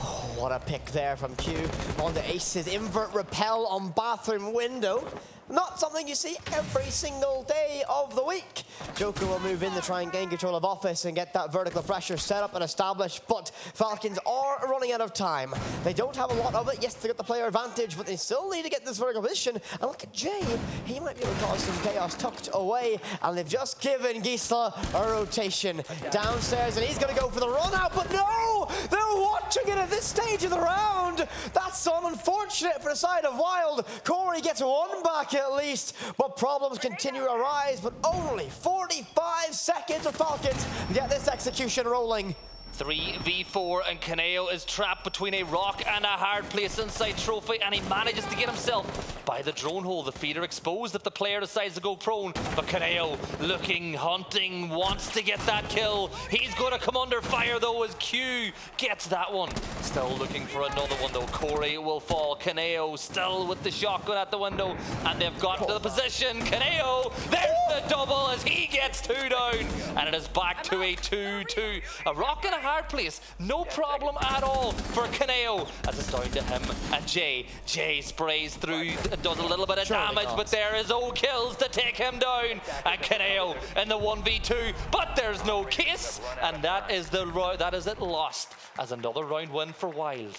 Oh, what a pick there from Q on the Aces. Invert repel on bathroom window. Not something you see every single day of the week. Joker will move in to try and gain control of Office and get that vertical pressure set up and established, but Falcons are running out of time. They don't have a lot of it. Yes, they got the player advantage, but they still need to get this vertical position. And look at Jay. He might be able to cause some chaos tucked away, and they've just given Gisla a rotation downstairs, and he's going to go for the run out, but no! They're watching it at this stage of the round. That's so unfortunate for the side of Wild. Corey gets one back at least, but problems continue to arise, but only 45 seconds of Falcons to get this execution rolling. 3v4, and Kaneo is trapped between a rock and a hard place inside Trophy, and he manages to get himself by the drone hole. The feeder exposed if the player decides to go prone, but Kaneo looking, hunting, wants to get that kill. He's going to come under fire though as Q gets that one. Still looking for another one though. Corey will fall. Kaneo still with the shotgun at the window, and they've got to the position. Kaneo, there's the double as he gets two down, and it is back to a 2-2. A rock and a hard place, no problem at all for Kaneo, as it's down to him and Jay. Jay sprays through, does a little bit of damage, but there is O-Kills to take him down, and Kaneo in the 1v2, but there's no case, and that is it lost as another round win for Wild.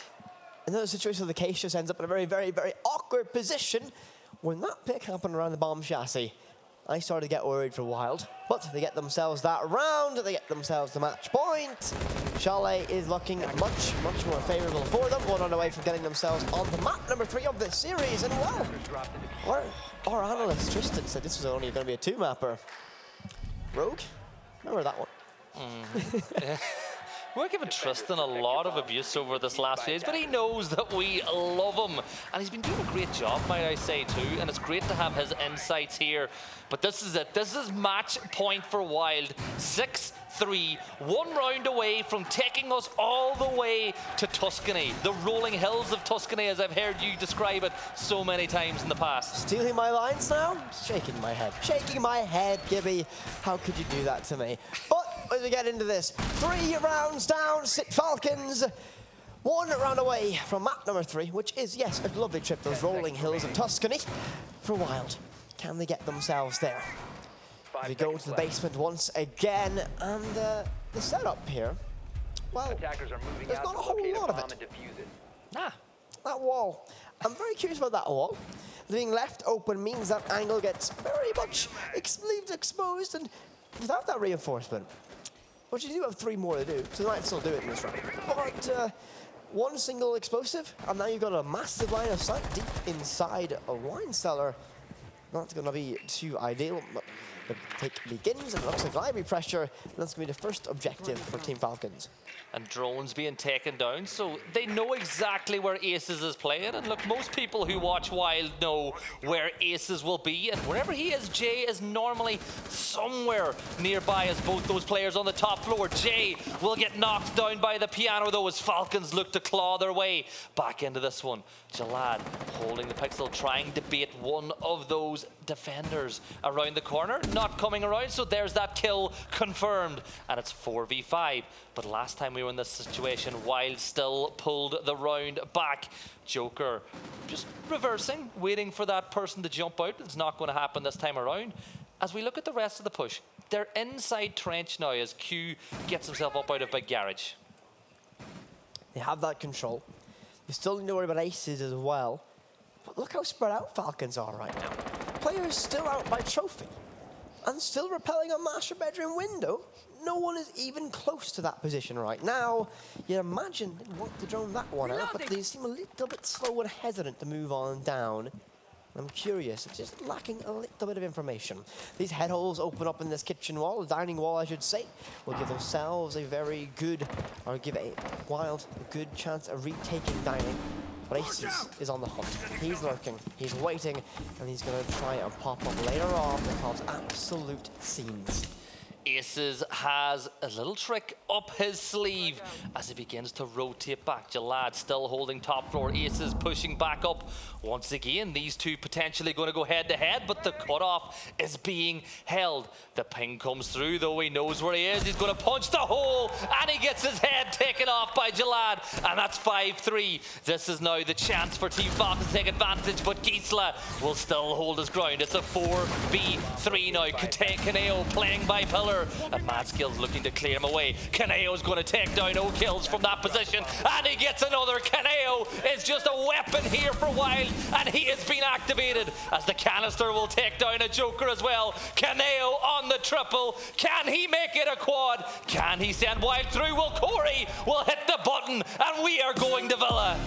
Another situation where the case just ends up in a very, very, very awkward position. When that pick happened around the bomb chassis, I started to get worried for Wild, but they get themselves that round, they get themselves the match point. Chalet is looking much, much more favourable for them, 1 round away from getting themselves on the map number 3 of this series, and well, our analyst Tristan said this was only going to be a 2-mapper. Rogue? Remember that one? We're giving Tristan a lot of abuse over this last phase, but he knows that we love him. And he's been doing a great job, might I say, too. And it's great to have his insights here. But this is it. This is match point for Wild. 6-3, 1 round away from taking us all the way to Tuscany. The rolling hills of Tuscany, as I've heard you describe it so many times in the past. Stealing my lines now? Shaking my head. Shaking my head, Gibby. How could you do that to me? But as we get into this, 3 rounds down, sit Falcons. 1 round away from map number 3, which is, yes, a lovely trip, those rolling hills of Tuscany for Wild. Can they get themselves there? We go to the basement once again, and the setup here, well, there's not a whole lot of it. That wall. I'm very curious about that wall. Being left open means that angle gets very much exposed, and without that reinforcement, which you do have 3 more to do, so they might still do it in this round. But 1 single explosive, and now you've got a massive line of sight deep inside a wine cellar. Not going to be too ideal, but The take begins, and it looks like library pressure, and that's going to be the first objective for Team Falcons. And drones being taken down, so they know exactly where Aces is playing. And look, most people who watch Wild know where Aces will be, and wherever he is, Jay is normally somewhere nearby as both those players on the top floor. Jay will get knocked down by the piano though as Falcons look to claw their way back into this one. Jalad holding the pixel, trying to bait one of those defenders around the corner, not coming around, so there's that kill confirmed, and it's 4v5. But last time we were in this situation, Wild still pulled the round back. Joker just reversing, waiting for that person to jump out. It's not going to happen this time around. As we look at the rest of the push, they're inside trench now as Q gets himself up out of big garage. They have that control. You still need to worry about Aces as well. But look how spread out Falcons are right now. Players still out by trophy. And still repelling on master bedroom window. No one is even close to that position right now. You imagine they'd want to drone that one out, but they seem a little bit slow and hesitant to move on down. I'm curious, it's just lacking a little bit of information. These head holes open up in this kitchen wall, dining wall I should say, will give themselves a very good, or give a Wild a good chance of retaking dining. But Aces is on the hunt. He's lurking, he's waiting, and he's going to try and pop up later on and cause absolute scenes. Aces has a little trick up his sleeve as he begins to rotate back. Jalad still holding top floor. Aces pushing back up. Once again, these two potentially going to go head to head, but the cutoff is being held. The ping comes through, though he knows where he is. He's going to punch the hole, and he gets his head taken off by Jalad, and that's 5-3. This is now the chance for Team Falcons to take advantage, but Gisela will still hold his ground. It's a 4v3 now. Kaneo playing by pillar, and Mad Skills looking to clear him away. Kaneo's going to take down no kills from that position, and he gets another. Kaneo is just a weapon here for Wild, and he has been activated as the canister will take down a Joker as well. Kaneo on the triple. Can he make it a quad? Can he send Wild through? Well, Corey will hit the button, and we are going to Villa.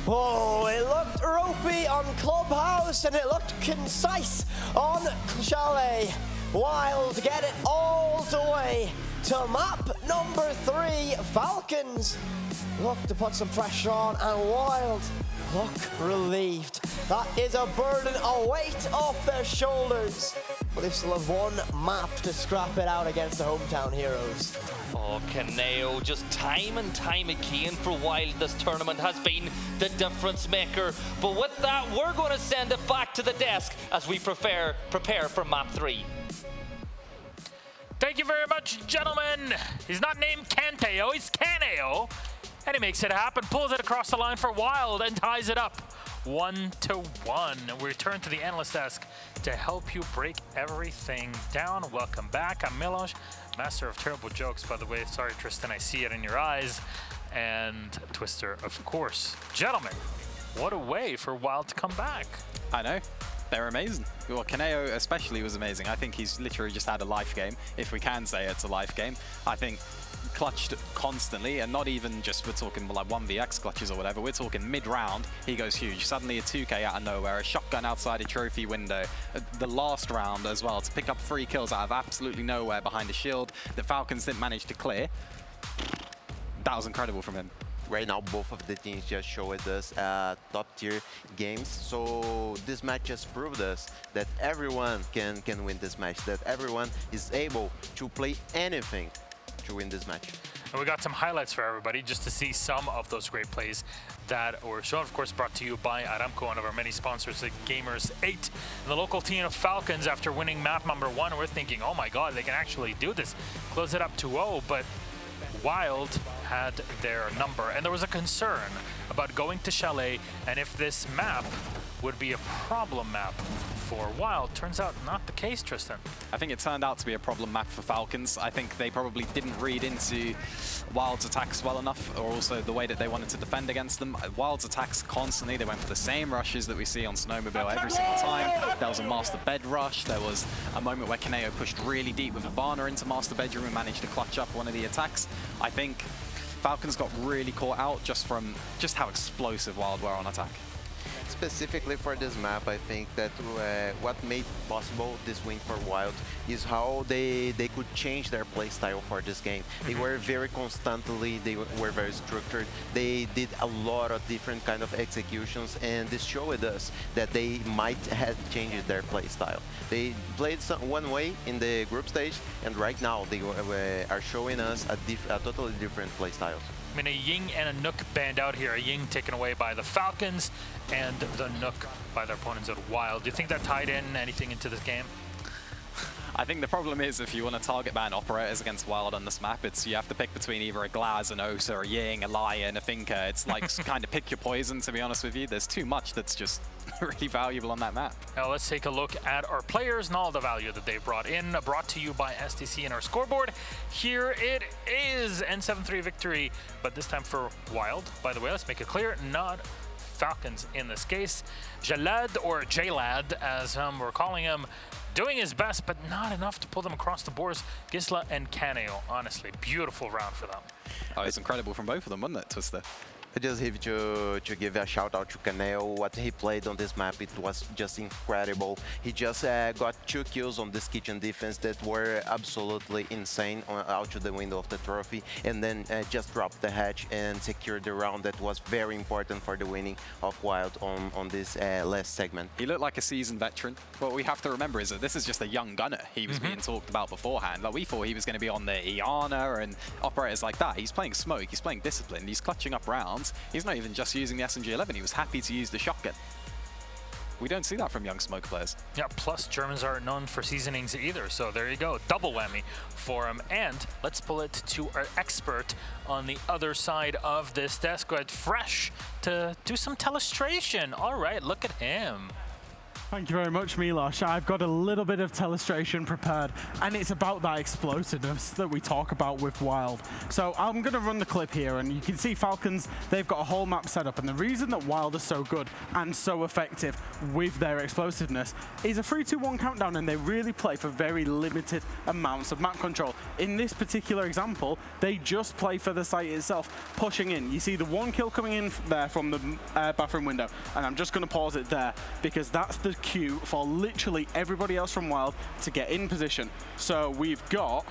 Oh, it looked ropey on Clubhouse, and it looked concise on Chalet. Wild get it all the way to map number 3. Falcons look to put some pressure on, and Wild look relieved. That is a burden, a weight off their shoulders. But they still have one map to scrap it out against the hometown heroes. Oh, Kaneo, just time and time again for Wild this tournament has been the difference maker. But with that, we're going to send it back to the desk as we prepare for map 3. Thank you very much, gentlemen. He's not named Canteo, he's Caneo. And he makes it happen, pulls it across the line for Wild and ties it up 1-1. And we return to the analyst desk to help you break everything down. Welcome back. I'm Milos, master of terrible jokes, by the way. Sorry, Tristan, I see it in your eyes. And Twister, of course. Gentlemen, what a way for Wild to come back. I know. They're amazing. Well, Kaneo especially was amazing. I think he's literally just had a life game, if we can say it's a life game. I think clutched constantly, and not even just we're talking like 1vx clutches or whatever. We're talking mid-round, he goes huge. Suddenly a 2k out of nowhere, a shotgun outside a trophy window. The last round as well, to pick up 3 kills out of absolutely nowhere behind a shield that Falcons didn't manage to clear. That was incredible from him. Right now, both of the teams just showed us top-tier games. So this match just proved us that everyone can win this match, that everyone is able to play anything to win this match. And we got some highlights for everybody just to see some of those great plays that were shown. Of course, brought to you by Aramco, one of our many sponsors at Gamers8. And the local team of Falcons, after winning map number 1, we're thinking, oh my God, they can actually do this. Close it up 2-0, but Wild had their number, and there was a concern about going to Chalet and if this map would be a problem map for Wild. Turns out not the case, Tristan. I think it turned out to be a problem map for Falcons. I think they probably didn't read into Wild's attacks well enough, or also the way that they wanted to defend against them. Wild's attacks constantly, they went for the same rushes that we see on Snowmobile every single time. There was a master bed rush. There was a moment where Kaneo pushed really deep with Ivana into master bedroom and managed to clutch up one of the attacks. I think Falcons got really caught out just from how explosive Wild were on attack. Specifically for this map, I think that what made possible this win for Wild is how they could change their playstyle for this game. They were very constantly, they were very structured. They did a lot of different kind of executions, and this showed us that they might have changed their playstyle. They played one way in the group stage, and right now they are showing us a totally different playstyle. I mean, a Ying and a Nook banned out here. A Ying taken away by the Falcons and the Nook by their opponents at Wild. Do you think that tied in anything into this game? I think the problem is if you want to target ban operators against Wild on this map, it's you have to pick between either a Glaz, an Osa, a Ying, a Lion, a Finka. It's like kind of pick your poison, to be honest with you. There's too much that's just really valuable on that map. Now let's take a look at our players and all the value that they brought in. Brought to you by STC and our scoreboard. Here it is, N7-3 victory, but this time for Wild. By the way, let's make it clear, not Falcons in this case. Jalad, or Jalad, as we're calling him, doing his best, but not enough to pull them across the boards. Gisla and Kaneo, honestly, beautiful round for them. Oh, it's incredible from both of them, wasn't it, Twister? I just have to give a shout out to Kaneo. What he played on this map, it was just incredible. He just got 2 kills on this kitchen defense that were absolutely insane out to the window of the trophy, and then just dropped the hatch and secured the round that was very important for the winning of Wild on this last segment. He looked like a seasoned veteran. What we have to remember is that this is just a young gunner he was being talked about beforehand. Like, we thought he was going to be on the Iana and operators like that. He's playing Smoke, he's playing Discipline, he's clutching up rounds. He's not even just using the SMG-11, he was happy to use the shotgun. We don't see that from young Smoke players. Yeah, plus Germans aren't known for seasonings either, so there you go, double whammy for him. And let's pull it to our expert on the other side of this desk, quite fresh to do some telestration. All right, look at him. Thank you very much, Milosh. I've got a little bit of telestration prepared, and it's about that explosiveness that we talk about with Wild. So I'm going to run the clip here, and you can see Falcons, they've got a whole map set up, and the reason that Wild are so good and so effective with their explosiveness is a 3-2-1 countdown, and they really play for very limited amounts of map control. In this particular example, they just play for the site itself, pushing in. You see the 1 kill coming in there from the bathroom window, and I'm just going to pause it there because that's the cue for literally everybody else from Wild to get in position. So we've got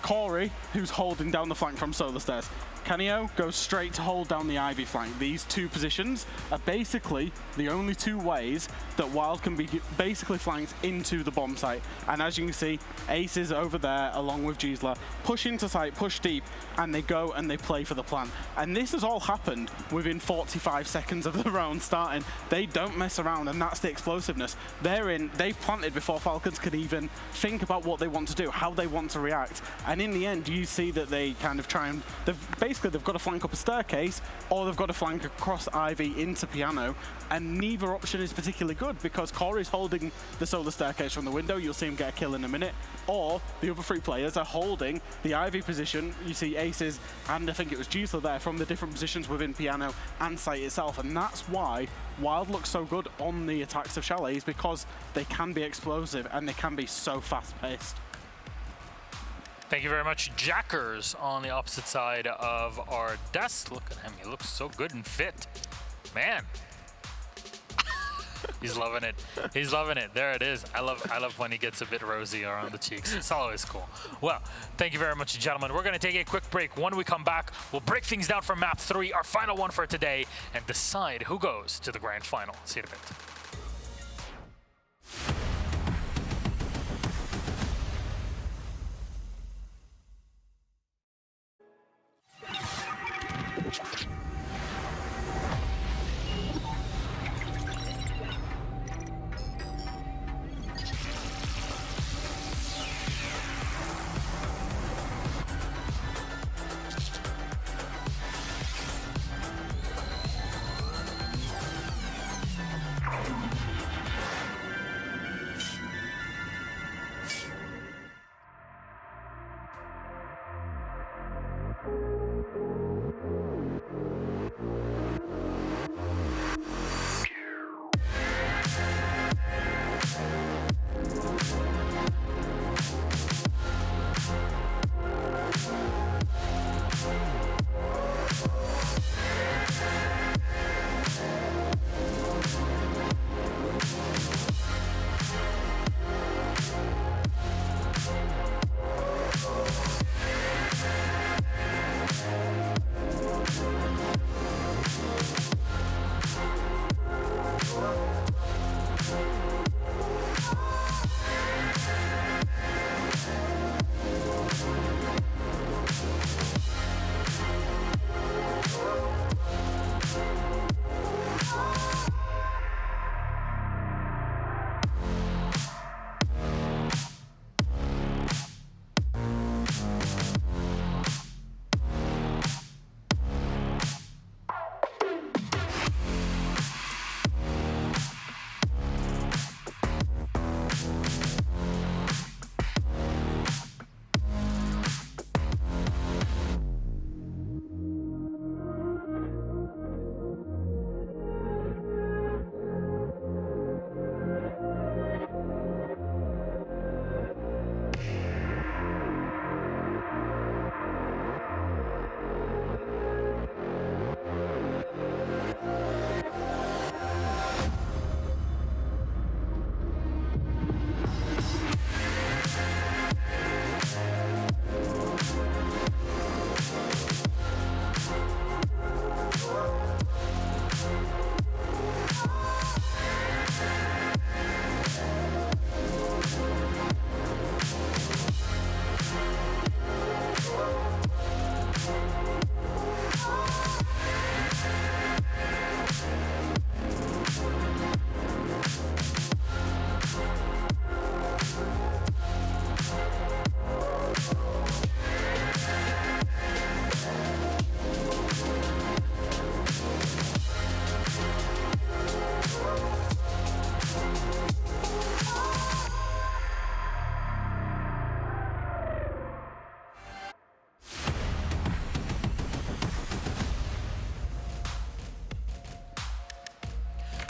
Corey, who's holding down the flank from Solar Stairs. Kaneo goes straight to hold down the Ivy flank. These 2 positions are basically the only 2 ways that Wild can be basically flanked into the bomb site. And as you can see, Ace is over there along with Gisla, push into site, push deep, and they go and they play for the plant. And this has all happened within 45 seconds of the round starting. They don't mess around, and that's the explosiveness. They've planted before Falcons could even think about what they want to do, how they want to react. And in the end, you see that they kind of try and they've got to flank up a staircase, or they've got to flank across Ivy into Piano, and neither option is particularly good because Corey's holding the Solar Staircase from the window. You'll see him get a kill in a minute, or the other 3 players are holding the Ivy position. You see Aces, and I think it was Gisla there, from the different positions within Piano and site itself, and that's why Wild looks so good on the attacks of Chalet, is because they can be explosive and they can be so fast-paced. Thank you very much, Jackers, on the opposite side of our desk. Look at him, he looks so good and fit. Man. He's loving it. He's loving it. There it is. I love when he gets a bit rosy around the cheeks. It's always cool. Well, thank you very much, gentlemen. We're going to take a quick break. When we come back, we'll break things down for map 3, our final one for today, and decide who goes to the grand final. See you in a bit.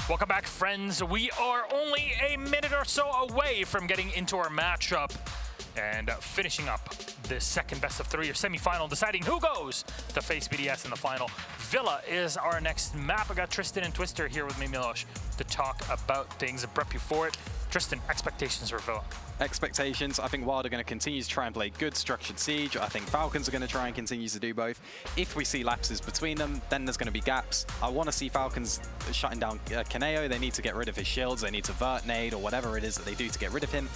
Welcome back, friends. We are only a minute or so away from getting into our matchup and finishing up this second best of 3 or semi-final, deciding who goes to face BDS in the final. Villa is our next map. I got Tristan and Twister here with me, Milos, to talk about things and prep you for it. Tristan, expectations for Villa? Expectations, I think WYLDE are going to continue to try and play good structured siege. I think Falcons are going to try and continue to do both. If we see lapses between them, then there's going to be gaps. I want to see Falcons shutting down Kaneo. They need to get rid of his shields. They need to vert nade or whatever it is that they do to get rid of him.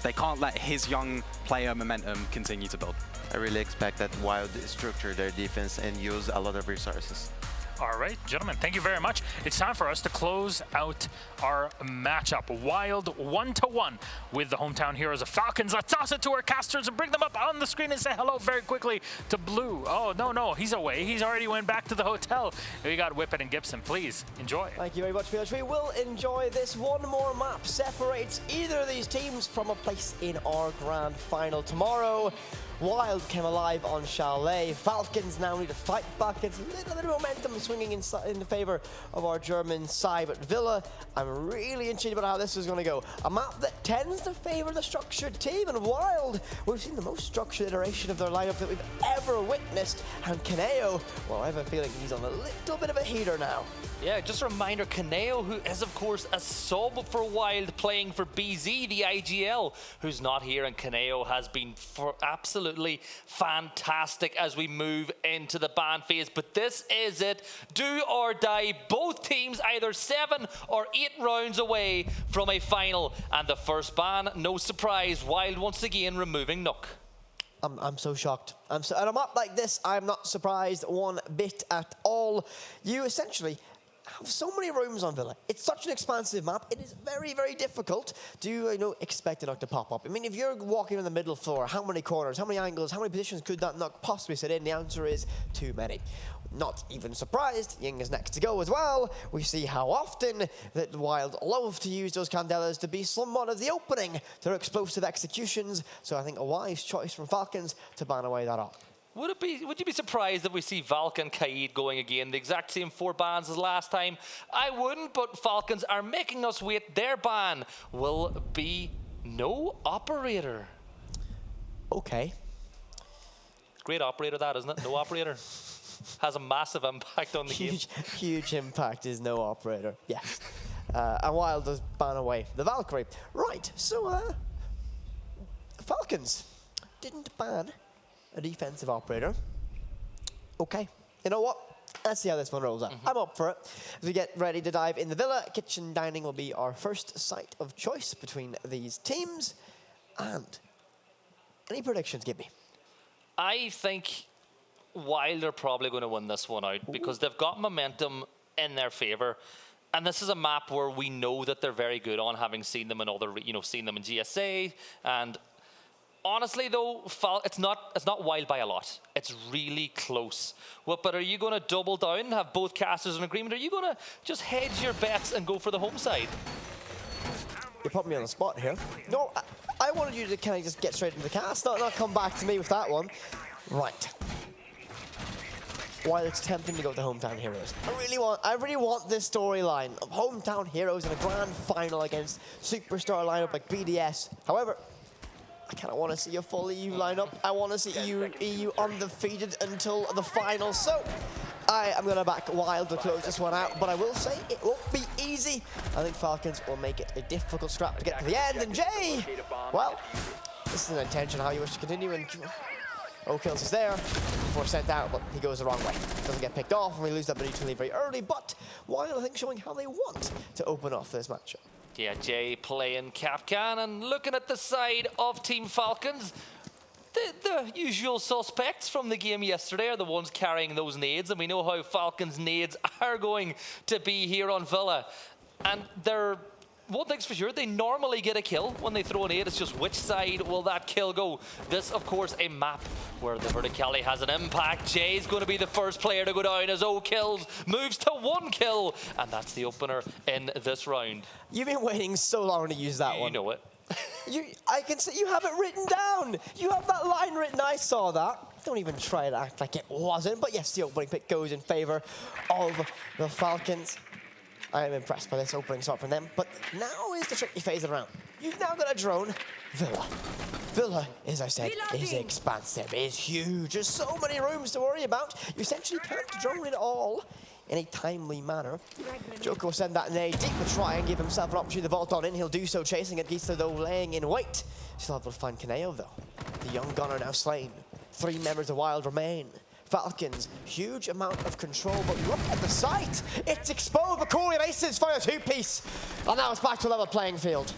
They can't let his young player momentum continue to build. I really expect that WYLDE structure their defense and use a lot of resources. All right, gentlemen, thank you very much. It's time for us to close out our matchup. WYLDE 1-1 with the hometown heroes of Falcons. Let's toss it to our casters and bring them up on the screen and say hello very quickly to Blue. Oh, no, he's away. He's already went back to the hotel. We got Whippet and Gibson. Please enjoy. Thank you very much, Felix. We will enjoy this. One more map separates either of these teams from a place in our grand final tomorrow. WYLDE came alive on Chalet. Falcons now need to fight back. It's a little bit of momentum swinging in the favor of our German side. But Villa, I'm really intrigued about how this is going to go. A map that tends to favor the structured team. And WYLDE, we've seen the most structured iteration of their lineup that we've ever witnessed. And Kaneo, well, I have a feeling he's on a little bit of a heater now. Yeah, just a reminder, Kaneo, who is, of course, a sub for WYLDE playing for BZ, the IGL, who's not here, and Kaneo has been absolutely fantastic as we move into the ban phase. But this is it. Do or die. Both teams either 7 or 8 rounds away from a final. And the first ban, no surprise, WYLDE once again removing Nook. I'm so shocked. And a map like this, I'm not surprised one bit at all. You essentially have so many rooms on Villa. It's such an expansive map. It is very, very difficult to expect a Nook to pop up. I mean, if you're walking on the middle floor, how many corners, how many angles, how many positions could that Nook possibly sit in? The answer is too many. Not even surprised, Ying is next to go as well. We see how often that WYLDE love to use those Candelas to be somewhat of the opening to their explosive executions. So I think a wise choice from Falcons to ban away that off. Would you be surprised if we see Valk and Kaid going again, the exact same 4 bans as last time? I wouldn't, but Falcons are making us wait. Their ban will be no operator. Okay. Great operator that, isn't it? No operator. Has a massive impact on the game. Huge impact is no operator. Yes. And WYLDE does ban away the Valkyrie. Right, so Falcons didn't ban a defensive operator. Okay, you know what? Let's see how this one rolls out. I'm up for it. As we get ready to dive in the Villa, kitchen dining will be our first site of choice between these teams. And any predictions, give me? I think WYLDE are probably going to win this one out because they've got momentum in their favor. And this is a map where we know that they're very good on, having seen them in other, seen them in GSA. And honestly, though, it's not WYLDE by a lot. It's really close. But are you going to double down and have both casters in agreement? Or are you going to just hedge your bets and go for the home side? You put me on the spot here. No, I wanted you to kind of just get straight into the cast, not come back to me with that one. Right. While it's tempting to go with the hometown heroes, I really want this storyline of hometown heroes in a grand final against superstar lineup like BDS. However, I kind of want to see a full EU lineup. I want to see EU undefeated until the final. So I am going to back WYLDE to close this one out, but I will say it won't be easy. I think Falcons will make it a difficult scrap to get to the end. And Jay, well, this is an intention how you wish to continue. And O'Kills is there before sent out, but he goes the wrong way. Doesn't get picked off, and we lose that mutually very early. But WYLDE, I think, showing how they want to open off this matchup. Yeah, Jay playing Capcan and looking at the side of Team Falcons. The usual suspects from the game yesterday are the ones carrying those nades, and we know how Falcons' nades are going to be here on Villa. And one thing's for sure, they normally get a kill when they throw a nade. It's just which side will that kill go? This, of course, a map where the verticality has an impact. Jay's going to be the first player to go down as O-Kills moves to 1 kill. And that's the opener in this round. You've been waiting so long to use that one. You know it. I can see you have it written down. You have that line written. I saw that. Don't even try to act like it wasn't. But yes, the opening pick goes in favor of the Falcons. I am impressed by this opening start from them. But now is the tricky phase of the round. You've now got a drone, Villa. Villa, as I said, is expansive, is huge. There's so many rooms to worry about. You essentially can't drone it all in a timely manner. Joker will send that nade deep to try and give himself an opportunity to vault on in. He'll do so, chasing it. Geisler, though, laying in wait. Still able to find Kaneo, though. The young gunner now slain. 3 members of Wild remain. Falcons, huge amount of control, but look at the site. It's exposed, but Corey and Aces fire a 2-piece. And now it's back to a level playing field.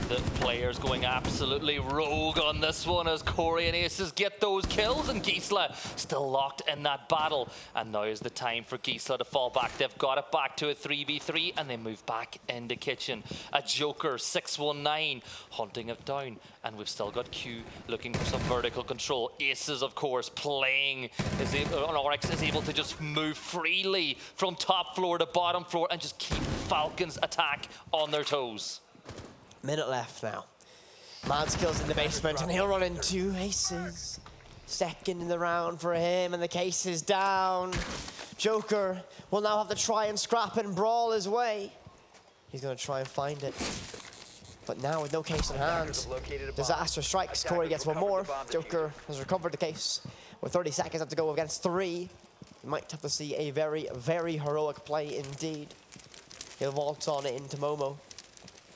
The players going absolutely rogue on this one as Corey and Aces get those kills, and Geisler still locked in that battle. And now is the time for Geisler to fall back. They've got it back to a 3v3 and they move back into kitchen. A Joker 619 hunting it down, and we've still got Q looking for some vertical control. Aces, of course, playing Oryx is able to just move freely from top floor to bottom floor and just keep Falcons attack on their toes. Minute left now. Mads kills in the basement and he'll run into Aces. Second in the round for him and the case is down. Joker will now have to try and scrap and brawl his way. He's going to try and find it. But now with no case in hand, disaster strikes. Corey gets one more. Joker has recovered the case. With 30 seconds left to go against 3. You might have to see a very, very heroic play indeed. He'll vault on it into Momo.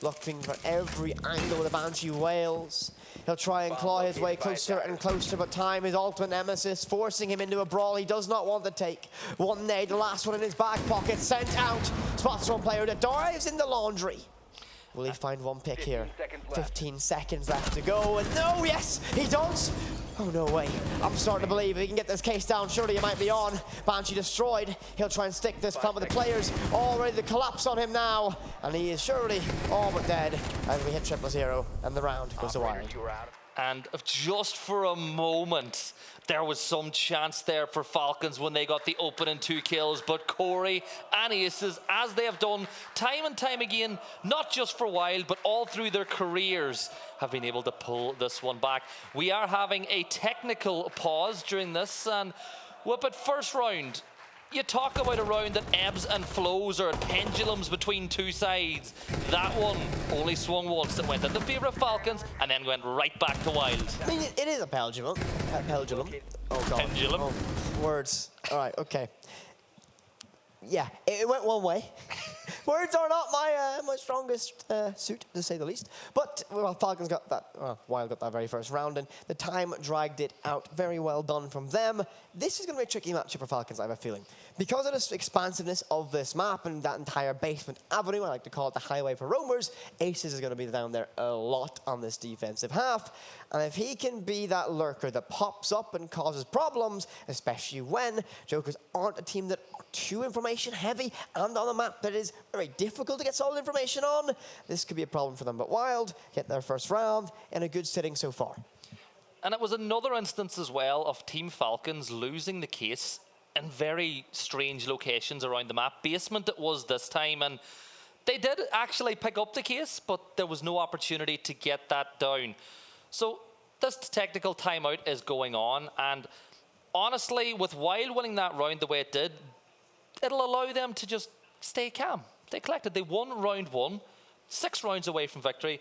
Looking for every angle with the Banshee wails. He'll try and claw his way closer and closer, but time is ultimate nemesis, forcing him into a brawl he does not want to take. One nade, the last one in his back pocket, sent out. Spots one player that dives in the laundry. Will he find one pick here? 15 seconds left to go, and no, yes, he does. Oh, no way. I'm starting to believe if he can get this case down, surely he might be on. Banshee destroyed. He'll try and stick this plan with the players all ready to collapse on him now. And he is surely all but dead as we hit 0-0 and the round goes to Wild. And just for a moment, there was some chance there for Falcons when they got the opening 2 kills, but Corey and Aces, as they have done time and time again, not just for Wild, but all through their careers, have been able to pull this one back. We are having a technical pause during this, and well, but first round, you talk about a round that ebbs and flows or pendulums between 2 sides. That one only swung once. It went in the favour of Falcons and then went right back to Wild. I mean, it is a pendulum. Pendulum. Oh, God. Pendulum. Oh, words. All right, okay. Yeah, it went one way. Words are not my strongest suit, to say the least. But well, Falcons got that, Wild got that very first round, and the time dragged it out. Very well done from them. This is going to be a tricky matchup for Falcons, I have a feeling. Because of the expansiveness of this map and that entire basement avenue, I like to call it the highway for roamers, Aces is going to be down there a lot on this defensive half. And if he can be that lurker that pops up and causes problems, especially when Jokers aren't a team that are too information heavy and on a map that is very difficult to get solid information on, this could be a problem for them. But Wild get their first round in a good sitting so far. And it was another instance as well of Team Falcons losing the case in very strange locations around the map. Basement it was this time, and they did actually pick up the case, but there was no opportunity to get that down. So this technical timeout is going on, and honestly, with Wild winning that round the way it did, it'll allow them to just stay calm. They collected. They won round 1, 6 rounds away from victory,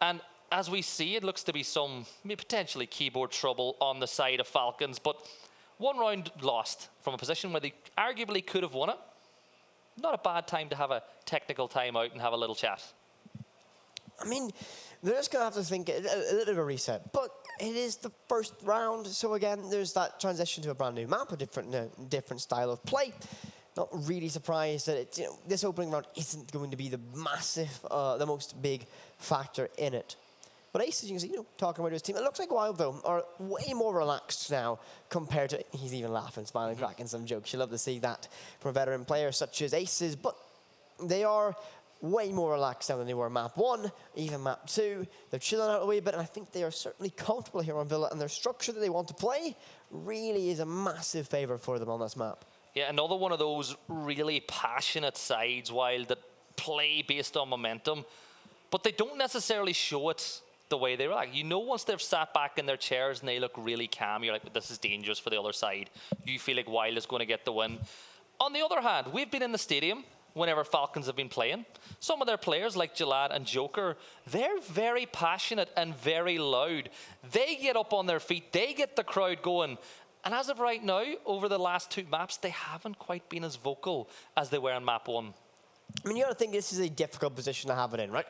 and as we see, it looks to be some potentially keyboard trouble on the side of Falcons, but 1 round lost from a position where they arguably could have won it. Not a bad time to have a technical timeout and have a little chat. I mean, they're just going to have to think a little bit of a reset. But it is the first round, so again, there's that transition to a brand new map, a different style of play. Not really surprised that it, this opening round isn't going to be the massive, the most big factor in it. But Aces, you can see, talking about his team, it looks like Wild, though, are way more relaxed now compared to, he's even laughing, smiling, cracking some jokes. You love to see that from a veteran player such as Aces, but they are way more relaxed now than they were map 1, even map 2. They're chilling out a wee bit, and I think they are certainly comfortable here on Villa, and their structure that they want to play really is a massive favour for them on this map. Yeah, another one of those really passionate sides, Wild, that play based on momentum, but they don't necessarily show it the way they react. Once they've sat back in their chairs and they look really calm, you're like, this is dangerous for the other side. You feel like Wild is going to get the win. On the other hand, we've been in the stadium, whenever Falcons have been playing. Some of their players, like Chalet and Joker, they're very passionate and very loud. They get up on their feet, they get the crowd going. And as of right now, over the last 2 maps, they haven't quite been as vocal as they were on map 1. I mean, you got to think this is a difficult position to have it in, right?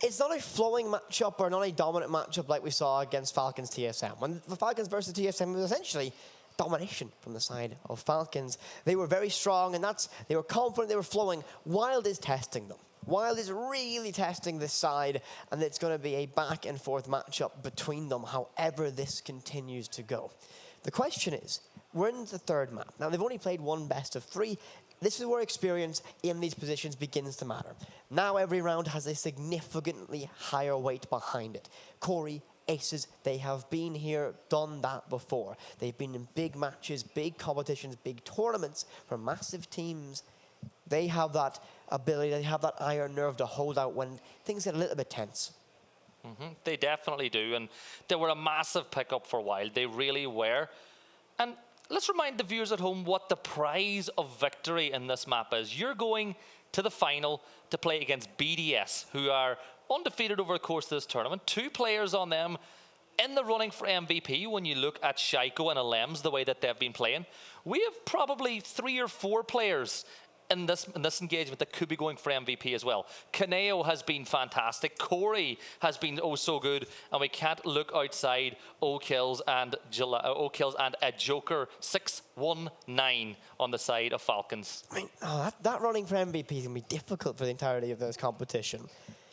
It's not a flowing matchup or not a dominant matchup like we saw against Falcons TSM. When the Falcons versus TSM was essentially domination from the side of Falcons. They were very strong, and they were confident, they were flowing. WYLDE is testing them. WYLDE is really testing this side, and it's going to be a back and forth matchup between them, however this continues to go. The question is, we're in the 3rd map. Now, they've only played 1 best of 3. This is where experience in these positions begins to matter. Now every round has a significantly higher weight behind it. Corey, Aces, they have been here, done that before. They've been in big matches, big competitions, big tournaments for massive teams. They have that ability, they have that iron nerve to hold out when things get a little bit tense. They definitely do, and they were a massive pickup for WYLDE. They really were. And let's remind the viewers at home what the prize of victory in this map is. You're going to the final to play against BDS, who are undefeated over the course of this tournament. 2 players on them in the running for MVP when you look at Shaiko and Alems, the way that they've been playing. We have probably 3 or 4 players in this engagement that could be going for MVP as well. Kaneo has been fantastic. Corey has been oh so good, and we can't look outside O-Kills and a Joker 619 on the side of Falcons. I mean, that running for MVP is going to be difficult for the entirety of this competition.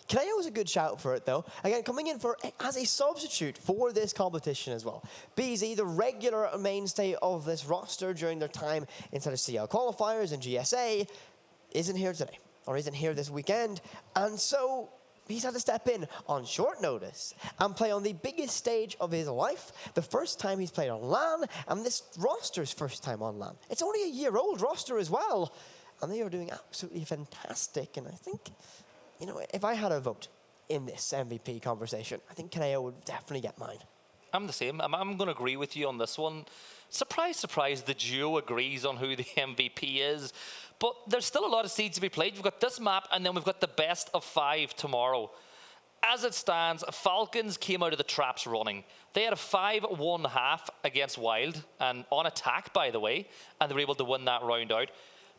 Kaneo was a good shout for it, though. Again, coming in as a substitute for this competition as well. BZ, the regular mainstay of this roster during their time inside of CL qualifiers and GSA, isn't here today, or isn't here this weekend. And so he's had to step in on short notice and play on the biggest stage of his life. The first time he's played on LAN, and this roster's first time on LAN. It's only a year-old roster as well. And they are doing absolutely fantastic, and I think, you know, if I had a vote in this MVP conversation, I think Kaneo would definitely get mine. I'm the same. I'm going to agree with you on this one. Surprise, surprise, the duo agrees on who the MVP is. But there's still a lot of seeds to be played. We've got this map, and then we've got the best of 5 tomorrow. As it stands, Falcons came out of the traps running. They had a 5-1 half against WYLDE, and on attack, by the way, and they were able to win that round out.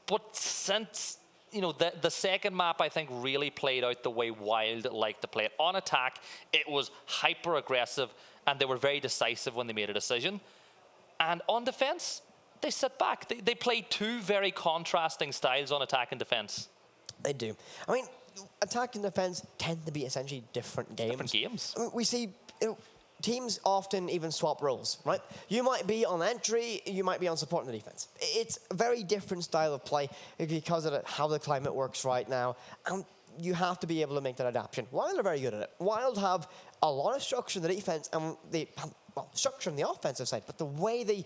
But since, you know, the second map, I think, really played out the way WYLDE liked to play it. On attack, it was hyper-aggressive, and they were very decisive when they made a decision. And on defense, they sit back. They play 2 very contrasting styles on attack and defense. They do. I mean, attack and defense tend to be essentially different games. Different games. I mean, we see, you know, teams often even swap roles, right? You might be on entry, you might be on support in the defense. It's a very different style of play because of how the climate works right now, and you have to be able to make that adaptation. WYLDE are very good at it. WYLDE have a lot of structure in the defense and structure on the offensive side, but the way they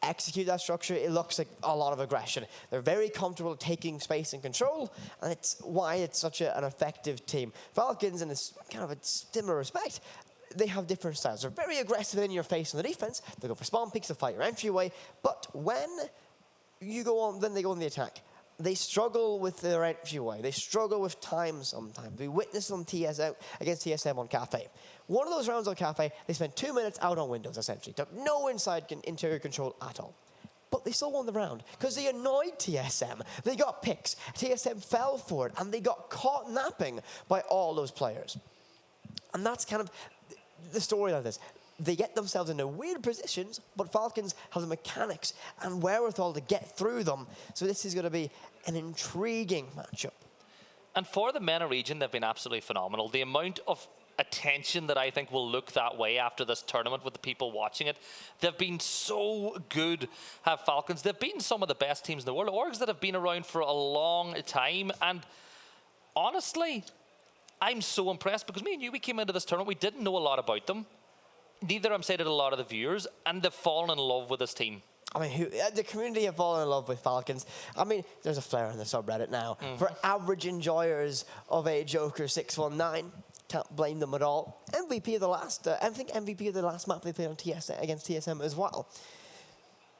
execute that structure, it looks like a lot of aggression. They're very comfortable taking space and control, and it's why it's such an effective team. Falcons, in this kind of a similar respect, they have different styles. They're very aggressive in your face on the defense. They go for spawn peaks to fight your entryway. But when you go on, then they go on the attack. They struggle with their entryway. They struggle with time sometimes. We witnessed them against TSM on Cafe. One of those rounds on Cafe, they spent 2 minutes out on windows, essentially. Took no interior control at all. But they still won the round because they annoyed TSM. They got picks. TSM fell for it, and they got caught napping by all those players. And that's kind of the story of this. They get themselves into weird positions, but Falcons have the mechanics and wherewithal to get through them. So this is going to be an intriguing matchup. And for the MENA region, they've been absolutely phenomenal. The amount of attention that I think will look that way after this tournament with the people watching it, they've been so good, have Falcons. They've been some of the best teams in the world, orgs that have been around for a long time. And honestly, I'm so impressed because me and you, we came into this tournament, we didn't know a lot about them. Neither, I'm saying, did a lot of the viewers, and they've fallen in love with this team. I mean, the community have fallen in love with Falcons. I mean, there's a flare on the subreddit now. For average enjoyers of a Joker 619, can't blame them at all. MVP of the last, I think MVP of the last map they played on against TSM as well.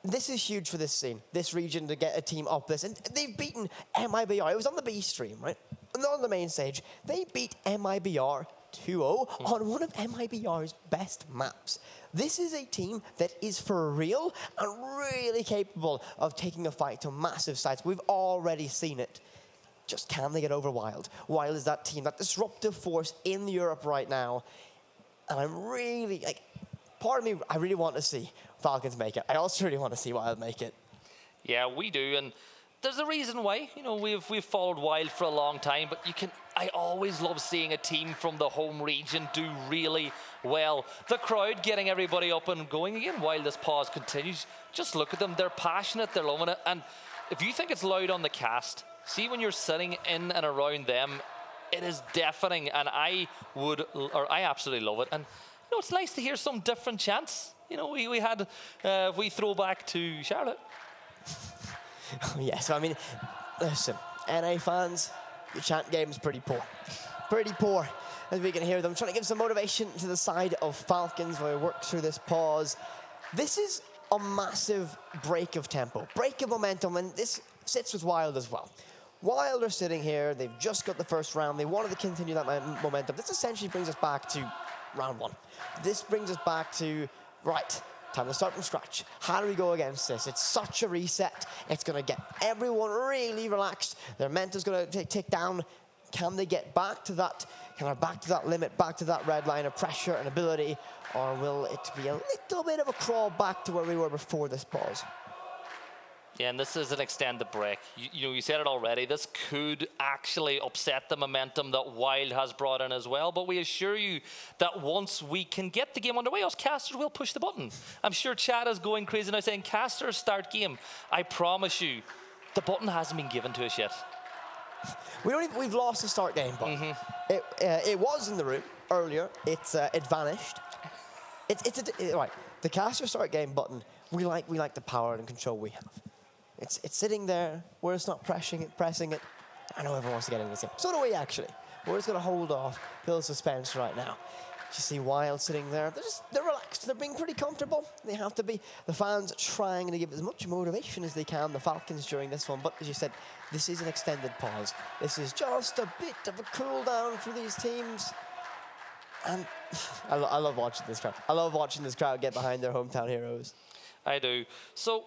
this is huge for this scene, this region, to get a team up this. And they've beaten MIBR. It was on the B stream, right? Not on the main stage. They beat MIBR 2-0 on one of MIBR's best maps. This is a team that is for real and really capable of taking a fight to massive sites. We've already seen it. Just can they get over WYLDE? WYLDE is that team, that disruptive force in Europe right now. And I'm really, like, part of me, I really want to see Falcons make it. I also really want to see WYLDE make it. Yeah, we do, and there's a reason why. You know, we've followed WYLDE for a long time, but I always love seeing a team from the home region do really well. The crowd getting everybody up and going again while this pause continues. Just look at them. They're passionate. They're loving it. And if you think it's loud on the cast, see when you're sitting in and around them, it is deafening. And I absolutely love it. And you know, it's nice to hear some different chants. You know, we had we throw back to Charlotte. Yes, I mean, listen, NA fans, the chant game's pretty poor. Pretty poor, as we can hear them trying to give some motivation to the side of Falcons while we work through this pause. This is a massive break of tempo, break of momentum, and this sits with WYLDE as well. WYLDE are sitting here, they've just got the first round, they wanted to continue that momentum. This essentially brings us back to round one. This brings us back to, right, time to start from scratch. How do we go against this? It's such a reset. It's going to get everyone really relaxed. Their mental's going to tick down. Can they get back to that, back to that limit, back to that red line of pressure and ability, or will it be a little bit of a crawl back to where we were before this pause? Yeah, and this is an extended break. You know, you said it already. This could actually upset the momentum that WYLDE has brought in as well. But we assure you that once we can get the game underway, us casters will push the button. I'm sure chat is going crazy now saying, casters, start game. I promise you, the button hasn't been given to us yet. We've lost the start game button. It was in the room earlier. It vanished. Right. The caster start game button. We like the power and control we have. It's sitting there. We're just not pressing it. I know everyone wants to get in this game. So do we, actually. We're just going to hold off, build suspense right now. You see WYLDE sitting there. They're relaxed. They're being pretty comfortable. They have to be. The fans trying to give as much motivation as they can, the Falcons, during this one. But as you said, this is an extended pause. This is just a bit of a cool down for these teams. And I love watching this crowd. I love watching this crowd get behind their hometown heroes. I do. So,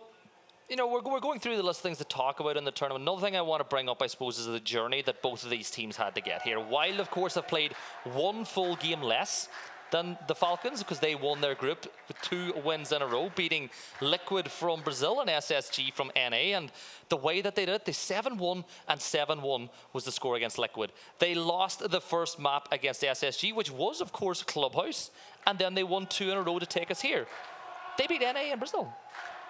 you know, we're going through the list of things to talk about in the tournament. Another thing I want to bring up, I suppose, is the journey that both of these teams had to get here. WYLDE, of course, have played one full game less than the Falcons because they won their group with 2 wins in a row, beating Liquid from Brazil and SSG from NA. And the way that they did it, they 7-1 and 7-1 was the score against Liquid. They lost the first map against SSG, which was, of course, Clubhouse, and then they won 2 in a row to take us here. They beat NA in Brazil.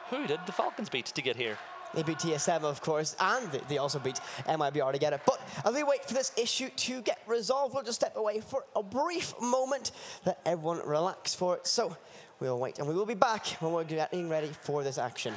Who did the Falcons beat to get here? They beat TSM, of course, and they also beat MIBR to get it. But as we wait for this issue to get resolved, we'll just step away for a brief moment. Let everyone relax for it. So we'll wait, and we will be back when we're getting ready for this action.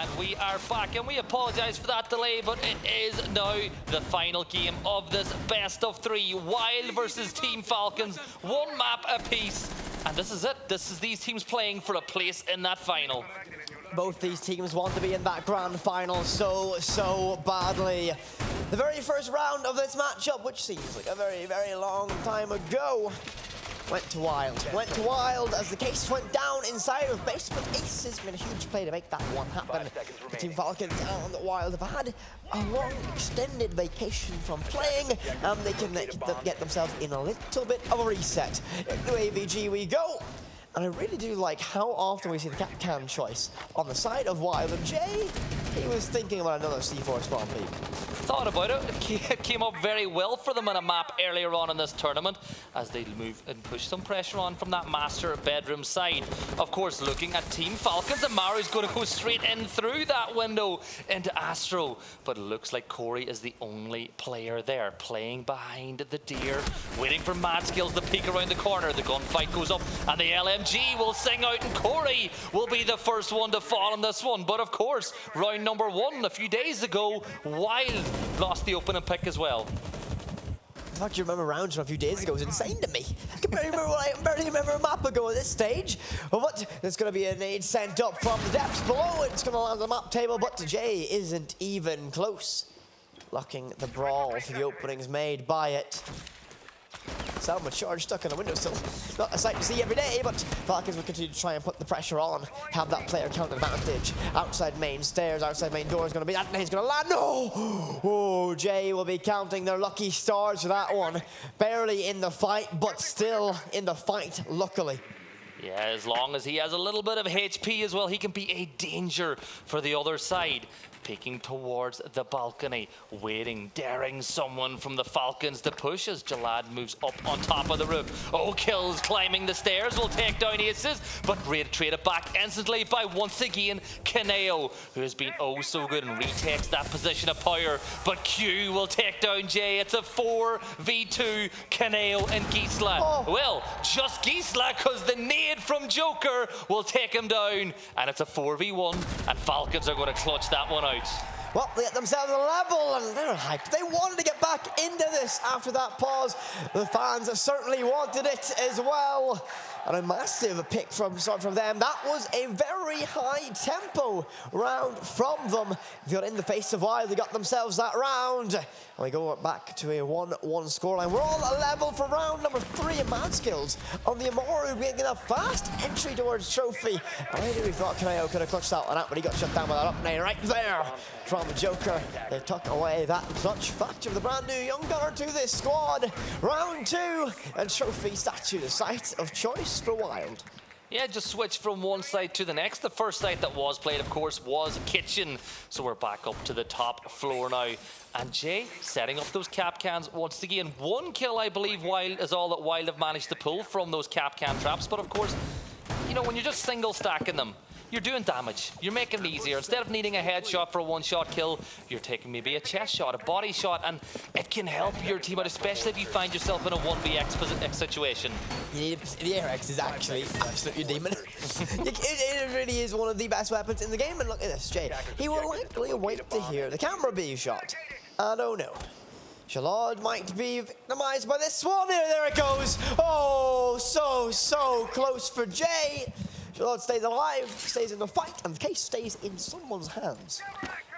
And we are back, and we apologize for that delay, but it is now the final game of this best of 3. Wild versus Team Falcons, 1 map apiece. And this is it. This is these teams playing for a place in that final. Both these teams want to be in that grand final so badly. The very first round of this matchup, which seems like a very long time ago, went to WYLDE. Went to WYLDE as the case went down inside of base, but Ace has made a huge play to make that one happen. The Team Falcons and WYLDE have had a long extended vacation from playing, and they can get themselves in a little bit of a reset. Into AVG we go. And I really do like how often we see the Capcan choice on the side of WYLDE. And Jay, he was thinking about another C4 spawn peak. Thought about it. It came up very well for them on a map earlier on in this tournament as they move and push some pressure on from that master bedroom side. Of course, looking at Team Falcons, and Maru's going to go straight in through that window into Astro. But it looks like Corey is the only player there, playing behind the deer, waiting for Mad Skills to peek around the corner. The gunfight goes up, and the LMG will sing out, and Corey will be the first one to fall on this one. But of course, round number 1 a few days ago, WYLDE lost the opening pick as well. The fact you remember rounds from a few days ago is insane to me. I can barely remember a map ago at this stage. But there's going to be a nade sent up from the depths below. It's going to land on the map table, but Jay isn't even close. Blocking the brawl for the openings made by it. Selma charge stuck in the windowsill. Not a sight to see every day, but Falcons will continue to try and put the pressure on, have that player count advantage. Outside main stairs, outside main door is going to be that nade's going to land. No! Oh, Jay will be counting their lucky stars for that one. Barely in the fight, but still in the fight, luckily. Yeah, as long as he has a little bit of HP as well, he can be a danger for the other side. Peeking towards the balcony, waiting, daring someone from the Falcons to push as Jalad moves up on top of the roof. Oh, Kills climbing the stairs will take down Aces, but traded back instantly by, once again, Kaneo, who has been oh so good and retakes that position of power. But Q will take down Jay. It's a 4v2, Kaneo and Gisla. Oh. Well, just Gisla, because the nade from Joker will take him down, and it's a 4v1, and Falcons are going to clutch that one out. Well, they get themselves a level, and they're hyped. They wanted to get back into this after that pause. The fans certainly wanted it as well. And a massive pick from them. That was a very high tempo round from them. They got in the face of WYLDE. They got themselves that round. And we go back to a 1-1 scoreline. We're all a level for round number 3 in Mad Skills on the Amaru, making a fast entry towards Trophy. And I really thought Kaneo could have clutched that one out, but he got shut down by that up nade right there from Joker. They tuck away that clutch factor of the brand new young gunner to this squad. Round 2, and Trophy statue, the site of choice for WYLDE. Yeah, just switch from one site to the next. The first site that was played, of course, was Kitchen. So we're back up to the top floor now. And Jay setting up those cap cans once again. 1 kill, I believe, is all that WYLDE have managed to pull from those cap can traps. But of course, you know, when you're just single stacking them, you're doing damage. You're making it easier. Instead of needing a headshot for a 1-shot kill, you're taking maybe a chest shot, a body shot, and it can help your team out, especially if you find yourself in a 1vx situation. The ARX is actually absolutely demon. It really is one of the best weapons in the game, and look at this, Jay. He will likely wait to hear the camera be shot. And oh no. Chalet might be victimized by this one. There it goes. Oh, so close for Jay. Chalet stays alive, stays in the fight, and the case stays in someone's hands.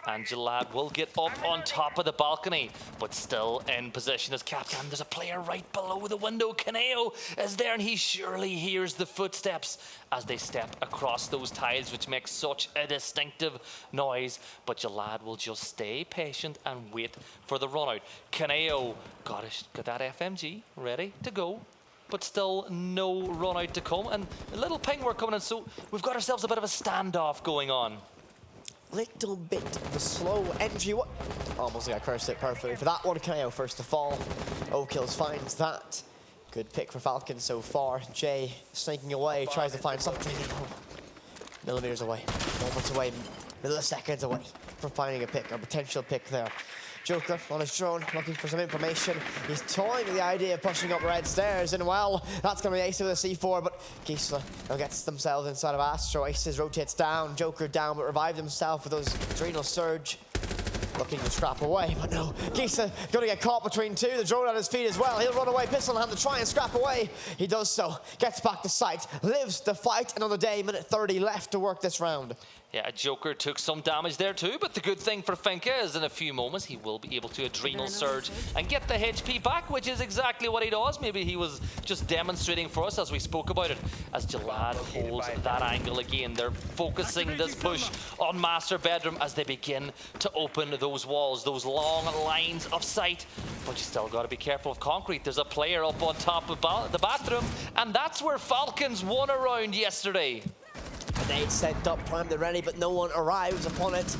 And Jalad will get up on top of the balcony, but still in position as captain. There's a player right below the window. Kaneo is there, and he surely hears the footsteps as they step across those tiles, which makes such a distinctive noise. But Jalad will just stay patient and wait for the run out. Kaneo got that FMG ready to go, but still no run out to come. And a little ping we're coming in, so we've got ourselves a bit of a standoff going on. Little bit of a slow entry. What? Almost like I cursed it perfectly for that one. Kaneo first to fall. O'Kills finds that. Good pick for Falcons so far. Jay snaking away, tries to find something. Millimeters away, moments away, milliseconds away from finding a pick, a potential pick there. Joker on his drone, looking for some information. He's toying with the idea of pushing up red stairs, and well, that's going to be Ace with a C4, but Gisela gets themselves inside of Astro. Aces rotates down, Joker down, but revives himself with those adrenal surge. Looking to scrap away, but no. Gisela going to get caught between two. The drone at his feet as well. He'll run away, pistol in hand to try and scrap away. He does so. Gets back to sight. Lives the fight. Another day, minute 30 left to work this round. Yeah, Joker took some damage there too, but the good thing for Finka is in a few moments he will be able to adrenal surge and get the HP back, which is exactly what he does. Maybe he was just demonstrating for us as we spoke about it. As Jalad holds that angle again, they're focusing this push on Master Bedroom as they begin to open those walls, those long lines of sight. But you still got to be careful of concrete. There's a player up on top of the bathroom, and that's where Falcons won a round yesterday. Grenade sent up, primed and ready, but no one arrives upon it.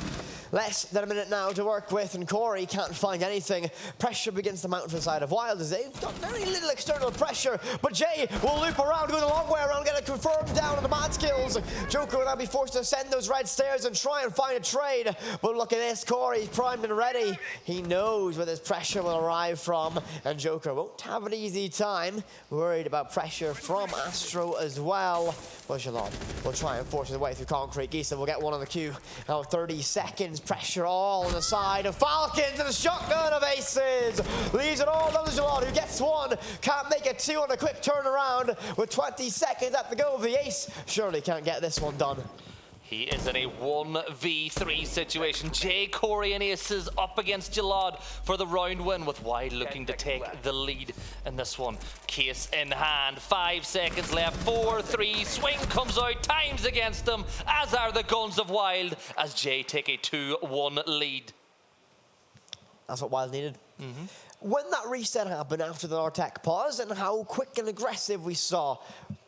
Less than a minute now to work with, and Corey can't find anything. Pressure begins to mount to the side of Wild as they've got very little external pressure, but Jay will loop around, go the long way around, get it confirmed down on the mad skills. Joker will now be forced to ascend those red stairs and try and find a trade, but look at this, Corey's primed and ready. He knows where this pressure will arrive from, and Joker won't have an easy time. Worried about pressure from Astro as well. Well, Jalad will try and force his way through concrete. Gisa will get one on the queue. Now 30 seconds. Pressure all on the side of Falcons, and the shotgun of Aces leaves it all down to Jalad, who gets one, can't make it two on a quick turnaround with 20 seconds at the go. The Ace surely can't get this one done. He is in a 1v3 situation. Jay, Corey and Aces up against Jalad for the round win, with Wide looking to take the lead in this one. Case in hand, 5 seconds left, 4-3, swing comes out, time's against them, as are the guns of Wild, as Jay take a 2-1 lead. That's what Wild needed. When that reset happened after the Nartec pause and how quick and aggressive we saw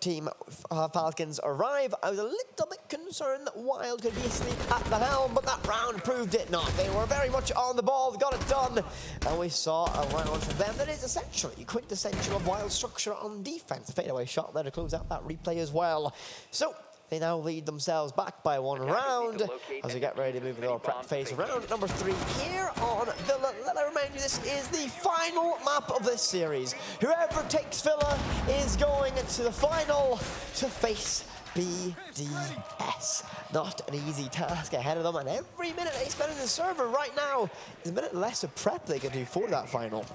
Team Falcons arrive, I was a little bit concerned that Wild could be asleep at the helm, but that round proved it not. They were very much on the ball, got it done, and we saw a round from them that is essentially quintessential of Wild structure on defense. A fadeaway shot there to close out that replay as well. So they now lead themselves back by one round as we get ready to move into our prep phase. Round number 3 here on Villa. Let me remind you, this is the final map of this series. Whoever takes Villa is going to the final to face BDS. Not an easy task ahead of them, and every minute they spend in the server right now is a minute less of prep they can do for that final.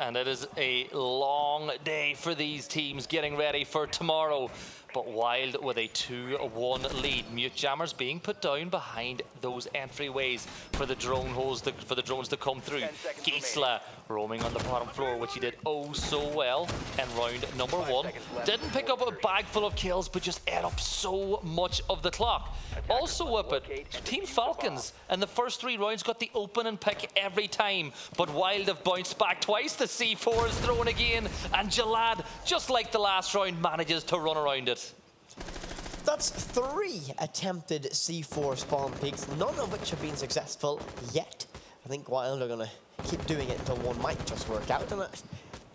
And it is a long day for these teams getting ready for tomorrow. But Wild with a 2-1 lead. Mute jammers being put down behind those entryways for the drone holes, for the drones to come through. Gisela roaming on the bottom floor, which he did oh so well in round number 1. Didn't pick up a bag full of kills, but just ate up so much of the clock. Also up it, Team Falcons in the first 3 rounds got the open and pick every time, but Wild have bounced back twice. The C4 is thrown again, and Jalad, just like the last round, manages to run around it. That's 3 attempted C4 spawn peaks, none of which have been successful yet. I think Wild are going to keep doing it until one might just work out. And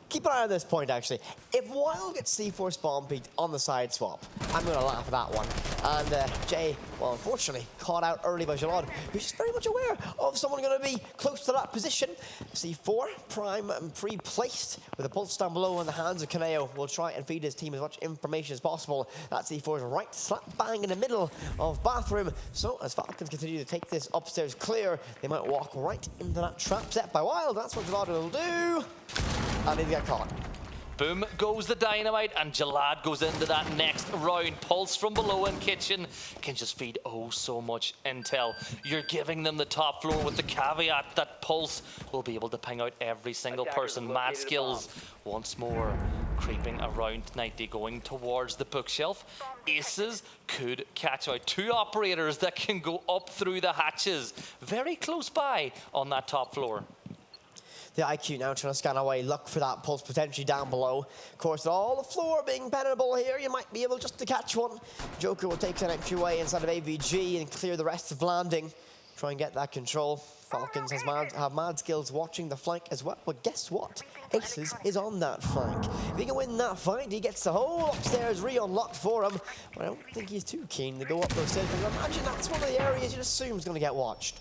keep an eye on this point, actually. If Wild gets C4 spawn peaked on the side swap, I'm going to laugh at that one. And Jay, well, unfortunately, caught out early by Jalad, who's very much aware of someone going to be close to that position. C4, prime and pre-placed with a pulse down below in the hands of Kaneo. Will try and feed his team as much information as possible. That C4 is right slap bang in the middle of bathroom. So as Falcons continue to take this upstairs clear, they might walk right into that trap set by Wild. That's what Jalad will do. And he'll get caught. Boom goes the dynamite, and Jalad goes into that next round. Pulse from below in kitchen can just feed oh so much intel. You're giving them the top floor with the caveat that Pulse will be able to ping out every single person. Mad skills once more creeping around 90, going towards the bookshelf. Aces could catch out 2 operators that can go up through the hatches very close by on that top floor. The IQ now trying to scan away, look for that pulse potentially down below. Of course, all the floor being penetrable here, you might be able just to catch one. Joker will take an entryway inside of AVG and clear the rest of landing. Try and get that control. Falcons have mad skills watching the flank as well. But guess what? Aces is on that flank. If he can win that fight, he gets the whole upstairs re-unlocked for him. But I don't think he's too keen to go up those stairs, because I imagine that's one of the areas you'd assume is going to get watched.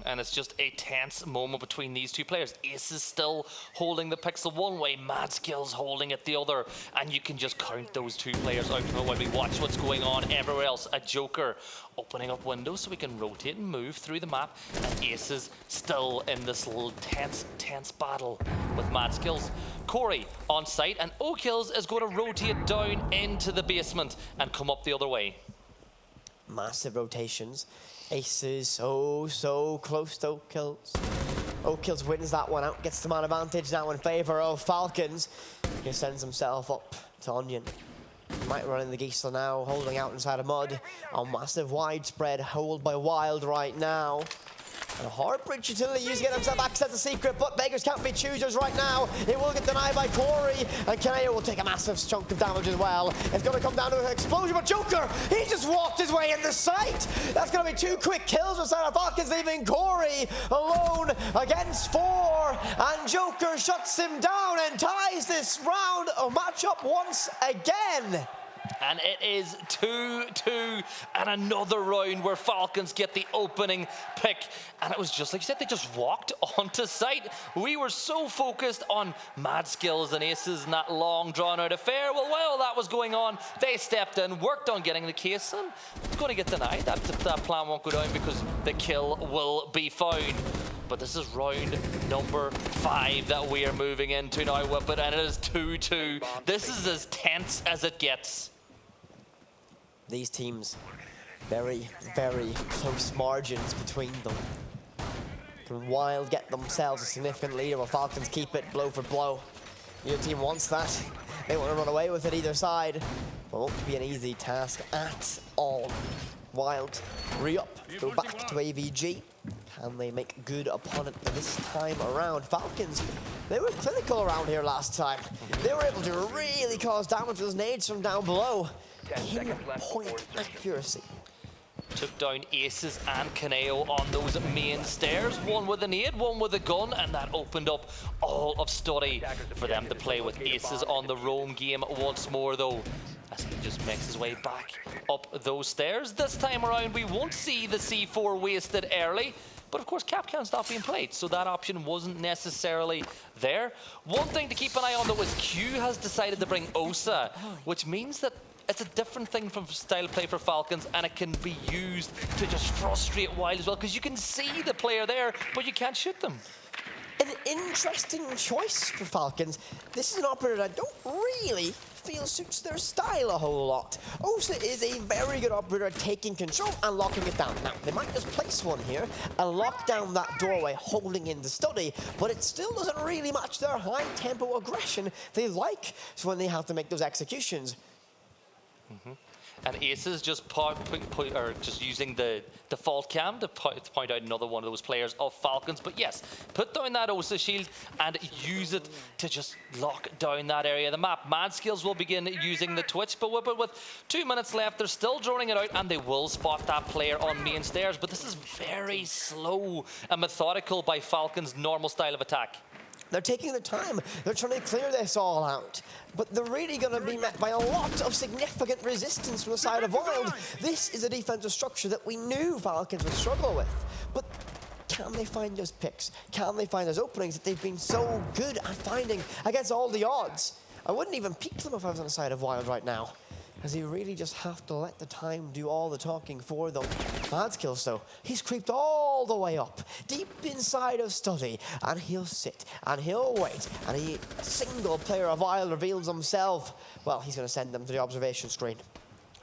And it's just a tense moment between these two players. Ace is still holding the pixel one way, Mad Skills holding it the other, and you can just count those two players out when we watch what's going on everywhere else. A Joker opening up windows so we can rotate and move through the map, and Ace is still in this little tense battle with Mad Skills. Corey on site, and O'Kills is going to rotate down into the basement and come up the other way. Massive rotations. Ace is so close to O'Kills. O'Kills wins that one out, gets the man advantage now in favor of Falcons. He sends himself up to Onion. He might run in the Gisela now, holding out inside of Mud. A massive widespread hold by Wild right now. And a hard bridge utility using it himself, access the secret, but beggars can't be choosers right now. It will get denied by Corey, and Chalet will take a massive chunk of damage as well. It's going to come down to an explosion, but Joker, he just walked his way in the sight. That's going to be 2 quick kills for Santa Falcons, leaving Corey alone against 4, and Joker shuts him down and ties this round of matchup once again. And it is 2-2, and another round where Falcons get the opening pick. And it was just like you said, they just walked onto site. We were so focused on Mad Skills and Aces and that long drawn-out affair. Well, while that was going on, they stepped in, worked on getting the case, and it's going to get denied. That plan won't go down because the kill will be found. But this is round number 5 that we are moving into now, Whippet, and it is 2-2. This is as tense as it gets. These teams, very close margins between them. Can Wild get themselves a significant lead, or Falcons keep it blow for blow? Your team wants that. They want to run away with it either side. It won't be an easy task at all. Wild re-up, go back to AVG. Can they make good upon it this time around? Falcons, they were clinical around here last time. They were able to really cause damage with those nades from down below. Pinpoint accuracy. Took down Aces and Kaneo on those main stairs. One with a nade, one with a gun, and that opened up all of Study for them to play with. Aces on the roam game once more, though, as he just makes his way back up those stairs. This time around, we won't see the C4 wasted early. But of course, cap can't stop being played, so that option wasn't necessarily there. One thing to keep an eye on, though, is Q has decided to bring Osa, which means that it's a different thing from style play for Falcons, and it can be used to just frustrate Wild as well, because you can see the player there, but you can't shoot them. An interesting choice for Falcons. This is an operator that I don't really feel suits their style a whole lot. Osa is a very good operator at taking control and locking it down. Now, they might just place one here and lock down that doorway, holding in the Study, but it still doesn't really match their high-tempo aggression they like when they have to make those executions. And Aces just just using the default cam to point out another one of those players of Falcons. But yes, put down that Osa shield and use it to just lock down that area of the map. Mad Skills will begin using the Twitch, but with 2 minutes left, they're still droning it out, and they will spot that player on main stairs. But this is very slow and methodical by Falcons' normal style of attack. They're taking their time. They're trying to clear this all out. But they're really going to be met by a lot of significant resistance from the side of Wild. This is a defensive structure that we knew Falcons would struggle with. But can they find those picks? Can they find those openings that they've been so good at finding against all the odds? I wouldn't even peek them if I was on the side of Wild right now, as you really just have to let the time do all the talking for them. Mad Skills, though, he's creeped all the way up, deep inside of Study, and he'll sit, and he'll wait, and a single player of Wild reveals himself. Well, he's going to send them to the observation screen.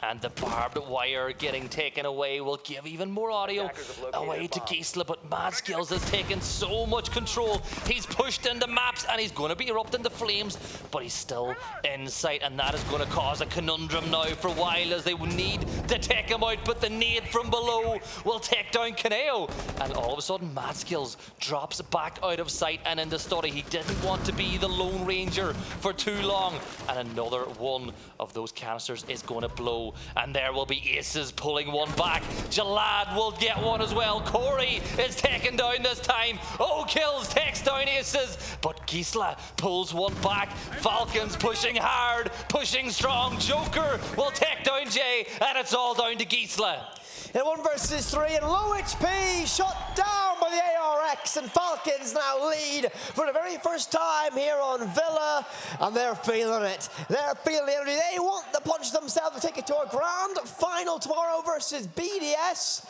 And the barbed wire getting taken away will give even more audio away to Gisela, but Mad Skills has taken so much control. He's pushed into maps, and he's going to be erupting into flames, but he's still in sight, and that is going to cause a conundrum now for Wild, as they need to take him out, but the nade from below will take down Kaneo. And all of a sudden, Mad Skills drops back out of sight and into Study. He didn't want to be the Lone Ranger for too long, and another one of those canisters is going to blow. And there will be Aces pulling one back. Jalad will get one as well. Corey is taken down this time. O'Kills takes down Aces, but Gisela pulls one back. Falcons pushing hard, pushing strong. Joker will take down Jay, and it's all down to Gisela. in 1 versus 3, and low HP shut down by the ARX, and Falcons now lead for the very first time here on Villa, and they're feeling it. They're feeling the energy. They want to punch themselves to take it to a grand final tomorrow versus BDS.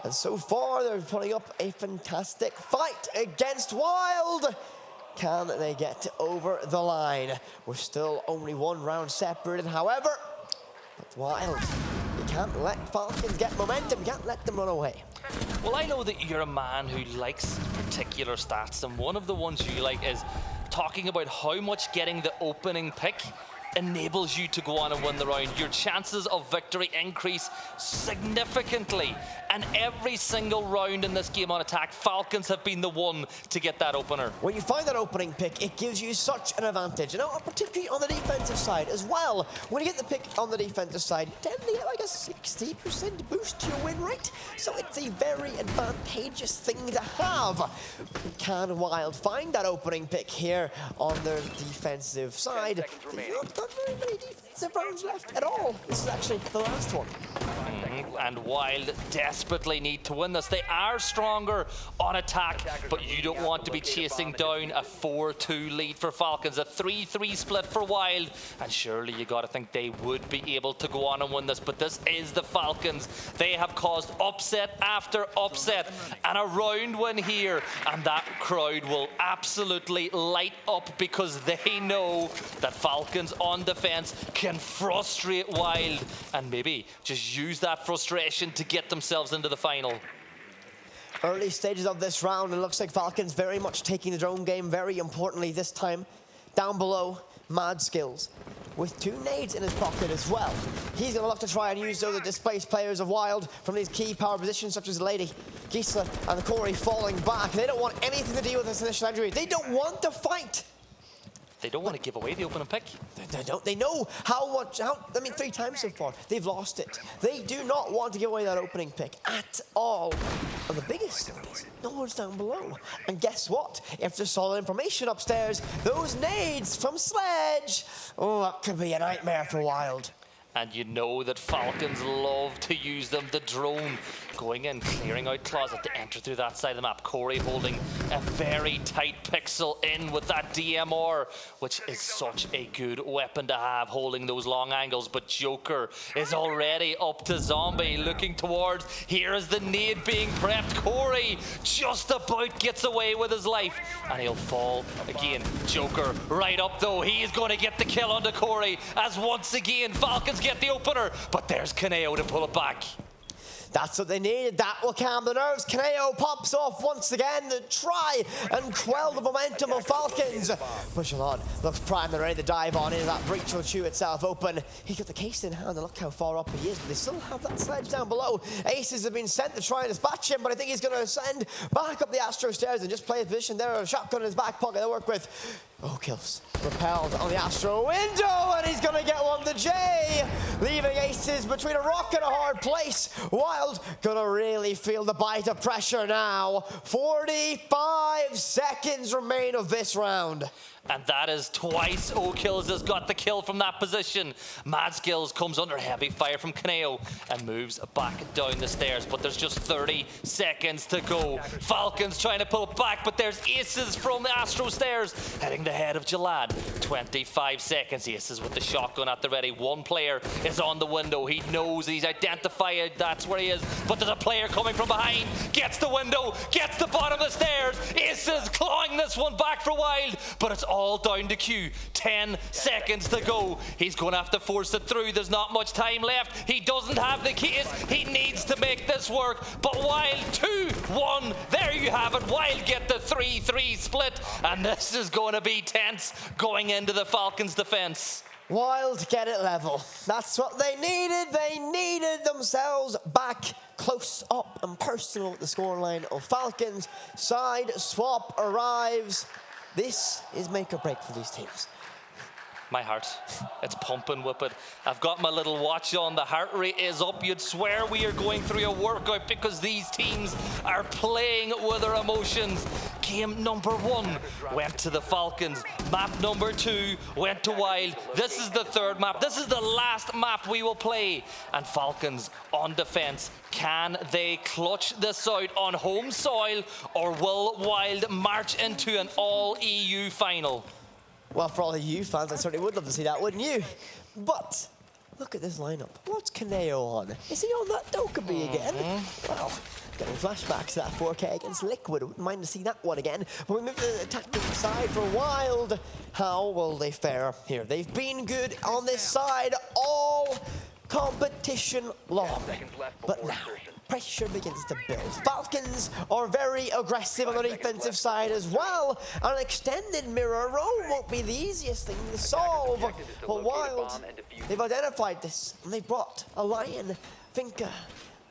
And so far, they're putting up a fantastic fight against WYLDE. Can they get over the line? We're still only 1 round separated, however, but WYLDE, you can't let Falcons get momentum, you can't let them run away. Well, I know that you're a man who likes particular stats, and one of the ones you like is talking about how much getting the opening pick enables you to go on and win the round. Your chances of victory increase significantly, and every single round in this game on attack, Falcons have been the one to get that opener. When you find that opening pick, it gives you such an advantage, and particularly on the defensive side as well. When you get the pick on the defensive side, you tend to get like a 60% boost to your win rate, so it's a very advantageous thing to have. Can WYLDE find that opening pick here on their defensive side? They've not got very many defensive rounds left at all. This is actually the last one. And WYLDE desperately need to win this. They are stronger on attack, but you don't want to be chasing down a 4-2 lead for Falcons. A 3-3 split for WYLDE, and surely you got to think they would be able to go on and win this, but this is the Falcons. They have caused upset after upset, and a round win here, and that crowd will absolutely light up because they know that Falcons on defense can frustrate WYLDE and maybe just use that frustration to get themselves into the final. Early stages of this round, it looks like Falcons very much taking the drone game very importantly this time. Down below, Mad Skills with 2 nades in his pocket as well. He's going to look to try and use those displaced players of WYLDE from these key power positions such as the Lady, Gisela and Corey falling back. They don't want anything to deal with this initial injury. They don't want to fight. They don't want to give away the opening pick. They don't. They know how 3 times so far, they've lost it. They do not want to give away that opening pick at all. And the biggest thing is, no one's down below. And guess what? If there's solid information upstairs, those nades from Sledge, oh, that could be a nightmare for WYLDE. And you know that Falcons love to use them. The drone going in, clearing out Closet to enter through that side of the map. Corey holding a very tight pixel in with that DMR, which is such a good weapon to have, holding those long angles. But Joker is already up to Zombie, looking towards. Here is the nade being prepped. Corey just about gets away with his life, and he'll fall again. Joker right up though. He is going to get the kill onto Corey, as once again Falcons get the opener, but there's Kaneo to pull it back. That's what they needed. That will calm the nerves. Kaneo pops off once again to try and quell the momentum of Falcons. Pushing on. Looks primed and ready to dive on into that breach. Will chew itself open. He's got the case in hand, and look how far up he is, but they still have that Sledge down below. Aces have been sent to try and dispatch him, but I think he's going to send back up the Astro stairs and just play his position there. A shotgun in his back pocket to work with. Oh, kills. Repelled on the Astro window, and he's going to get one to J, leaving Aces between a rock and a hard place. WYLDE going to really feel the bite of pressure now. 45 seconds remain of this round. And that is twice O'Kills has got the kill from that position. Mad Skills comes under heavy fire from Kaneo and moves back down the stairs, but there's just 30 seconds to go. Falcons trying to pull it back, but there's Aces from the Astro stairs heading the head of Jalad. 25 seconds. Aces with the shotgun at the ready. One player is on the window. He knows he's identified that's where he is, but there's a player coming from behind. Gets the window, gets the bottom of the stairs. Aces clawing this one back for WYLDE, but it's all down to Q. 10 seconds to go. He's going to have to force it through. There's not much time left. He doesn't have the keys. He needs to make this work. But WYLDE 2-1. There you have it. WYLDE get the 3-3 split. And this is going to be tense going into the Falcons' defense. WYLDE get it level. That's what they needed. They needed themselves back close up and personal at the scoreline of Falcons. Side swap arrives. This is make or break for these teams. My heart, it's pumping with it. I've got my little watch on. The heart rate is up. You'd swear we are going through a workout because these teams are playing with their emotions. Game number 1 went to the Falcons. Map number 2 went to Wild. This is the third map. This is the last map we will play. And Falcons on defense. Can they clutch this out on home soil, or will Wild march into an all-EU final? Well, for all the EU fans, I certainly would love to see that, wouldn't you? But look at this lineup. What's Kaneo on? Is he on that Dokkaebi again? Well, getting flashbacks to that 4K against Liquid. Wouldn't mind to see that one again. But we move to the tactical side for Wild. How will they fare here? They've been good on this side all competition long. But now, pressure begins to build. Falcons are very aggressive on the defensive side as well. An extended mirror roam won't be the easiest thing to solve. But Wild, they've identified this, and they brought a Lion, Finka,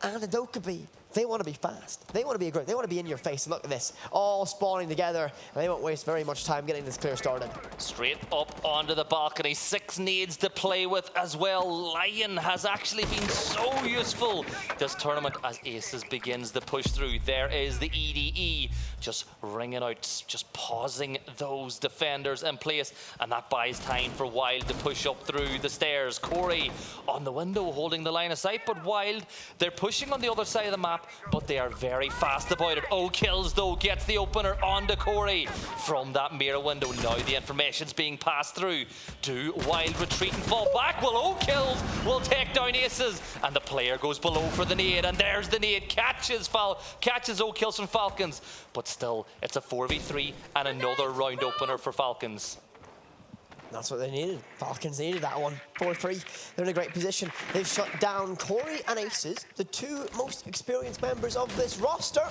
and a Dokkaebi. They want to be fast. They want to be aggressive. They want to be in your face. And look at this, all spawning together, and they won't waste very much time getting this clear started. Straight up onto the balcony. 6 nades to play with as well. Lion has actually been so useful this tournament as Aces begins the push through. There is the EDE just ringing out, just pausing those defenders in place, and that buys time for Wild to push up through the stairs. Corey on the window holding the line of sight, but Wild, they're pushing on the other side of the map, but they are very fast about it. Kills though gets the opener onto Corey from that mirror window. Now the information's being passed through. Do Wild retreat and fall back? Well, Kills will take down Aces, and the player goes below for the nade, and there's the nade, catches Kills from Falcons, but still it's a 4v3 and another round opener for Falcons. That's what they needed. Falcons needed that one. 4-3. They're in a great position. They've shut down Corey and Aces, the 2 most experienced members of this roster,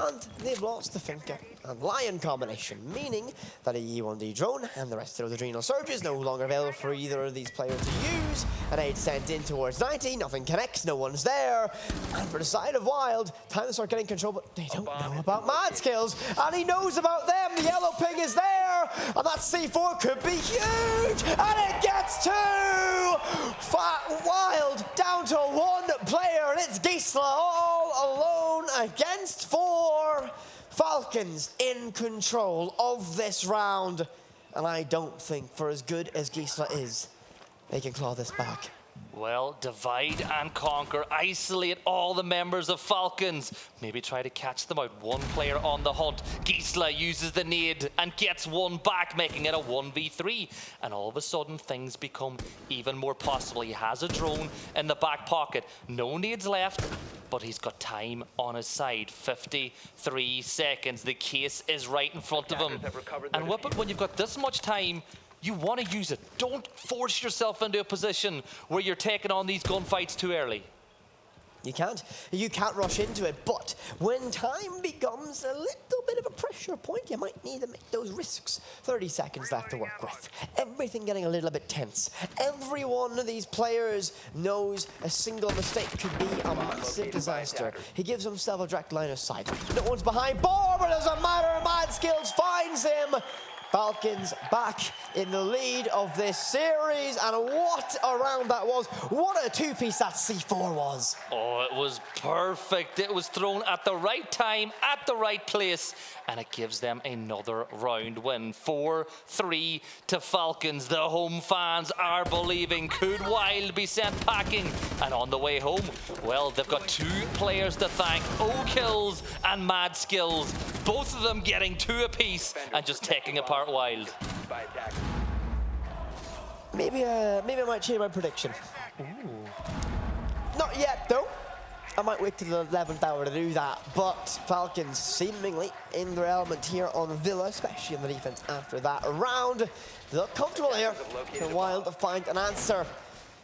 and they've lost the Finka and Lion combination, meaning that a E1D drone and the rest of those adrenal surges no longer available for either of these players to use. An aid sent in towards 90, nothing connects, no one's there. And for the side of Wild, time to start getting control, but they don't know about Mad Skills, and he knows about them. The yellow ping is there, and that C4 could be huge, and it gets 2! Wild down to 1 player, and it's Gisla all alone against 4. Falcons in control of this round, and I don't think, for as good as Gisla is, they can claw this back. Well, divide and conquer, isolate all the members of Falcons. Maybe try to catch them out. 1 player on the hunt. Gisla uses the nade and gets 1 back, making it a 1v3. And all of a sudden, things become even more possible. He has a drone in the back pocket. No nades left, but he's got time on his side. 53 seconds. The case is right in front of him. And whip it when you've got this much time. You want to use it. Don't force yourself into a position where you're taking on these gunfights too early. You can't. You can't rush into it, but when time becomes a little bit of a pressure point, you might need to make those risks. 30 seconds left to work with. Everything getting a little bit tense. Every one of these players knows a single mistake could be a massive disaster. He gives himself a direct line of sight. No one's behind bar, but it doesn't matter. Mad Skills finds him. Falcons back in the lead of this series, and what a round that was. What a 2-piece that C4 was. Oh, it was perfect. It was thrown at the right time, at the right place, and it gives them another round win. 4-3 to Falcons. The home fans are believing. Could Wild be sent packing? And on the way home, well, they've got 2 players to thank. Kills and Mad Skills. Both of them getting 2 apiece and just taking apart Wild. Maybe I might change my prediction. Ooh. Not yet, though. I might wait till the 11th hour to do that, but Falcons seemingly in their element here on Villa, especially in the defense after that round. They look comfortable here. For Wild to find an answer.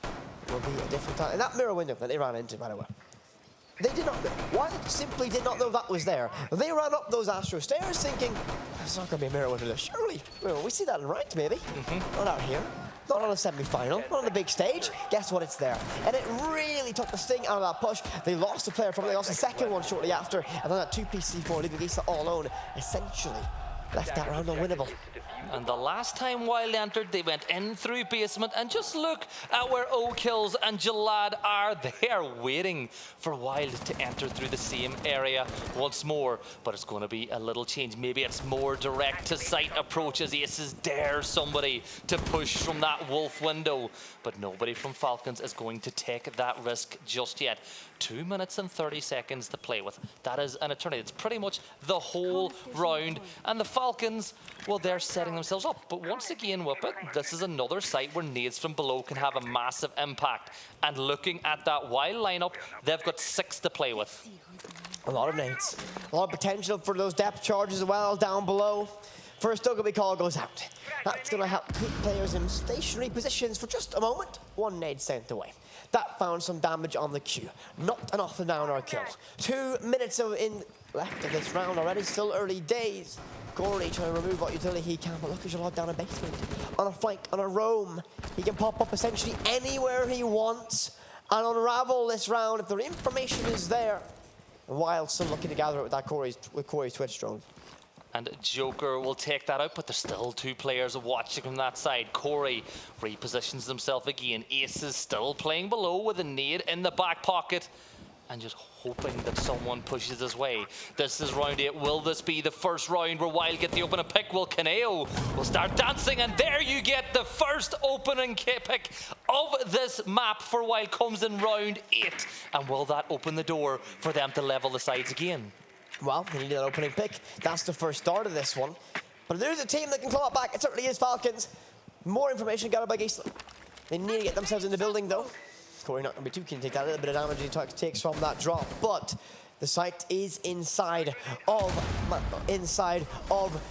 It will be a different time. And that mirror window that they ran into, by the way. They did not know. Wild simply did not know that was there. They ran up those Astro stairs thinking, there's not going to be a mirror window there. Surely. Well, we see that in ranked, maybe. Not out here. Not on a semi-final, not on the big stage. Guess what? It's there. And it really took the sting out of that push. They lost a player from it. They lost the second one shortly after. And then that 2-piece C4 leaving Gisla all alone. Essentially, left that round unwinnable. And the last time Wild entered, they went in through basement, and just look at where O'Kills and Jalad are. They are waiting for Wild to enter through the same area once more, but it's going to be a little change. Maybe it's more direct to sight approach as Aces dare somebody to push from that wolf window, but nobody from Falcons is going to take that risk just yet. 2 minutes and 30 seconds to play with. That is an eternity. It's pretty much the whole round. And the Falcons, well, they're setting themselves up. But once again, Whippet, this is another site where nades from below can have a massive impact. And looking at that Wild lineup, they've got 6 to play with. A lot of nades. A lot of potential for those depth charges as well down below. First Ogilvy call goes out. That's going to help keep players in stationary positions for just a moment. 1 nade sent away. That found some damage on the queue. Not enough to down our kill. 2 minutes left of this round already. Still early days. Corey trying to remove what utility he can, but look, he's allowed down a basement. On a flank, on a roam. He can pop up essentially anywhere he wants and unravel this round if the information is there. Wild still looking to gather it with that Corey's Twitch drone. And Joker will take that out, but there's still 2 players watching from that side. Corey repositions himself again. Ace is still playing below with a nade in the back pocket and just hoping that someone pushes his way. This is round 8. Will this be the first round where Wild get the opening pick? Well, Kaneo will start dancing, and there you get the first opening pick of this map for Wild. Comes in round 8. And will that open the door for them to level the sides again? Well, they needed that opening pick. That's the first start of this one. But if there's a team that can claw it back, it certainly is Falcons. More information gathered by Geisler. They need to get themselves in the building, though. Corey not going to be too keen to take that little bit of damage he takes from that drop. But the site is inside of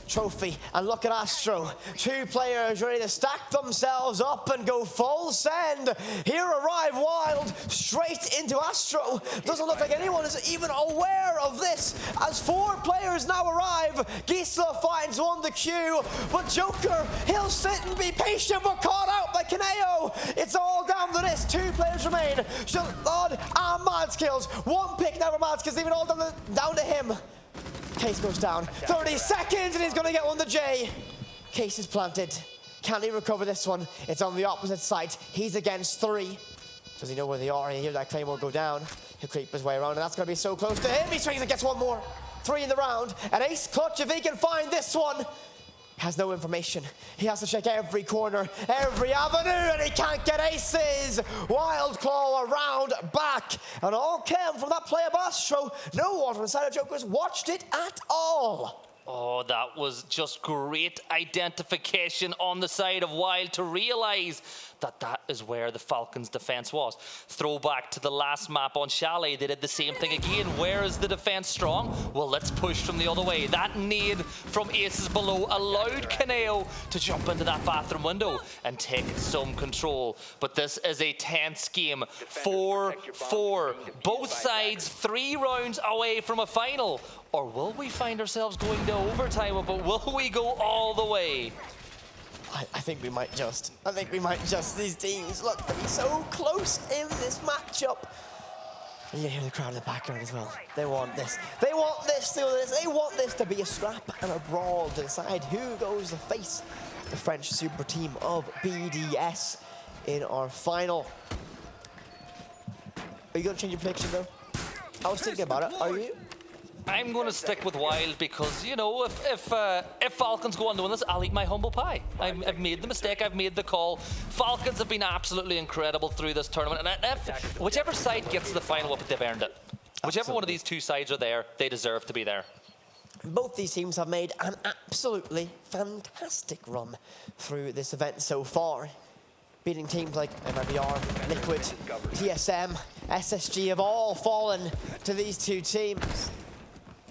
Trophy. And look at Astro. 2 players ready to stack themselves up and go full send. Here arrive Wild straight into Astro. Doesn't look like anyone is even aware of this as 4 players now arrive. Gisela finds one to queue, but Joker, he'll sit and be patient, but caught out by Kaneo. It's all down to this. 2 players remain. Shalad and Mads kills. 1 pick now for Mads kills. Even all down to him. Case goes down. 30 seconds and he's going to get one to J. Case is planted. Can he recover this one? It's on the opposite side. He's against 3. Does he know where they are? He hears that Claymore go down. He'll creep his way around, and that's going to be so close to him. He swings and gets 1 more. 3 in the round. An ace clutch if he can find this one. Has no information. He has to check every corner, every avenue, and he can't get aces. Wild claw around back, and all came from that play of Astro. No one from the side of Jokers watched it at all. Oh, that was just great identification on the side of Wild to realize that that is where the Falcons' defense was. Throwback to the last map on Chalet, they did the same thing again. Where is the defense strong? Well, let's push from the other way. That nade from Aces below allowed Kaneo to jump into that bathroom window and take some control. But this is a tense game. 4-4. Both sides 3 rounds away from a final. Or will we find ourselves going to overtime, but will we go all the way? I think we might just. These teams look to be so close in this matchup. And you hear the crowd in the background as well. They want this. They want this. They want this to be a scrap and a brawl to decide who goes to face the French super team of BDS in our final. Are you going to change your prediction, though? I was thinking about it. Are you? I'm going to stick with Wild because, you know, if Falcons go on to win this, I'll eat my humble pie. I've made the mistake. I've made the call. Falcons have been absolutely incredible through this tournament. And whichever side gets to the final, they've earned it. Whichever one of these 2 sides are there, they deserve to be there. Both these teams have made an absolutely fantastic run through this event so far. Beating teams like MIBR, Liquid, TSM, SSG have all fallen to these 2 teams.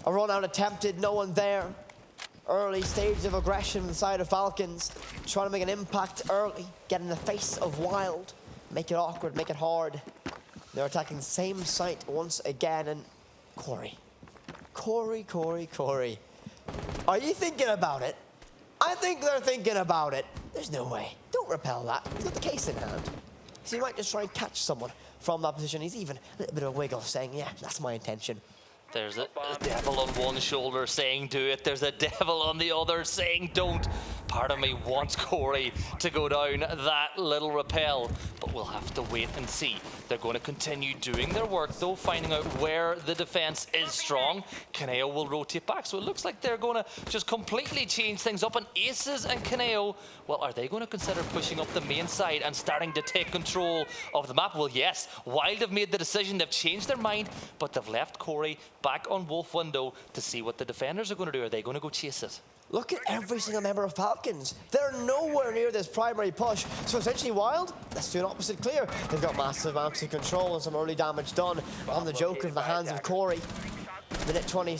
A run out attempted, no one there. Early stage of aggression on the side of Falcons. Trying to make an impact early. Get in the face of Wild. Make it awkward, make it hard. They're attacking the same site once again. And Corey. Are you thinking about it? I think they're thinking about it. There's no way. Don't repel that. He's got the case in hand. So he might just try and catch someone from that position. He's even a little bit of a wiggle saying, yeah, that's my intention. There's a devil on one shoulder saying do it. There's a devil on the other saying don't. Part of me wants Corey to go down that little rappel, but we'll have to wait and see. They're going to continue doing their work though, finding out where the defense is strong. Kaneo will rotate back, so it looks like they're going to just completely change things up. And Aces and Kaneo, well, are they going to consider pushing up the main side and starting to take control of the map? Well, yes, Wild have made the decision. They've changed their mind, but they've left Corey back on Wolf window to see what the defenders are going to do. Are they going to go chase it? Look at every single member of Falcons. They're nowhere near this primary push. So essentially Wild, let's do an opposite clear. They've got massive amounts of control and some early damage done on the Joker in the hands of Corey. Minute 20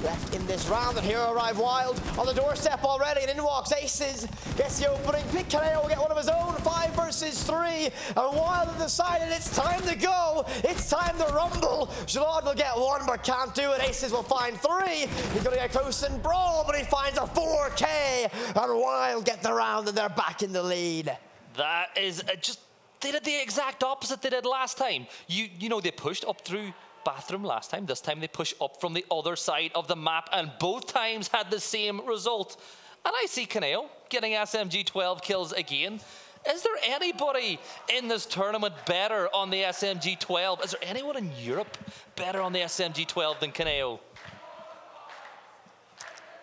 left in this round, and here arrive Wild on the doorstep already, and in walks Aces. Gets the opening pick. Chalet will get one of his own. 5 versus 3, and Wild have decided it's time to go. It's time to rumble. Jalad will get one, but can't do it. Aces will find 3. He's going to get close and brawl, but he finds a 4K, and Wild get the round, and they're back in the lead. That is just, they did the exact opposite they did last time. You know, they pushed up through bathroom last time. This time they push up from the other side of the map, and both times had the same result. And I see Kaneo getting SMG 12 kills again. Is there anybody in this tournament better on the SMG 12? Is there anyone in Europe better on the SMG 12 than Kaneo?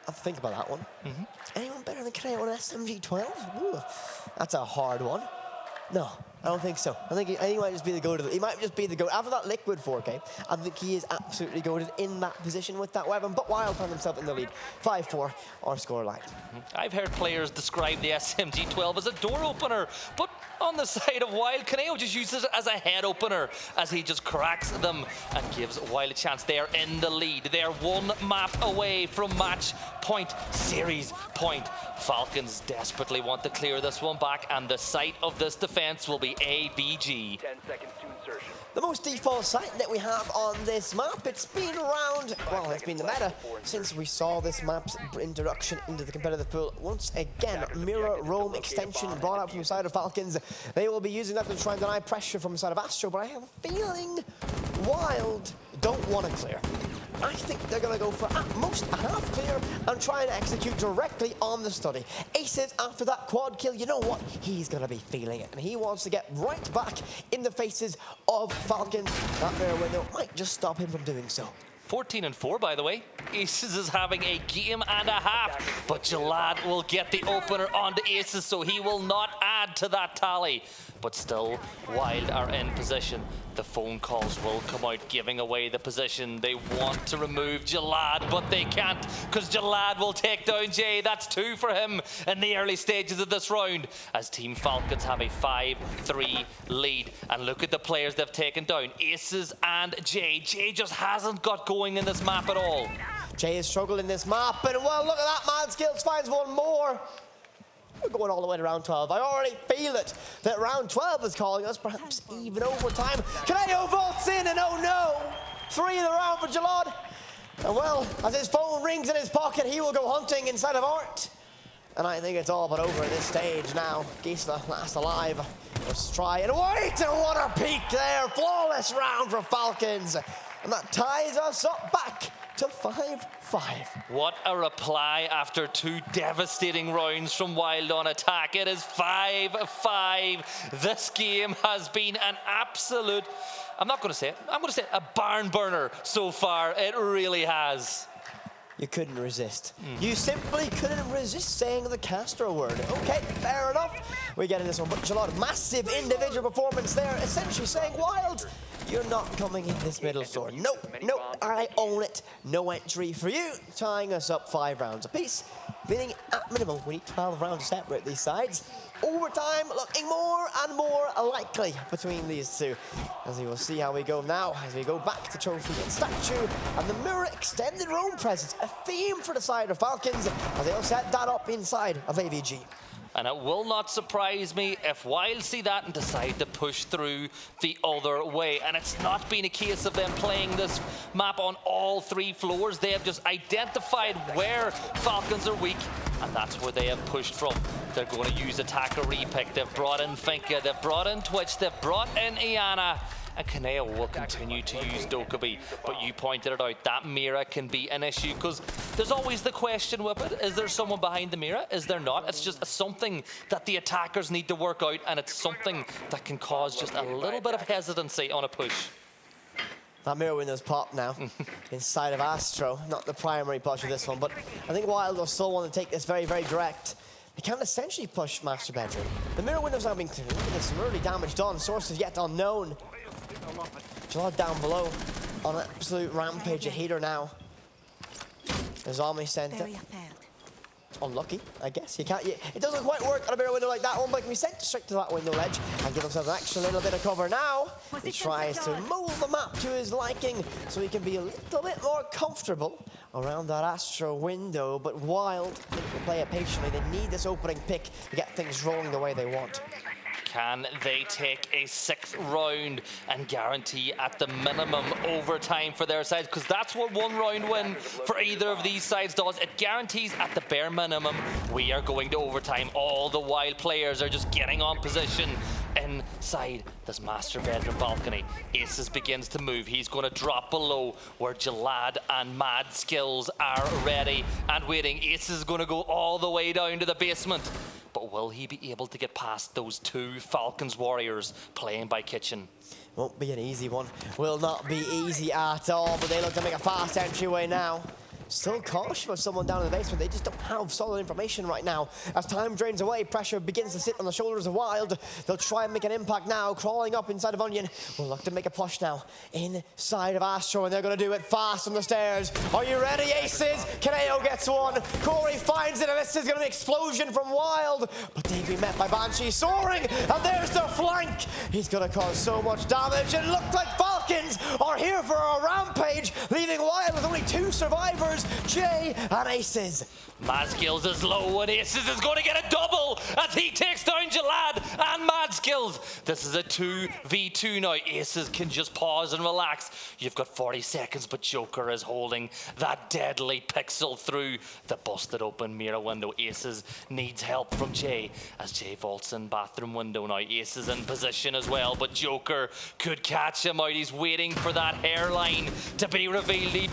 I'll think about that one. Anyone better than Kaneo on SMG 12? Ooh, that's a hard one. No, I don't think so. I think he might just be the GOAT. He might just be the GOAT. After that liquid 4K, I think he is absolutely goated in that position with that weapon. But Wild found himself in the lead. 5-4, our scoreline. I've heard players describe the SMG-12 as a door opener, but on the side of Wild, Kaneo just uses it as a head opener as he just cracks them and gives Wild a chance. They are in the lead. They are one map away from match point, series point. Falcons desperately want to clear this one back, and the site of this defense will be ABG. 10 seconds to insertion. The most default site that we have on this map, it's been around, well, it's been the meta since we saw this map's introduction into the competitive pool. Once again, mirror roam extension brought out from the side of Falcons. They will be using that to try and deny pressure from the side of Astro, but I have a feeling Wild don't want to clear. I think they're going to go for at most a half clear and try and execute directly on the study. Aces, after that quad kill, you know what? He's going to be feeling it, and he wants to get right back in the faces of Falcons. That mirror window might just stop him from doing so. 14-4, by the way. Aces is having a game and a half, but Jalad will get the opener onto Aces, so he will not add to that tally. But still, Wild are in position. The phone calls will come out, giving away the position. They want to remove Jalad, but they can't, because Jalad will take down Jay. That's 2 for him in the early stages of this round, as Team Falcons have a 5-3 lead. And look at the players they've taken down. Aces and Jay. Jay just hasn't got going in this map at all. Jay has struggled in this map, and well, look at that, Mad Skills finds one more. We're going all the way to round 12. I already feel it, that round 12 is calling us, perhaps even overtime. Kaneo vaults in, and oh no! 3 in the round for Jalad. And well, as his phone rings in his pocket, he will go hunting inside of Art. And I think it's all but over at this stage now. Gisla, last alive. Let's try and wait, and what a peak there. Flawless round for Falcons. And that ties us up back to 5-5. What a reply after 2 devastating rounds from Wild on attack. It is 5-5. This game has been an absolute, I'm going to say a barn burner so far. It really has. You couldn't resist. You simply couldn't resist saying the Castro word. Okay, fair enough. We get in this one, but Jalad, massive individual performance there, essentially saying, Wild, you're not coming in this middle store. Nope, nope, I own it. No entry for you, tying us up 5 rounds apiece. Meaning, at minimum, we need 12 rounds to separate these sides. Overtime looking more and more likely between these two. As we will see how we go now, as we go back to Trophy and Statue, and the mirror extended roam presence, a theme for the side of Falcons, as they'll set that up inside of AVG. And it will not surprise me if Wild see that and decide to push through the other way. And it's not been a case of them playing this map on all 3 floors. They have just identified where Falcons are weak, and that's where they have pushed from. They're going to use attacker repick. They've brought in Finka, they've brought in Twitch, they've brought in Iana. and Kaneo will continue to use Dokkaebi. But you pointed it out, that Mira can be an issue because there's always the question with it, is there someone behind the Mira? Is there not? It's just something that the attackers need to work out, and it's something that can cause just a little bit of hesitancy on a push. That mirror window's popped now inside of Astro. Not the primary push of this one, but I think Wild will still want to take this very, very direct. They can essentially push Master Bedroom. The mirror window's now been cleared. There's some early damage done. Sources yet unknown. Chalet down below on an absolute rampage. A heater now. There's Army Center. Unlucky, I guess. You can't. It doesn't quite work on a mirror window like that one, but it can be sent straight to that window ledge and give himself an extra little bit of cover now. He tries to mold the map to his liking so he can be a little bit more comfortable around that Astro window. But Wild will play it patiently. They need this opening pick to get things rolling the way they want. Can they take a 6th round and guarantee at the minimum overtime for their sides? Because that's what 1 round win for either of these sides does. It guarantees at the bare minimum we are going to overtime. All the Wild players are just getting on position inside this Master Bedroom balcony. Aces begins to move. He's going to drop below where Jalad and Mad Skills are ready and waiting. Aces is going to go all the way down to the basement. But will he be able to get past those 2 Falcons warriors playing by Kitchen? Won't be an easy one. Will not be easy at all, but they look to make a fast entryway now. Still cautious of someone down in the basement. They just don't have solid information right now. As time drains away, pressure begins to sit on the shoulders of Wild. They'll try and make an impact now, crawling up inside of Onion. Will look to make a push now inside of Astro, and they're going to do it fast on the stairs. Are you ready, Aces? Kaneo gets one. Corey finds it, and this is going to be an explosion from Wild. But they've been met by Banshee soaring, and there's the flank. He's going to cause so much damage. It looked like Falcons are here for a rampage, leaving Wild with only 2 survivors. Jay and Aces. Mad Skills is low and Aces is going to get a double as he takes down Jalad and Mad Skills. This is a 2v2 now. Aces can just pause and relax. You've got 40 seconds, but Joker is holding that deadly pixel through the busted open mirror window. Aces needs help from Jay as Jay vaults in bathroom window now. Aces in position as well, but Joker could catch him out. He's waiting for that hairline to be revealed. He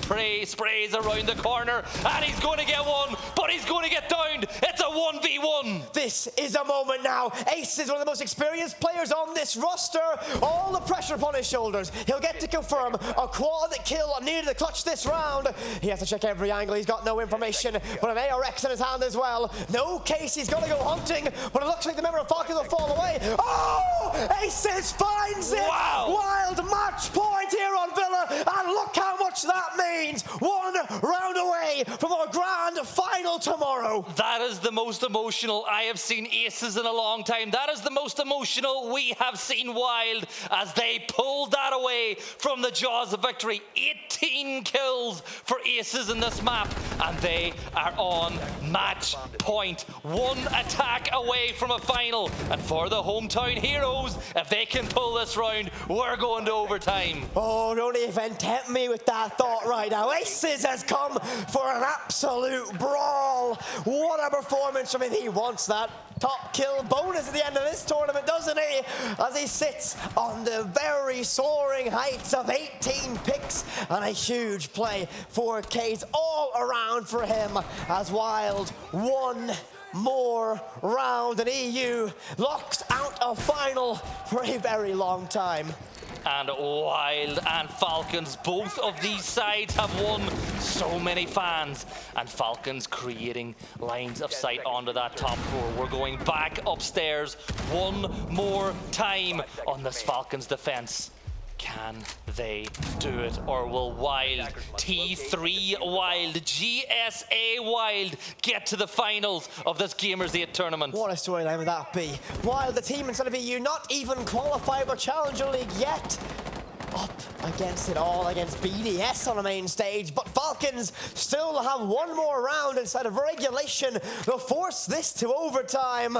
sprays around the corner and he's going to get one, but he's going to get downed. It's a 1v1. This is a moment now. Ace is one of the most experienced players on this roster. All the pressure upon his shoulders. He'll get to confirm a quad kill needed to clutch this round. He has to check every angle. He's got no information, but an ARX in his hand as well. No case he's going to go hunting, but it looks like the member of Falcons will fall away. Oh! Aces finds it! Wow! Wild match point here on Villa, and look how much that means. 1 round away from our grand final tomorrow. That is the most emotional I have seen Aces in a long time. That is the most emotional we have seen Wild as they pulled that away from the jaws of victory. 18 kills for Aces in this map, and they are on match point. 1 attack away from a final, and for the hometown heroes, if they can pull this round, we're going to overtime. Oh, don't even tempt me with that thought right now. Aces has come for an absolute brawl. What a performance from him. He wants that top kill bonus at the end of this tournament, doesn't he? As he sits on the very soaring heights of 18 picks and a huge play. 4Ks all around for him as Wild 1 more round, and EU locks out a final for a very long time. And Wild and Falcons, both of these sides have won so many fans. And Falcons creating lines of sight onto that top floor. We're going back upstairs 1 more time on this Falcons defense. Can they do it, or will Wild, T3 Wild, GSA Wild get to the finals of this Gamers8 tournament? What a storyline would that be? Wild, the team instead of EU, not even qualified for Challenger League yet. Up against it all, against BDS on the main stage, but Falcons still have 1 more round inside of regulation. They'll force this to overtime.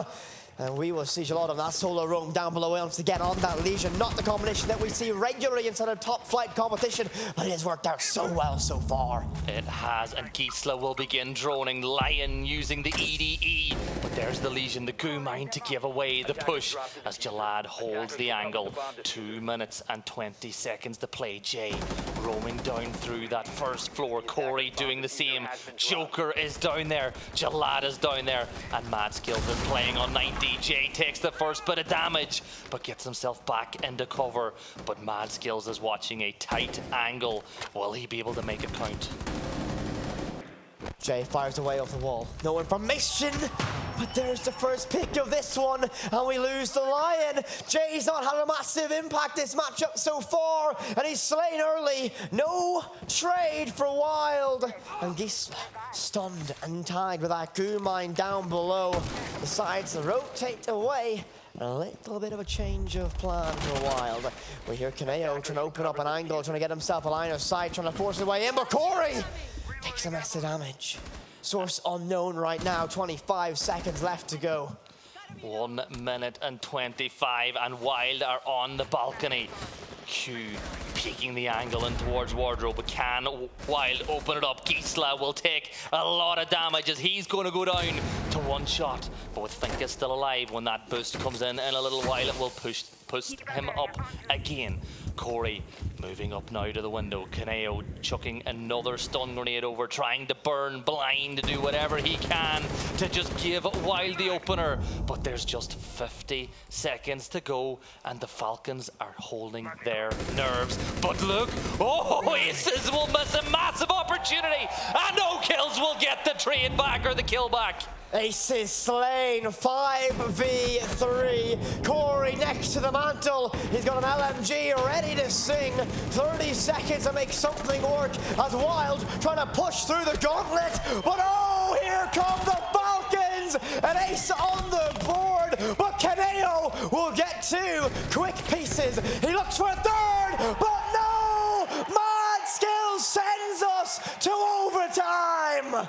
And we will see a lot of that solo roam down below once again on that Legion. Not the combination that we see regularly inside of top flight competition, but it has worked out so well so far. It has, and Gisela will begin droning. Lion using the EDE, but there's the Legion, the goo mine to give away the push as Jalad holds the angle. 2 minutes and 20 seconds to play. Jay roaming down through that first floor. Corey doing the same. Joker is down there. Jalad is down there, and Mad Skills is playing on 90. Jay takes the first bit of damage, but gets himself back into cover. But Mad Skills is watching a tight angle. Will he be able to make it count? Jay fires away off the wall. No information, but there's the first pick of this one, and we lose the Lion. Jay's not had a massive impact this matchup so far, and he's slain early. No trade for Wild. And Gisela stunned and tagged with that goo mine down below. Decides to rotate away. A little bit of a change of plan for Wild. We hear Kaneo trying to open up an angle, trying to get himself a line of sight, trying to force his way in, but Corey takes a mess of damage. Source unknown right now, 25 seconds left to go. 1 minute and 25, and Wild are on the balcony. Q peeking the angle in towards Wardrobe, but can Wild open it up? Gisela will take a lot of damage as he's going to go down to one shot, but with Finka still alive, when that boost comes in a little while, it will push him up again. Corey moving up now to the window. Kaneo chucking another stun grenade over, trying to burn blind, to do whatever he can to just give Wild the opener. But there's just 50 seconds to go, and the Falcons are holding their nerves. But look, oh, Aces will miss a massive opportunity, and no kills will get the trade back or the kill back. Aces slain, 5v3. Corey next to the mantle. He's got an LMG ready to sing. 30 seconds to make something work as Wild trying to push through the gauntlet. But oh, here come the Falcons! An ace on the board, but Kaneo will get 2 quick pieces. He looks for a third, but no! Mad Skills sends us to overtime!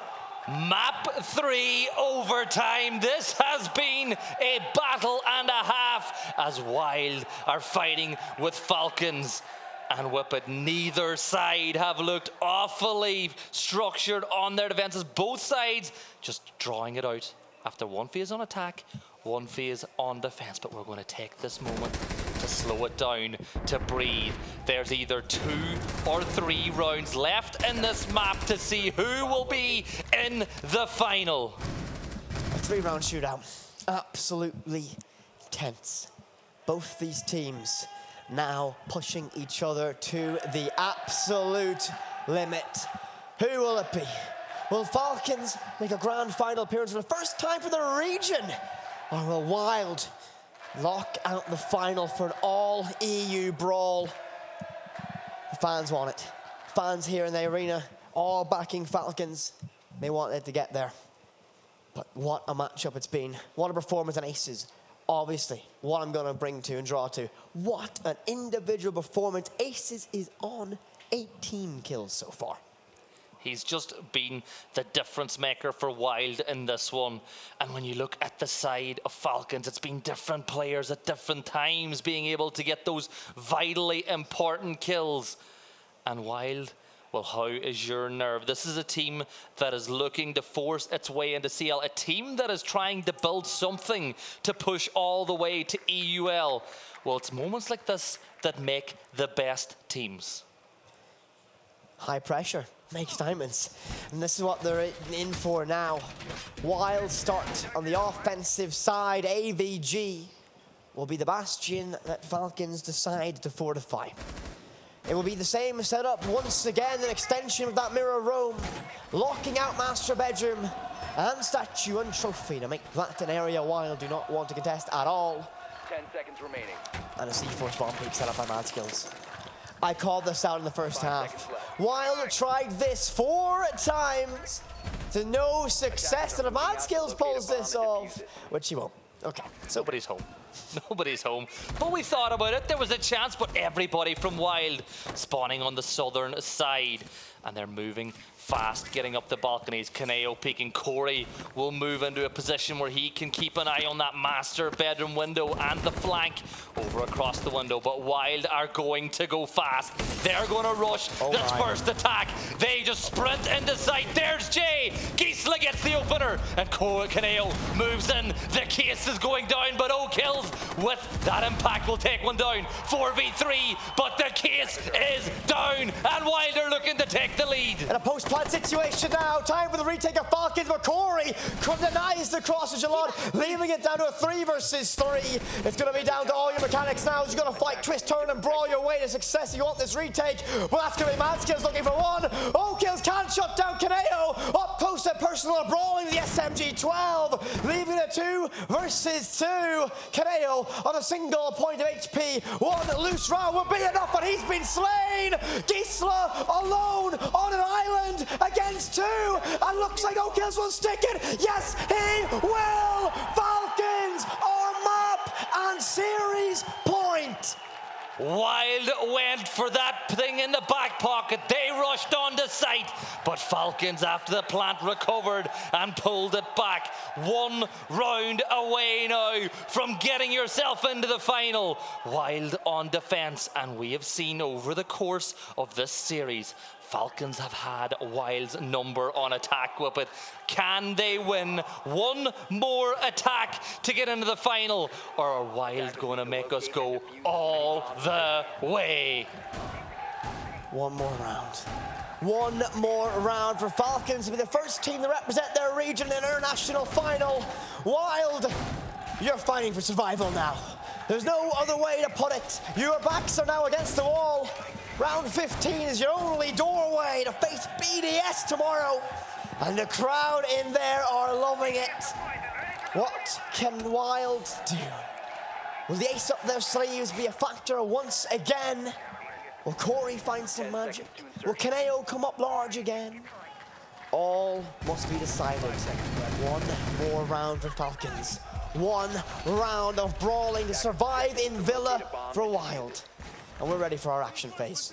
Map 3 overtime. This has been a battle and a half as Wild are fighting with Falcons. And Whip It, neither side have looked awfully structured on their defenses. Both sides just drawing it out after one phase on attack, one phase on defense. But we're going to take this moment to slow it down, to breathe. There's either 2 or 3 rounds left in this map to see who will be in the final. A 3-round shootout. Absolutely tense. Both these teams now pushing each other to the absolute limit. Who will it be? Will Falcons make a grand final appearance for the first time for the region? Or will Wild lock out the final for an all-EU brawl? The fans want it. Fans here in the arena, all backing Falcons. They want it to get there. But what a matchup it's been. What a performance on Aces. Obviously, what I'm going to bring to and draw to. What an individual performance. Aces is on 18 kills so far. He's just been the difference maker for Wild in this one. And when you look at the side of Falcons, it's been different players at different times being able to get those vitally important kills. And Wild, well, how is your nerve? This is a team that is looking to force its way into CL, a team that is trying to build something to push all the way to EUL. Well, it's moments like this that make the best teams. High pressure makes diamonds, and this is what they're in for now. Wild start on the offensive side. AVG will be the bastion that Falcons decide to fortify. It will be the same setup once again, an extension of that mirror roam, locking out Master Bedroom and Statue and Trophy to make that an area Wild do not want to contest at all. 10 seconds remaining. And a C4 spawn peak set up by Mad Skills. I called this out in the first half. Wild tried this 4 times to no success, and if Mad Skills pulls this off, which he won't. Okay, so nobody's home. Nobody's home. But we thought about it. There was a chance, but everybody from Wild spawning on the southern side. and they're moving fast, getting up the balconies. Kaneo peeking. Corey will move into a position where he can keep an eye on that master bedroom window and the flank over across the window. But Wild are going to go fast. They're going to rush this first attack. They just sprint into sight. There's Jay. Gisela gets the opener, and Kaneo moves in. The case is going down, but O'Kills with that impact will take one down. 4v3, but the case is down, and Wild are looking to take the lead. In a post-plant situation now, time for the retake of Falcons, but Corey denies the cross of Jalad, leaving it down to a 3 versus 3. It's going to be down to all your mechanics now. You're going to fight, twist, turn, and brawl your way to success. You want this retake? Well, that's going to be Madskills looking for one. O'Kills can't shut down Kaneo. Up close and personal, brawling the SMG-12, leaving it 2 versus 2. Kaneo on a single point of HP. One loose round will be enough, but he's been slain. Gisela alone on an island against 2, and looks like O'Kills will stick it. Yes, he will. Falcons are map and series point. Wild went for that thing in the back pocket. They rushed onto site, but Falcons, after the plant, recovered and pulled it back. 1 round away now from getting yourself into the final. Wild on defense, and we have seen over the course of this series, Falcons have had Wild's number on attack whip it. Can they win one more attack to get into the final, or are Wild going to make us go all the way? One more round. One more round for Falcons to be the first team to represent their region in an international final. Wild, you're fighting for survival now. There's no other way to put it. Your backs are now against the wall. Round 15 is your only doorway to face BDS tomorrow. And the crowd in there are loving it. What can Wild do? Will the ace up their sleeves be a factor once again? Will Corey find some magic? Will Kaneo come up large again? All must be decided. One more round for Falcons. One round of brawling to survive in Villa for Wild. And we're ready for our action phase.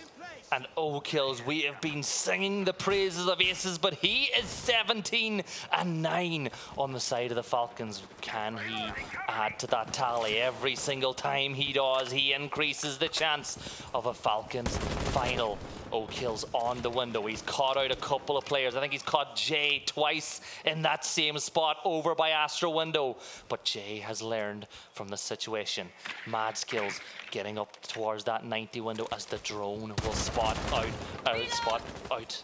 And O'Kills, we have been singing the praises of aces, but he is 17-9 on the side of the Falcons. Can he add to that tally? Every single time he does, he increases the chance of a Falcons final. O'Kills on the window. He's caught out a couple of players. I think he's caught Jay twice in that same spot over by Astro window. But Jay has learned from the situation. Madskills getting up towards that 90 window as the drone will spot out.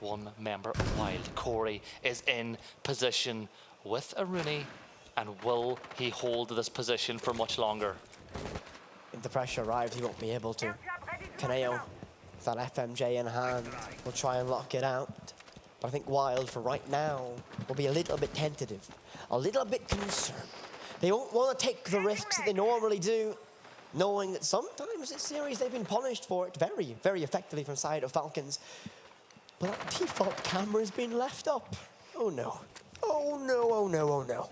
One member of Wild. Corey is in position with Aruni, and will he hold this position for much longer? If the pressure arrives, he won't be able to. Kaneo, with that FMJ in hand, will try and lock it out. But I think Wild, for right now, will be a little bit tentative, a little bit concerned. They won't want to take the risks that they normally do, knowing that sometimes this series they've been punished for it very, very effectively from the side of Falcons. But that default camera's been left up. Oh no. Oh no, oh no, oh no.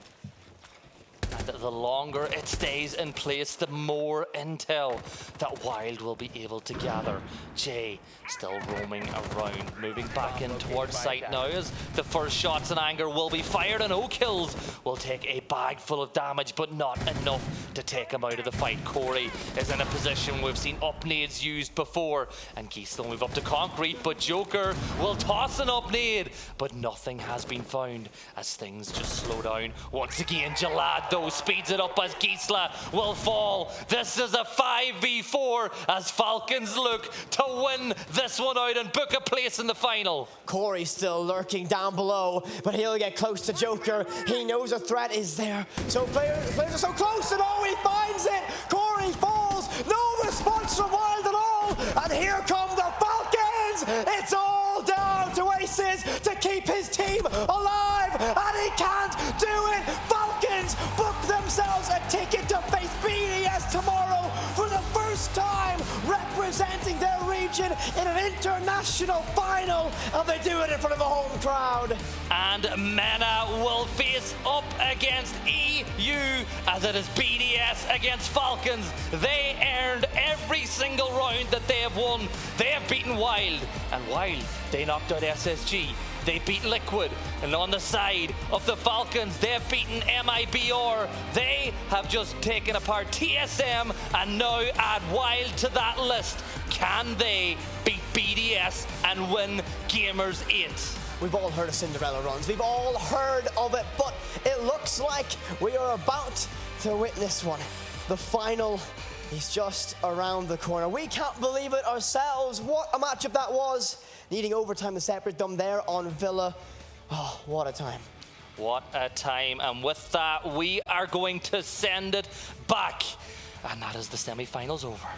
And the longer it stays in place, the more intel that Wild will be able to gather. Jay still roaming around, moving back in towards site now as the first shots in anger will be fired, and O'Kills will take a bag full of damage, but not enough to take him out of the fight. Corey is in a position we've seen up nades used before, and Geese will move up to concrete, but Joker will toss an up nade, but nothing has been found as things just slow down. Once again, Jalad though speeds it up as Gisela will fall. This is a 5v4 as Falcons look to win this one out and book a place in the final. Corey's still lurking down below, but he'll get close to Joker. He knows a threat is there. So players are so close, and oh, he finds it. Corey falls. No response from Wild at all. And here come the Falcons. It's all down to aces to keep his team alive, and he can't do it. Falcons book themselves a ticket to face BDS tomorrow for the first time, representing their region imagine in an international final, and they do it in front of a home crowd. And MENA will face up against EU as it is BDS against Falcons. They earned every single round that they have won. They have beaten WYLDE, and WYLDE, they knocked out SSG. They beat Liquid, and on the side of the Falcons, they've beaten MIBR. They have just taken apart TSM and now add WYLDE to that list. Can they beat BDS and win Gamers8? We've all heard of Cinderella runs. We've all heard of it, but it looks like we are about to witness one. The final is just around the corner. We can't believe it ourselves. What a matchup that was. Needing overtime, the separate dumb there on Villa. Oh, what a time. What a time. And with that, we are going to send it back. And that is the semi-finals over.